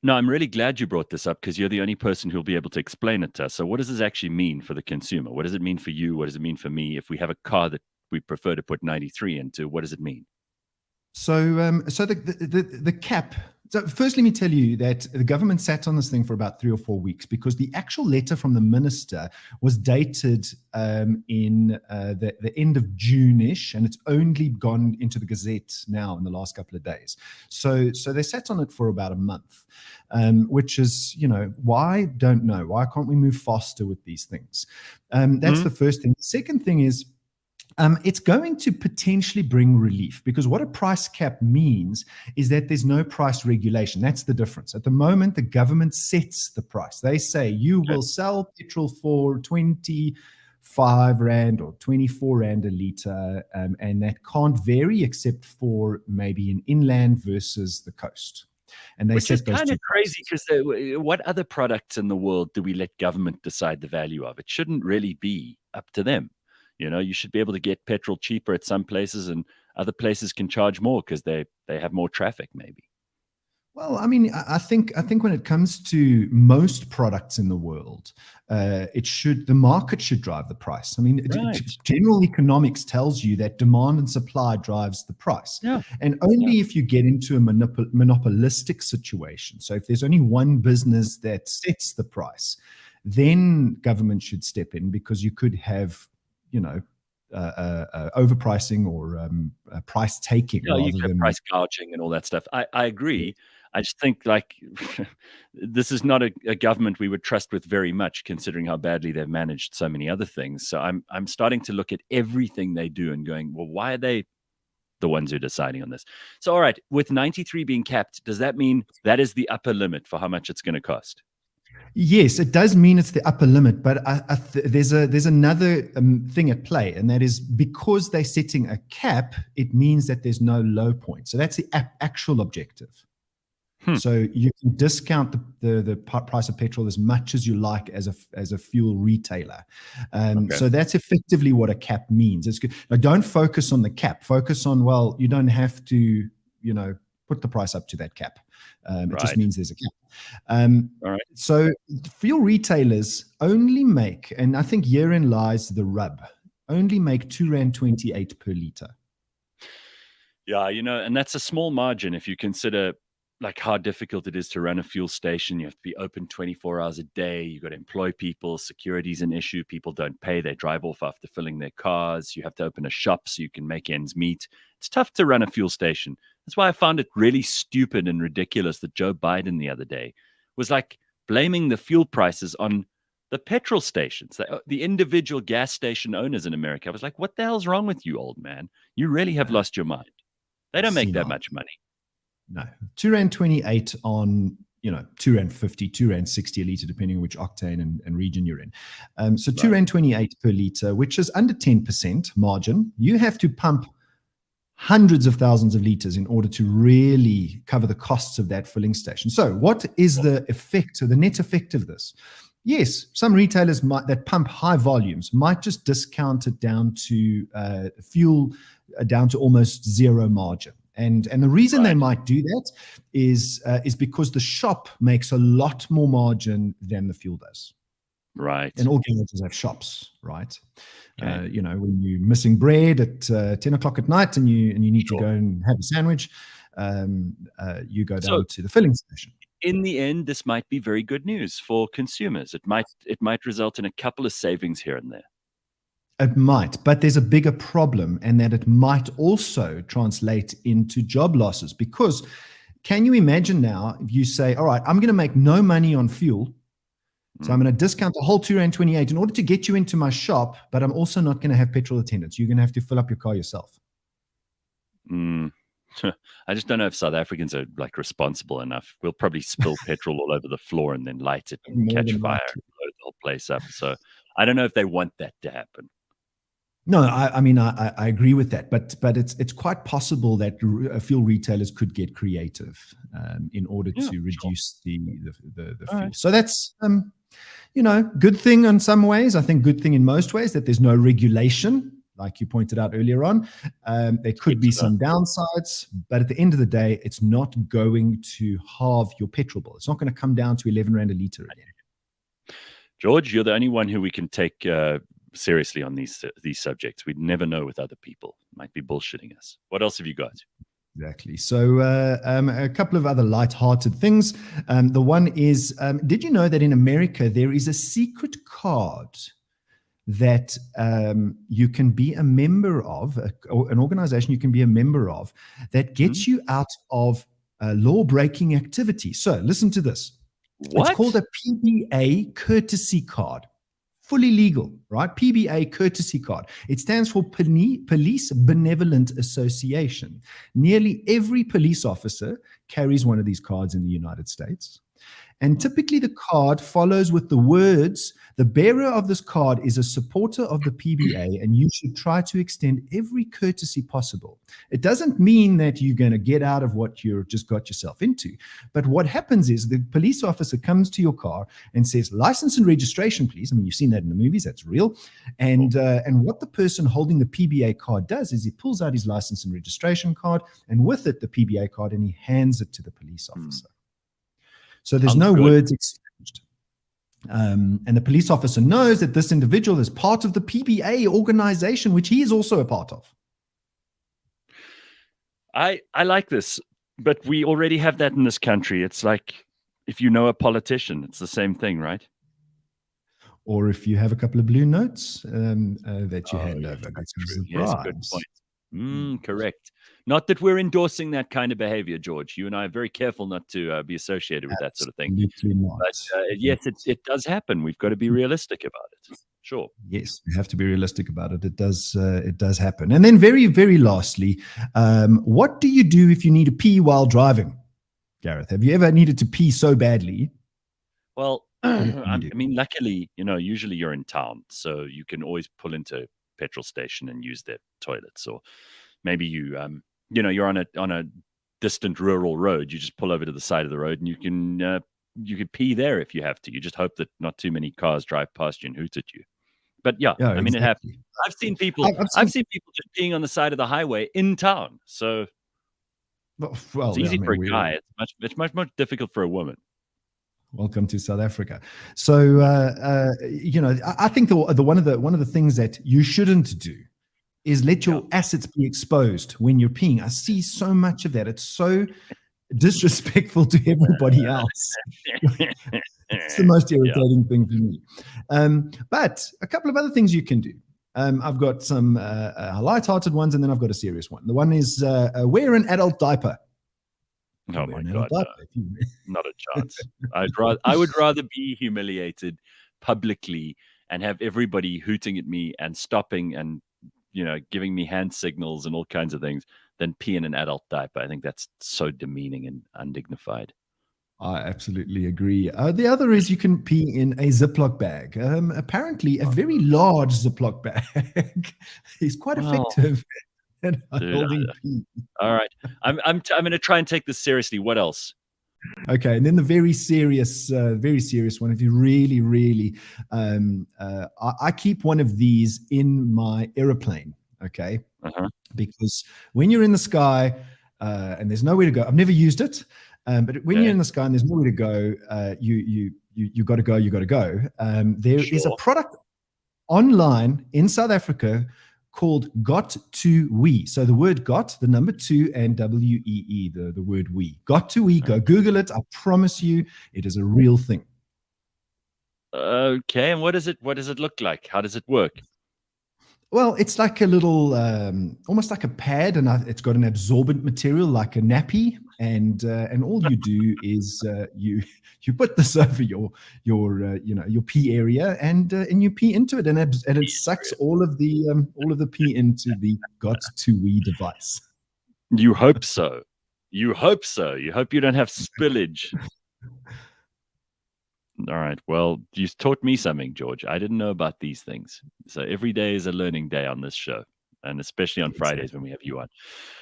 S1: No, I'm really glad you brought this up, because you're the only person who'll be able to explain it to us. So what does this actually mean for the consumer? What does it mean for you? What does it mean for me? If we have a car that we prefer to put 93 into, what does it mean?
S3: So the cap So first, let me tell you that the government sat on this thing for about 3 or 4 weeks because the actual letter from the minister was dated in the end of June-ish, and it's only gone into the Gazette now in the last couple of days. So they sat on it for about a month, which is, why? Don't know. Why can't we move faster with these things? That's the first thing. The second thing is, it's going to potentially bring relief, because what a price cap means is that there's no price regulation. That's the difference. At the moment, the government sets the price. They say you will sell petrol for 25 Rand or 24 Rand a litre, and that can't vary except for maybe an inland versus the coast. And they
S1: Which is kind of crazy, because what other products in the world do we let government decide the value of? It shouldn't really be up to them. You should be able to get petrol cheaper at some places, and other places can charge more because they have more traffic, maybe.
S3: Well, I mean, I think when it comes to most products in the world, the market should drive the price. I mean, general economics tells you that demand and supply drives the price.
S1: Yeah.
S3: And only if you get into a monopolistic situation, so if there's only one business that sets the price, then government should step in, because you could have overpricing or price taking.
S1: Yeah, you get price gouging and all that stuff. I agree. I just think this is not a government we would trust with very much, considering how badly they've managed so many other things. So I'm starting to look at everything they do and going, well, why are they the ones who are deciding on this? So, all right, with 93 being capped, does that mean that is the upper limit for how much it's going to cost?
S3: Yes, it does mean it's the upper limit, but there's another thing at play, and that is because they're setting a cap, it means that there's no low point. So that's the actual objective. So you can discount the price of petrol as much as you like as a fuel retailer. So that's effectively what a cap means. It's good. Now, don't focus on the cap. Focus on, well, you don't have to, put the price up to that cap. It just means there's a cap.
S1: All right.
S3: So fuel retailers only make, and I think herein lies the rub, only make R2.28 per litre.
S1: Yeah, and that's a small margin if you consider how difficult it is to run a fuel station. You have to be open 24 hours a day. You've got to employ people. Security's an issue. People don't pay. They drive off after filling their cars. You have to open a shop so you can make ends meet. It's tough to run a fuel station. That's why I found it really stupid and ridiculous that Joe Biden the other day was blaming the fuel prices on the petrol stations, the individual gas station owners in America. I was like, what the hell's wrong with you, old man? You really have lost your mind. They don't make that much money.
S3: No, R2.28 on, R2.50, R2.60 a litre, depending on which octane and region you're in. So R2.28 per litre, which is under 10% margin. You have to pump hundreds of thousands of litres in order to really cover the costs of that filling station. So what is the effect, or the net effect of this? Yes, some retailers that pump high volumes might just discount it down to fuel, down to almost zero margin. And the reason they might do that is because the shop makes a lot more margin than the fuel does.
S1: Right.
S3: And all garages have shops, right? Okay. When you're missing bread at 10 o'clock at night and you need to go and have a sandwich, you go down to the filling station.
S1: In the end, this might be very good news for consumers. It might result in a couple of savings here and there.
S3: It might, but there's a bigger problem, and that it might also translate into job losses. Because can you imagine now if you say, all right, I'm going to make no money on fuel, so I'm going to discount the whole R2.28 in order to get you into my shop, but I'm also not going to have petrol attendants. You're going to have to fill up your car yourself.
S1: I just don't know if South Africans are responsible enough. We'll probably spill petrol all over the floor and then light it and catch fire and blow the whole place up. So I don't know if they want that to happen.
S3: No, I mean, I agree with that, but it's quite possible that fuel retailers could get creative in order to reduce the fuel. Right. So that's good thing in some ways. I think good thing in most ways that there's no regulation, like you pointed out earlier on. There could be some downsides, but at the end of the day, it's not going to halve your petrol bill. It's not going to come down to 11 Rand a litre again.
S1: George, you're the only one who we can take seriously on these subjects. We'd never know with other people. Might be bullshitting us. What else have you got?
S3: Exactly. So a couple of other light-hearted things. The one is, did you know that in America there is a secret card that you can be a member of, or an organization you can be a member of, that gets you out of law-breaking activity? So listen to this.
S1: What?
S3: It's called a PBA courtesy card. Fully legal, right? PBA courtesy card. It stands for Police Benevolent Association. Nearly every police officer carries one of these cards in the United States. And typically the card follows with the words, the bearer of this card is a supporter of the PBA and you should try to extend every courtesy possible. It doesn't mean that you're going to get out of what you've just got yourself into. But what happens is the police officer comes to your car and says, license and registration, please. I mean, you've seen that in the movies. That's real. And what the person holding the PBA card does is he pulls out his license and registration card and with it, the PBA card, and he hands it to the police officer. So there's no words exchanged. And the police officer knows that this individual is part of the PBA organization, which he is also a part of.
S1: I like this, but we already have that in this country. It's like if you know a politician, it's the same thing, right?
S3: Or if you have a couple of blue notes that you hand over.
S1: That's true. Yes, good point. Correct. Not that we're endorsing that kind of behavior, George. You and I are very careful not to be associated with that sort of thing.
S3: Not.
S1: But yes, it does happen. We've got to be realistic about it. Sure.
S3: Yes, we have to be realistic about it. It does happen. And then very, very lastly, what do you do if you need to pee while driving? Gareth, have you ever needed to pee so badly?
S1: Well, I mean, luckily, usually you're in town, so you can always pull into a petrol station and use their toilets. Or maybe you're on a distant rural road. You just pull over to the side of the road and you can pee there if you have to. You just hope that not too many cars drive past you and hoot at you. But yeah, I mean, it happens. I've seen people just peeing on the side of the highway in town. So it's easy for a guy. It's much more difficult for a woman.
S3: Welcome to South Africa. So I think one of the things that you shouldn't do is let your assets be exposed when you're peeing. I see so much of that. It's so disrespectful to everybody else. It's the most irritating thing for me. But a couple of other things you can do. I've got some light-hearted ones, and then I've got a serious one. The one is wear an adult diaper.
S1: Oh my God, no. Not a chance. I would rather be humiliated publicly and have everybody hooting at me and stopping and giving me hand signals and all kinds of things than pee in an adult diaper. I think that's so demeaning and undignified.
S3: I absolutely agree. The other is you can pee in a Ziploc bag. Apparently, a very large Ziploc bag is quite effective.
S1: Dude, all right, I'm going to try and take this seriously. What else?
S3: Okay, and then the very serious one. If you really, really, I keep one of these in my aeroplane. Okay, because when you're in the sky and there's nowhere to go, I've never used it, but when you're in the sky and there's nowhere to go, you got to go. You got to go. There is a product online in South Africa called Got2We. So the word got, the number 2, and WEE, the word we. Got2We. Go Google it. I promise you, it is a real thing.
S1: Okay, and what does it look like? How does it work?
S3: Well, it's like a little, almost like a pad, and it's got an absorbent material like a nappy, and all you do is you put this over your pee area, and you pee into it, and it sucks all of the pee into the Got2We device.
S1: You hope so. You hope so. You hope you don't have spillage. All right. Well, you taught me something, George. I didn't know about these things. So every day is a learning day on this show, and especially on Fridays when we have you on.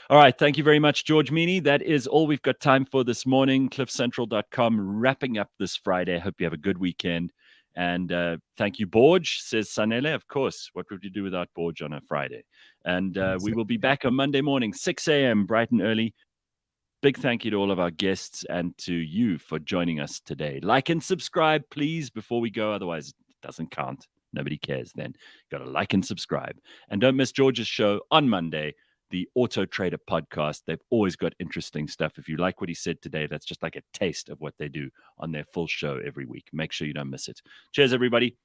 S1: All right. Thank you very much, George Mienie. That is all we've got time for this morning. CliffCentral.com wrapping up this Friday. Hope you have a good weekend. And thank you, Borge, says Sanele. Of course. What would you do without Borge on a Friday? And we will be back on Monday morning, 6 a.m., bright and early. Big thank you to all of our guests and to you for joining us today. Like and subscribe, please, before we go. Otherwise, it doesn't count. Nobody cares then. Got to like and subscribe. And don't miss George's show on Monday, the Auto Trader podcast. They've always got interesting stuff. If you like what he said today, that's just like a taste of what they do on their full show every week. Make sure you don't miss it. Cheers, everybody.